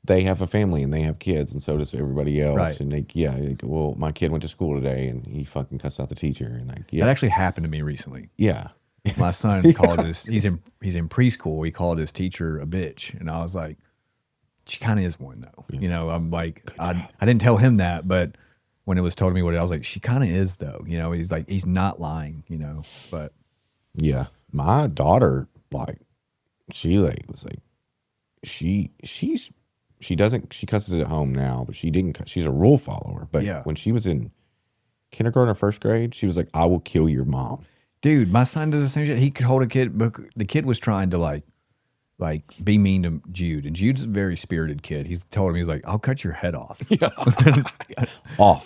they have a family and they have kids, and so does everybody else.
Right.
And well, my kid went to school today and he fucking cussed out the teacher, and like
That actually happened to me recently.
yeah.
My son called he's in preschool. He called his teacher a bitch, and I was like, she kind of is one though. You know, I'm like, I didn't tell him that, but when it was told to me what I was like, she kind of is though. You know, he's like, he's not lying. You know, but
Yeah, my daughter, like, she like was like, she cusses at home now, but she didn't. She's a rule follower. But when she was in kindergarten or first grade, she was like, "I will kill your mom."
Dude, my son does the same shit. He could hold a kid, but the kid was trying to like be mean to Jude, and Jude's a very spirited kid. He's told him, he's like, "I'll cut your head off."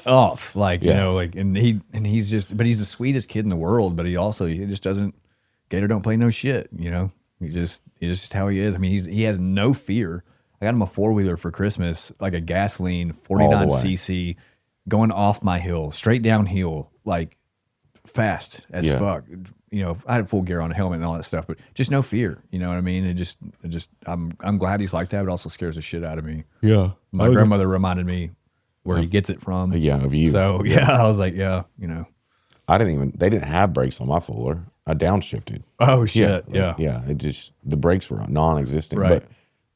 off, like you know, like, and he's just, but he's the sweetest kid in the world. But he just doesn't. Gator don't play no shit, you know. He just how he is. I mean, he has no fear. I got him a 4-wheeler for Christmas, like a gasoline 49cc, going off my hill, straight downhill, like fast as fuck. You know, I had full gear on, a helmet and all that stuff, but just no fear. You know what I mean? I'm glad he's like that, but it also scares the shit out of me.
Yeah,
My grandmother reminded me where he gets it from.
Yeah, of you.
So I was like, you know.
They didn't have brakes on my Fuller. I downshifted.
Oh shit. Yeah.
The brakes were non-existent.
Right.
But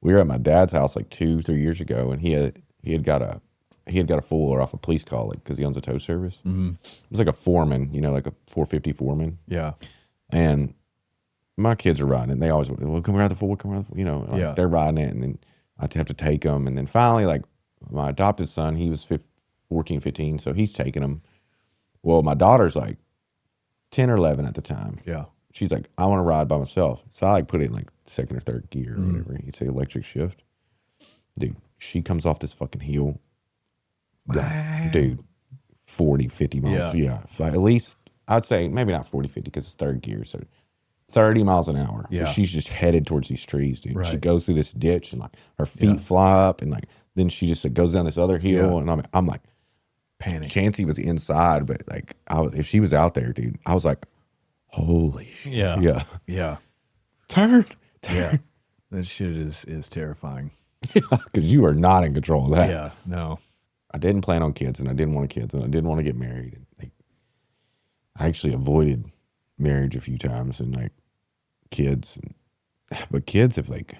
we were at my dad's house like 2-3 years ago, and he had got a Fuller off a police call, like, because he owns a tow service. Mm-hmm. It was like a foreman, you know, like a 450 foreman.
Yeah.
And my kids are riding it, and they always, "Well, come around the Fuller, you know, like they're riding it, and then I'd have to take them. And then finally, like, my adopted son, he was 14, 15, so he's taking them. Well, my daughter's like 10 or 11 at the time.
Yeah.
She's like, "I want to ride by myself." So I like put it in like second or third gear or whatever. It's an electric shift. Dude, she comes off this fucking hill. Dude, 40, 50 miles. Yeah. So at least, I'd say maybe not 40, 50 because it's third gear. So 30 miles an hour.
Yeah.
But she's just headed towards these trees, dude.
Right.
She goes through this ditch and like her feet fly up, and like then she just like, goes down this other hill. And I'm like,
panic.
Chancey was inside, but like if she was out there, dude, I was like, holy shit.
Yeah.
Yeah.
Yeah.
Turn.
Yeah. That shit is terrifying.
Because you are not in control of that.
Yeah, no.
I didn't plan on kids, and I didn't want kids, and I didn't want to get married. And like, I actually avoided marriage a few times, and like kids, but kids have like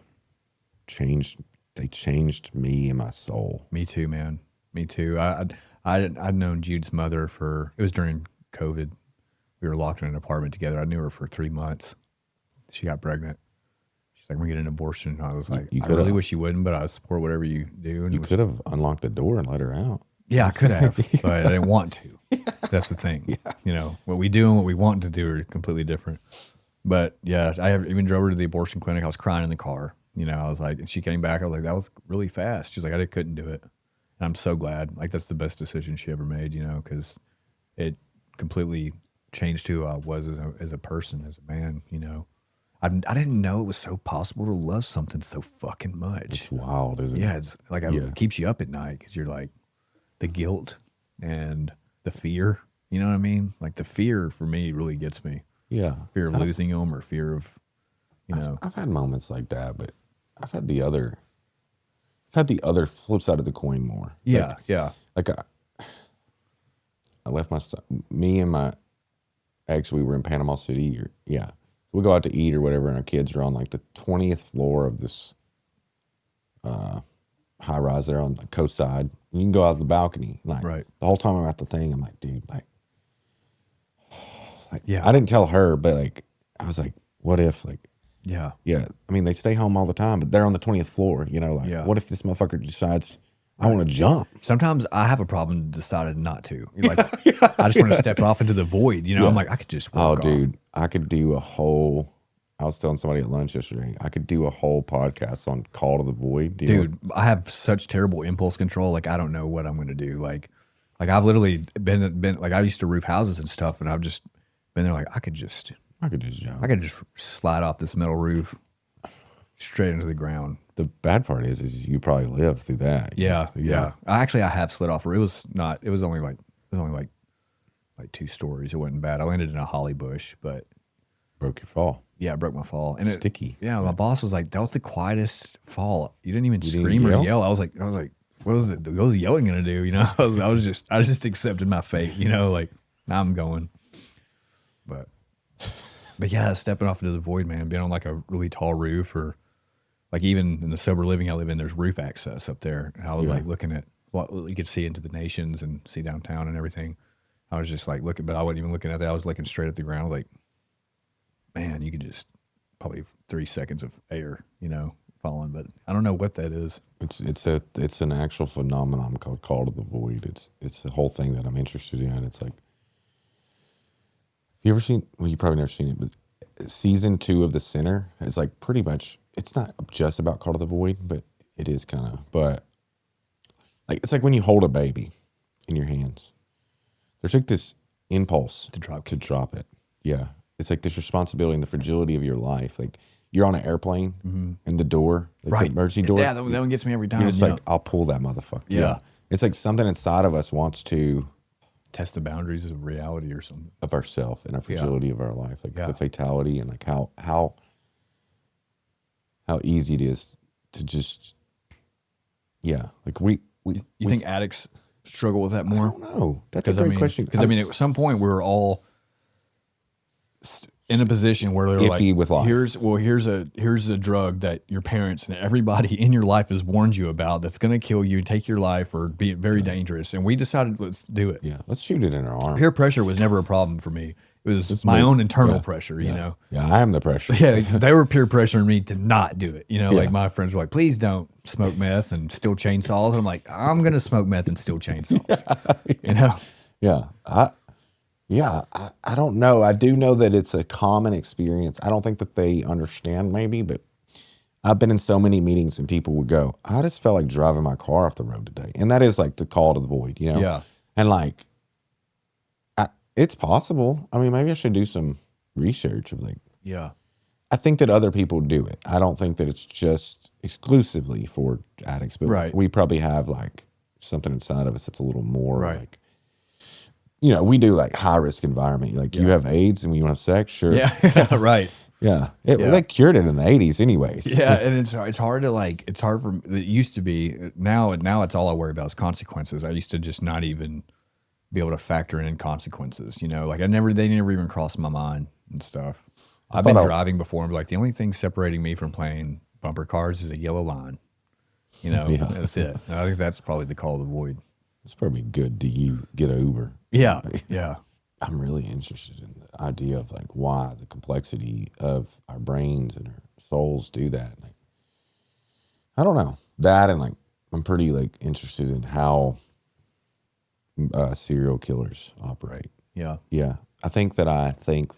changed. They changed me and my soul.
Me too, man. Me too. I'd known Jude's mother it was during COVID. We were locked in an apartment together. I knew her for 3 months. She got pregnant. She's like, we're getting an abortion. And I was like, I really wish you wouldn't, but I support whatever you do. And
you could have unlocked the door and let her out.
Yeah, I could have, but I didn't want to. That's the thing. Yeah. You know, what we do and what we want to do are completely different. But yeah, I even drove her to the abortion clinic. I was crying in the car. You know, I was like, and she came back. I was like, that was really fast. She's like, I couldn't do it. And I'm so glad. Like, that's the best decision she ever made, you know, because it completely changed who I was as a person, as a man, you know. I didn't know it was so possible to love something so fucking much.
It's wild, isn't it?
Yeah, it's like it keeps you up at night because you're like, the guilt and the fear, you know what I mean? Like the fear for me really gets me.
Yeah.
Fear of losing them or fear of, you know.
I've had moments like that, but I've had the other flip side of the coin more.
Yeah, yeah.
Like I left me and my ex, we were in Panama City. We go out to eat or whatever, and our kids are on like the 20th floor of this high rise there on the coast side. You can go out the balcony. Like
right.
The whole time I'm at the thing, I'm like, dude, like
yeah.
I didn't tell her, but like I was like, what if like
yeah.
I mean, they stay home all the time, but they're on the 20th floor, you know, like what if this motherfucker decides I want to jump?
Sometimes I have a problem decided not to. Like I just want to step off into the void, you know. I'm like, I could just walk off.
Dude, I could do I was telling somebody at lunch yesterday, I could do a whole podcast on Call to the Void.
Dude, I have such terrible impulse control. Like, I don't know what I'm going to do. Like I've literally been like, I used to roof houses and stuff, and I've just been there like, I could just
jump.
I could just slide off this metal roof straight into the ground.
The bad part is you probably lived through that.
Yeah. I have slid off. It was only like 2 stories. It wasn't bad. I landed in a holly bush, but
broke your fall.
Yeah, I broke my fall. And
sticky.
My boss was like, that was the quietest fall. You didn't even scream or yell. I was like, what was it? What was yelling gonna do? You know, I just accepted my fate, you know, like now I'm going. But yeah, stepping off into the void, man, being on like a really tall roof, or like even in the sober living I live in, there's roof access up there. And I was like looking at what you could see into the nations and see downtown and everything. I was just like looking, but I wasn't even looking at that. I was looking straight at the ground. I was like, man, you could just probably 3 seconds of air, you know, falling, but I don't know what that is.
It's an actual phenomenon called Call to the Void. It's the whole thing that I'm interested in. It's like, have you ever seen? Well, you probably never seen it, but season 2 of The Sinner is like pretty much. It's not just about Call to the Void, but it is kind of. But like it's like when you hold a baby in your hands, there's like this impulse to drop it. Yeah. It's like this responsibility and the fragility of your life. Like you're on an airplane and the door, like the emergency door.
Yeah, that one gets me every time.
You're just like, I'll pull that motherfucker.
Yeah.
It's like something inside of us wants to
test the boundaries of reality or something.
Of ourself and our fragility of our life. Like the fatality and like how easy it is to just, like you
think addicts struggle with that more?
I don't know. That's a great question.
Because I mean, at some point we were all in a position where they're like,
with life.
here's a drug that your parents and everybody in your life has warned you about that's going to kill you, take your life, or be very dangerous. And we decided, let's do it.
Yeah, let's shoot it in our arm.
Peer pressure was never a problem for me. It was my own internal pressure, you know?
Yeah, I am the pressure.
Yeah, they were peer pressuring me to not do it. You know, like my friends were like, please don't smoke meth and steal chainsaws. And I'm like, I'm going to smoke meth and steal chainsaws. You know?
Yeah. I don't know. I do know that it's a common experience. I don't think that they understand maybe, but I've been in so many meetings and people would go, I just felt like driving my car off the road today. And that is like the call to the void, you know?
Yeah.
And like, it's possible. I mean, maybe I should do some research of like, I think that other people do it. I don't think that it's just exclusively for addicts, but we probably have like something inside of us that's a little more like, you know, we do like high risk environment. Like you have AIDS and you want to have sex, sure.
Yeah, right.
Yeah. They cured it in the 80s anyways.
Yeah, and it's hard to like, it's hard for, it used to be, now it's all I worry about is consequences. I used to just not even be able to factor in consequences, you know, like they never even crossed my mind and stuff. I've been driving before and be like, the only thing separating me from playing bumper cars is a yellow line. You know, that's it. And I think that's probably the call to avoid.
It's probably good. Do you get an Uber?
Yeah, yeah.
I'm really interested in the idea of like why the complexity of our brains and our souls do that. Like, I don't know that, and like I'm pretty like interested in how serial killers operate.
Yeah,
yeah. I think that I think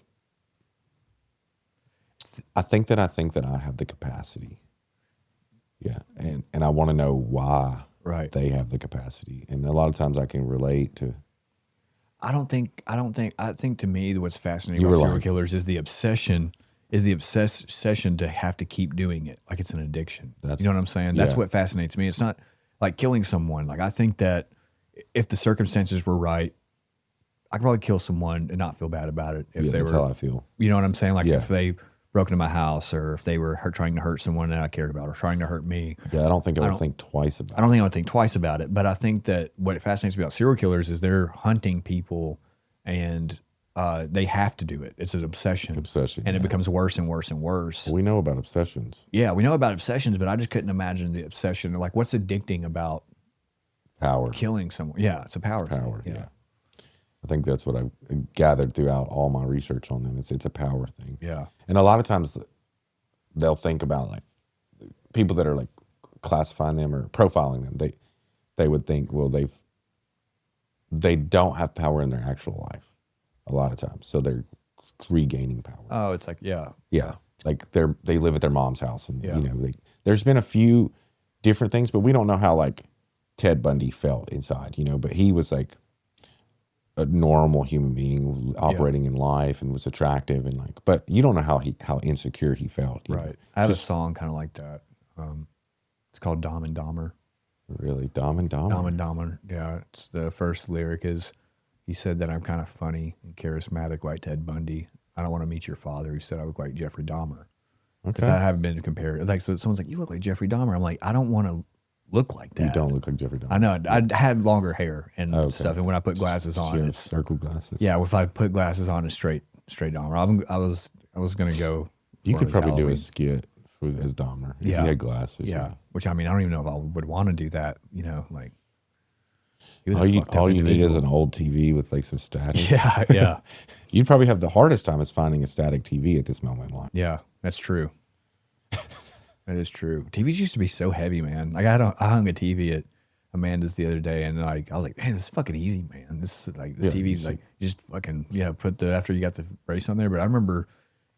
that I have the capacity. Yeah, and I want to know why they have the capacity, and a lot of times I can relate to.
I think to me what's fascinating about serial killers is the obsession to have to keep doing it. Like it's an addiction. You know what I'm saying? That's what fascinates me. It's not like killing someone. Like I think that if the circumstances were right, I could probably kill someone and not feel bad about it. If
that's how I feel.
You know what I'm saying? Like if they broke into my house or if they were trying to hurt someone that I cared about or trying to hurt me.
Yeah, I don't think I would think twice about it.
I don't think I would think twice about it. But I think that what fascinates me about serial killers is they're hunting people and they have to do it. It's an obsession. And it becomes worse and worse and worse.
We know about obsessions.
Yeah, we know about obsessions, but I just couldn't imagine the obsession. Like what's addicting about
power?
Killing someone. Yeah, it's a power thing.
Power, yeah. I think that's what I've gathered throughout all my research on them. It's a power thing.
Yeah. And
a lot of times they'll think about like people that are like classifying them or profiling them. They would think, well, they don't have power in their actual life a lot of times. So they're regaining power.
Oh, it's like, yeah.
Yeah. Like they live at their mom's house and, you know, there's been a few different things, but we don't know how like Ted Bundy felt inside, you know, but he was like a normal human being operating in life and was attractive and like, but you don't know how insecure he felt.
Right. I have a song kind of like that. It's called Dom and Dahmer.
Really? Dom and Dahmer?
Dom and Dahmer. Yeah. It's the first lyric is, he said that I'm kind of funny and charismatic like Ted Bundy. I don't want to meet your father. He said I look like Jeffrey Dahmer. Because I haven't been compared. It's like, so someone's like, you look like Jeffrey Dahmer. I'm like, I don't want to look like that.
You don't look like Jeffrey Dahmer.
I know. I had longer hair and stuff, and when I put glasses on, it's
circle glasses.
Yeah, if I put glasses on, it's straight Dahmer. I was gonna go.
You could probably do a skit as Dahmer if you had glasses.
Yeah, which I mean, I don't even know if I would want to do that. You know, like
all you need is an old TV with like some static.
Yeah, yeah.
You'd probably have the hardest time is finding a static TV at this moment in life.
Yeah, that's true. That is true. TVs used to be so heavy, man. Like I hung a TV at Amanda's the other day, and like I was like, man, this is fucking easy, man. This TV's like you just fucking put after you got the brace on there. But I remember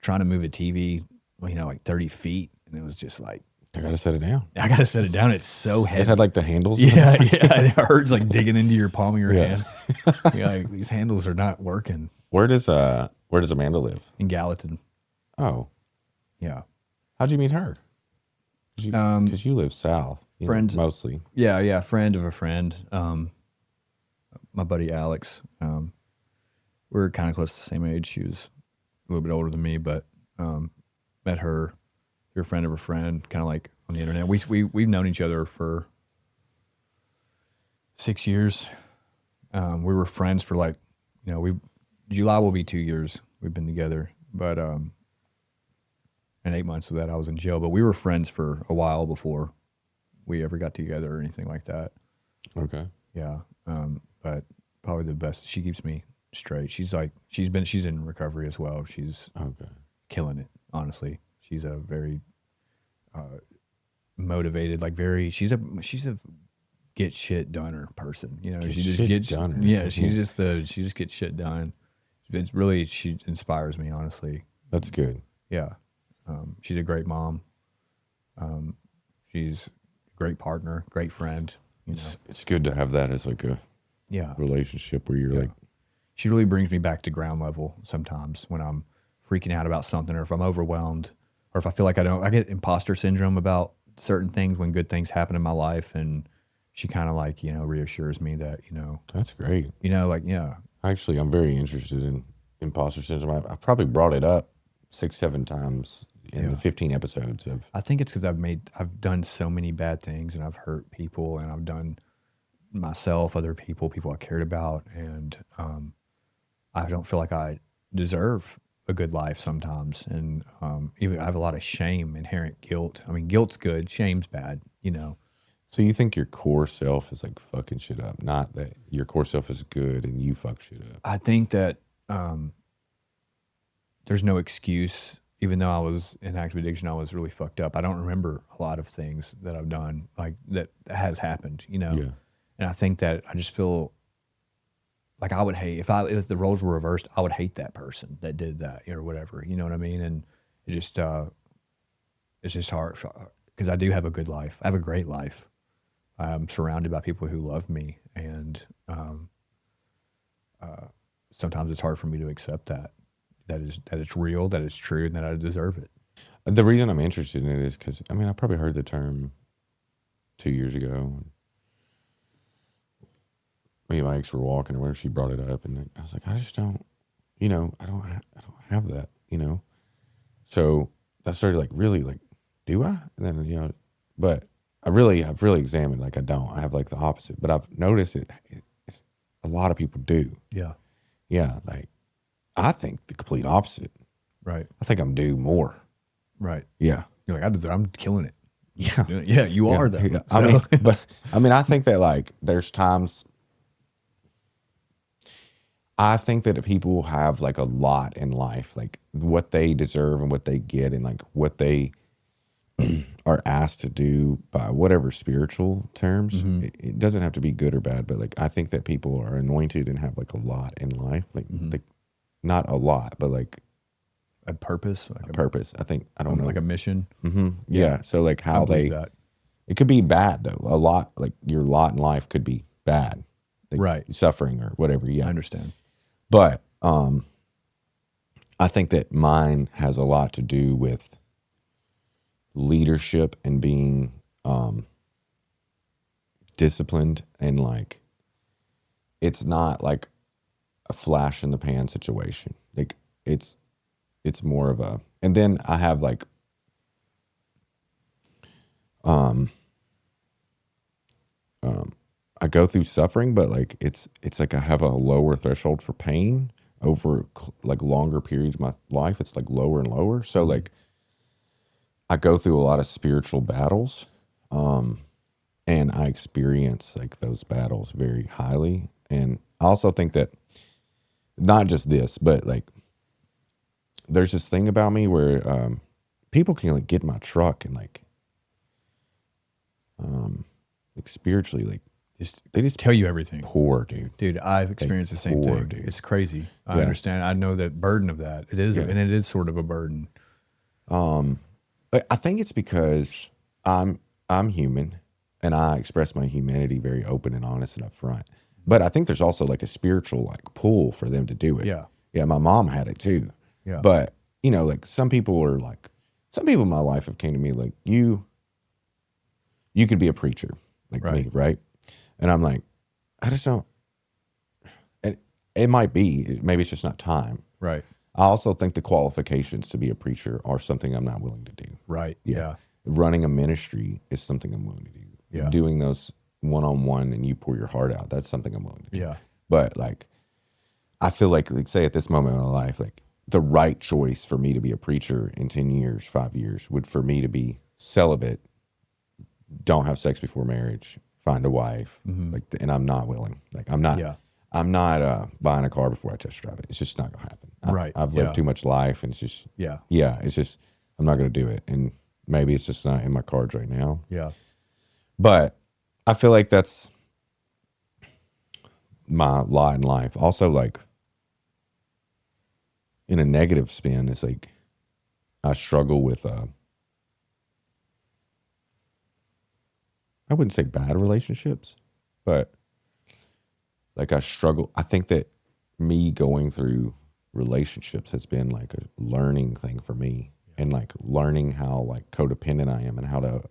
trying to move a TV, like 30 feet, and it was just like
I gotta set it down.
I gotta set it down. It's so heavy.
It had like the handles.
Yeah, yeah. It hurts like digging into your palm of your hand. Like these handles are not working.
Where does Amanda live?
In Gallatin.
Oh,
yeah.
How'd you meet her? Because you live south,
friend
mostly.
Yeah, friend of a friend. My buddy Alex. We're kind of close to the same age. She was a little bit older than me, but met her through a friend of a friend, kind of like on the internet. We've known each other for 6 years. We were friends for like, July will be 2 years we've been together, but and 8 months of that I was in jail, but we were friends for a while before we ever got together or anything like that.
Okay.
Yeah. But probably the best. She keeps me straight. She's in recovery as well. She's killing it. Honestly, she's a very motivated, she's a get shit doner person. She just gets done. Yeah. She just gets shit done. It's really, she inspires me, honestly.
That's good.
Yeah. She's a great mom. She's a great partner, great friend.
It's good to have that as like a relationship where you're like.
She really brings me back to ground level sometimes when I'm freaking out about something, or if I'm overwhelmed, or if I feel like I get imposter syndrome about certain things when good things happen in my life, and she kind of reassures me that
That's great.
Yeah.
Actually, I'm very interested in imposter syndrome. I probably brought it up 6-7 times in the 15 episodes of.
I think it's because I've done so many bad things, and I've hurt people, and I've done myself, other people I cared about, and I don't feel like I deserve a good life sometimes, and even I have a lot of shame, inherent guilt. I mean, guilt's good, shame's bad, you know.
So you think your core self is like fucking shit up, not that your core self is good and you fuck shit up.
I think that there's no excuse. Even though I was in active addiction, I was really fucked up. I don't remember a lot of things that I've done, like that has happened, you know.
Yeah.
And I think that I just feel like I would hate if the roles were reversed. I would hate that person that did that or whatever. You know what I mean? And it just it's just hard because I do have a good life. I have a great life. I'm surrounded by people who love me, and sometimes it's hard for me to accept that it's real, that it's true, and that I deserve it.
The reason I'm interested in it is because, I mean, I probably heard the term 2 years ago. Me and my ex were walking or whatever, she brought it up, and I was like, I just don't, I don't have that, So I started like, really, like, do I? And then, but I've really examined, like, I have like the opposite, but I've noticed it's a lot of people do.
Yeah.
Yeah. Like, I think the complete opposite.
Right.
I think I'm due more.
Right.
Yeah.
You're like, I'm killing it.
Yeah.
Yeah, you are though.
Yeah.
So.
I mean, I think that like there's times I think that people have like a lot in life, like what they deserve and what they get and like what they are asked to do by whatever spiritual terms.
Mm-hmm.
It doesn't have to be good or bad, but like I think that people are anointed and have like a lot in life, like, like not a lot, but like
a purpose, like
a purpose. I think, I don't know.
Like a mission.
Mm-hmm. Yeah. So like how
that.
It could be bad though. A lot, like your lot in life could be bad, like
right?
Suffering or whatever. Yeah,
I understand.
But I think that mine has a lot to do with leadership and being disciplined, and like it's not like a flash in the pan situation. Like it's more of a, and then I have like I go through suffering, but like it's like I have a lower threshold for pain over like longer periods of my life. It's like lower and lower. So like I go through a lot of spiritual battles, and I experience like those battles very highly. And I also think that not just this, but like there's this thing about me where people can like get in my truck and like spiritually, like they just
tell you everything.
Pour, dude.
Dude, I've experienced the same thing. Dude. It's crazy. I understand. I know that burden of that. It is, and it is sort of a burden.
I think it's because I'm human, and I express my humanity very open and honest and upfront. But I think there's also like a spiritual like pull for them to do it.
Yeah.
Yeah. My mom had it too.
Yeah.
But like some people in my life have came to me like, you could be a preacher like me, right? And I'm like, I just don't. And it might be, maybe it's just not time.
Right.
I also think the qualifications to be a preacher are something I'm not willing to do.
Right. Yeah.
Running a ministry is something I'm willing to do.
Yeah.
Doing those one-on-one and you pour your heart out, that's something I'm willing to do.
Yeah.
But like, I feel like say at this moment in my life, like the right choice for me to be a preacher in 10 years, 5 years would for me to be celibate, don't have sex before marriage, find a wife, like, and I'm not willing. Like I'm not buying a car before I test drive it. It's just not gonna happen. I've lived too much life, and it's just it's just I'm not gonna do it. And maybe it's just not in my cards right now.
Yeah.
But I feel like that's my lot in life. Also, like in a negative spin, it's like I struggle with I wouldn't say bad relationships, but like I struggle. I think that me going through relationships has been like a learning thing for me, and like learning how like codependent I am and how to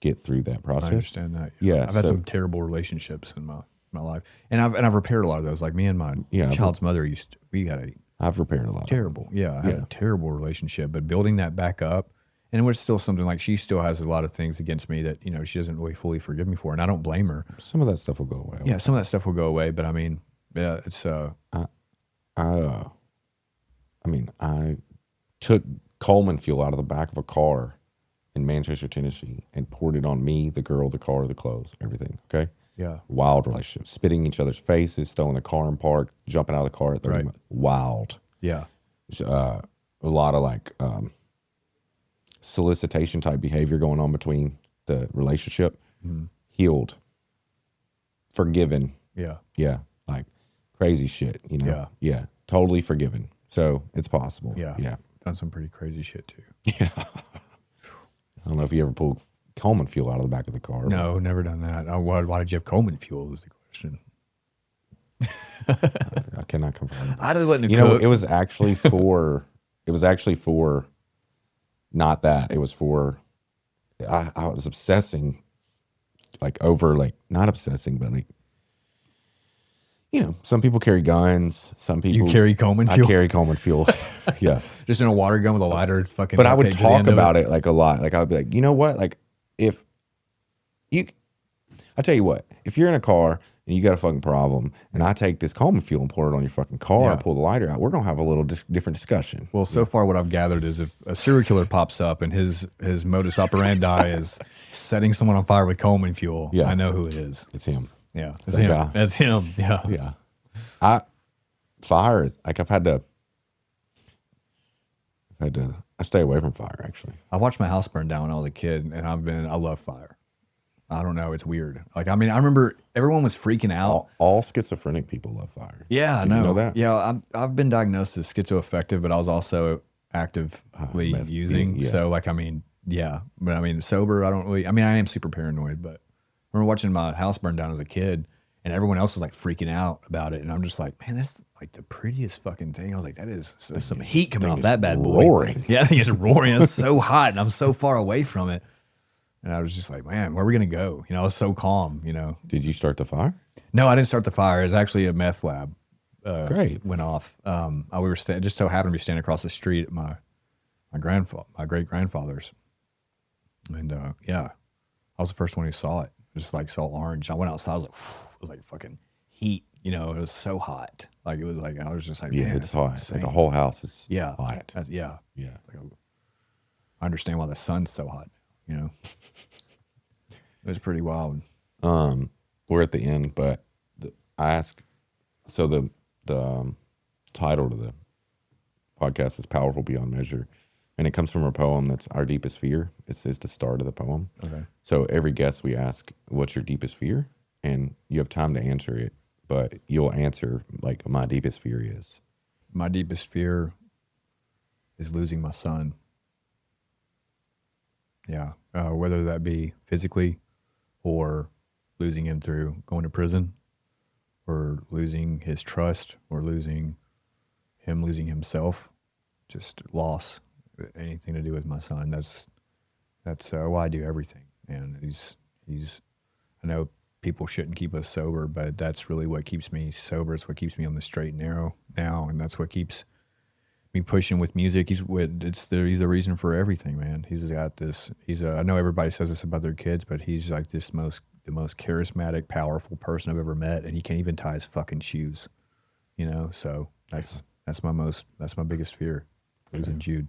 get through that process.
I understand that.
Yeah.
I've had some terrible relationships in my life, and I've repaired a lot of those. Like me and my child's mother we had a
I've repaired a lot.
Terrible. Yeah. I had
Yeah.
a terrible relationship, but building that back up, and it was still something like she still has a lot of things against me that, she doesn't really fully forgive me for. And I don't blame her.
Some of that stuff will go away.
Yeah. Some of that stuff will go away, but I mean, yeah, it's,
I took Coleman fuel out of the back of a car in Manchester, Tennessee, and poured it on me, the girl, the car, the clothes, everything. Okay.
yeah.
Wild relationship, spitting in each other's faces, throwing the car in park, jumping out of the car at 30
Right.
minutes. Wild.
Yeah.
A lot of like solicitation type behavior going on between the relationship. Healed, forgiven.
Yeah.
Yeah, like crazy shit. Yeah, totally forgiven. So it's possible.
Yeah. Done some pretty crazy shit too.
Yeah. I don't know if you ever pulled Coleman fuel out of the back of the car.
No, never done that. Why did you have Coleman fuel is the question.
I cannot confirm.
I just wasn't
You know, it was actually for. Not that it was for. I was obsessing, like over like not obsessing, but like. Some people carry guns. Some people
You carry Coleman fuel?
I carry Coleman fuel. Yeah,
Just in a water gun with a lighter. Fucking.
but I would
take to the
talk
end of
about it like a lot. Like I'd be like, you know what? Like if you, I tell you what, if you're in a car and you got a fucking problem, and I take this Coleman fuel and pour it on your fucking car
Yeah.
and pull the lighter out, we're gonna have a little different discussion.
Well, so far what I've gathered is if a serial killer pops up and his modus operandi is setting someone on fire with Coleman fuel,
Yeah.
I know who it is.
It's him.
Yeah, it's
that
him.
guy.
That's him. Yeah.
Yeah. Fire. Like I stay away from fire actually.
I watched my house burn down when I was a kid, and I love fire. I don't know, it's weird. Like, I mean, I remember everyone was freaking out.
All schizophrenic people love fire.
Yeah,
Did
I know.
you know that?
Yeah, I've been diagnosed as schizoaffective, but I was also actively
Meth,
using.
yeah.
So, like, I mean, yeah, but I mean, sober, I don't really. I mean, I am super paranoid, but I remember watching my house burn down as a kid, and everyone else was like freaking out about it, and I'm just like, man, that's like the prettiest fucking thing. I was like, that is some heat coming off that bad boy.
roaring.
Yeah, I think it's roaring. It's so hot, and I'm so far away from it. And I was just like, man, where are we gonna go? I was so calm.
Did you start the fire?
No, I didn't start the fire. It was actually a meth lab.
Great.
Went off. We were just so happened to be standing across the street at my great grandfather's, and yeah, I was the first one who saw it. Just like saw orange. I went outside. I was like, it was like fucking heat. It was so hot. Like it was like I was just like,
Yeah,
man,
it's
that's
hot.
insane.
Like a whole house is
Yeah,
hot.
yeah.
Yeah.
I understand why the sun's so hot. It was pretty wild.
We're at the end, but I asked. So the title to the podcast is "Powerful Beyond Measure," and it comes from a poem that's "Our Deepest Fear." It's the start of the poem.
Okay.
So every guest we ask, "What's your deepest fear?" And you have time to answer it, but you'll answer like, "My deepest fear is."
My deepest fear is losing my son. Yeah, whether that be physically or losing him through going to prison or losing his trust or losing himself, just loss, anything to do with my son. That's why I do everything. And he's, I know people shouldn't keep us sober, but that's really what keeps me sober. It's what keeps me on the straight and narrow now. And that's what keeps me pushing with music. He's the reason for everything, man. He's got this. I know everybody says this about their kids, but he's like the most charismatic, powerful person I've ever met, and he can't even tie his fucking shoes. So that's my biggest fear, losing Jude.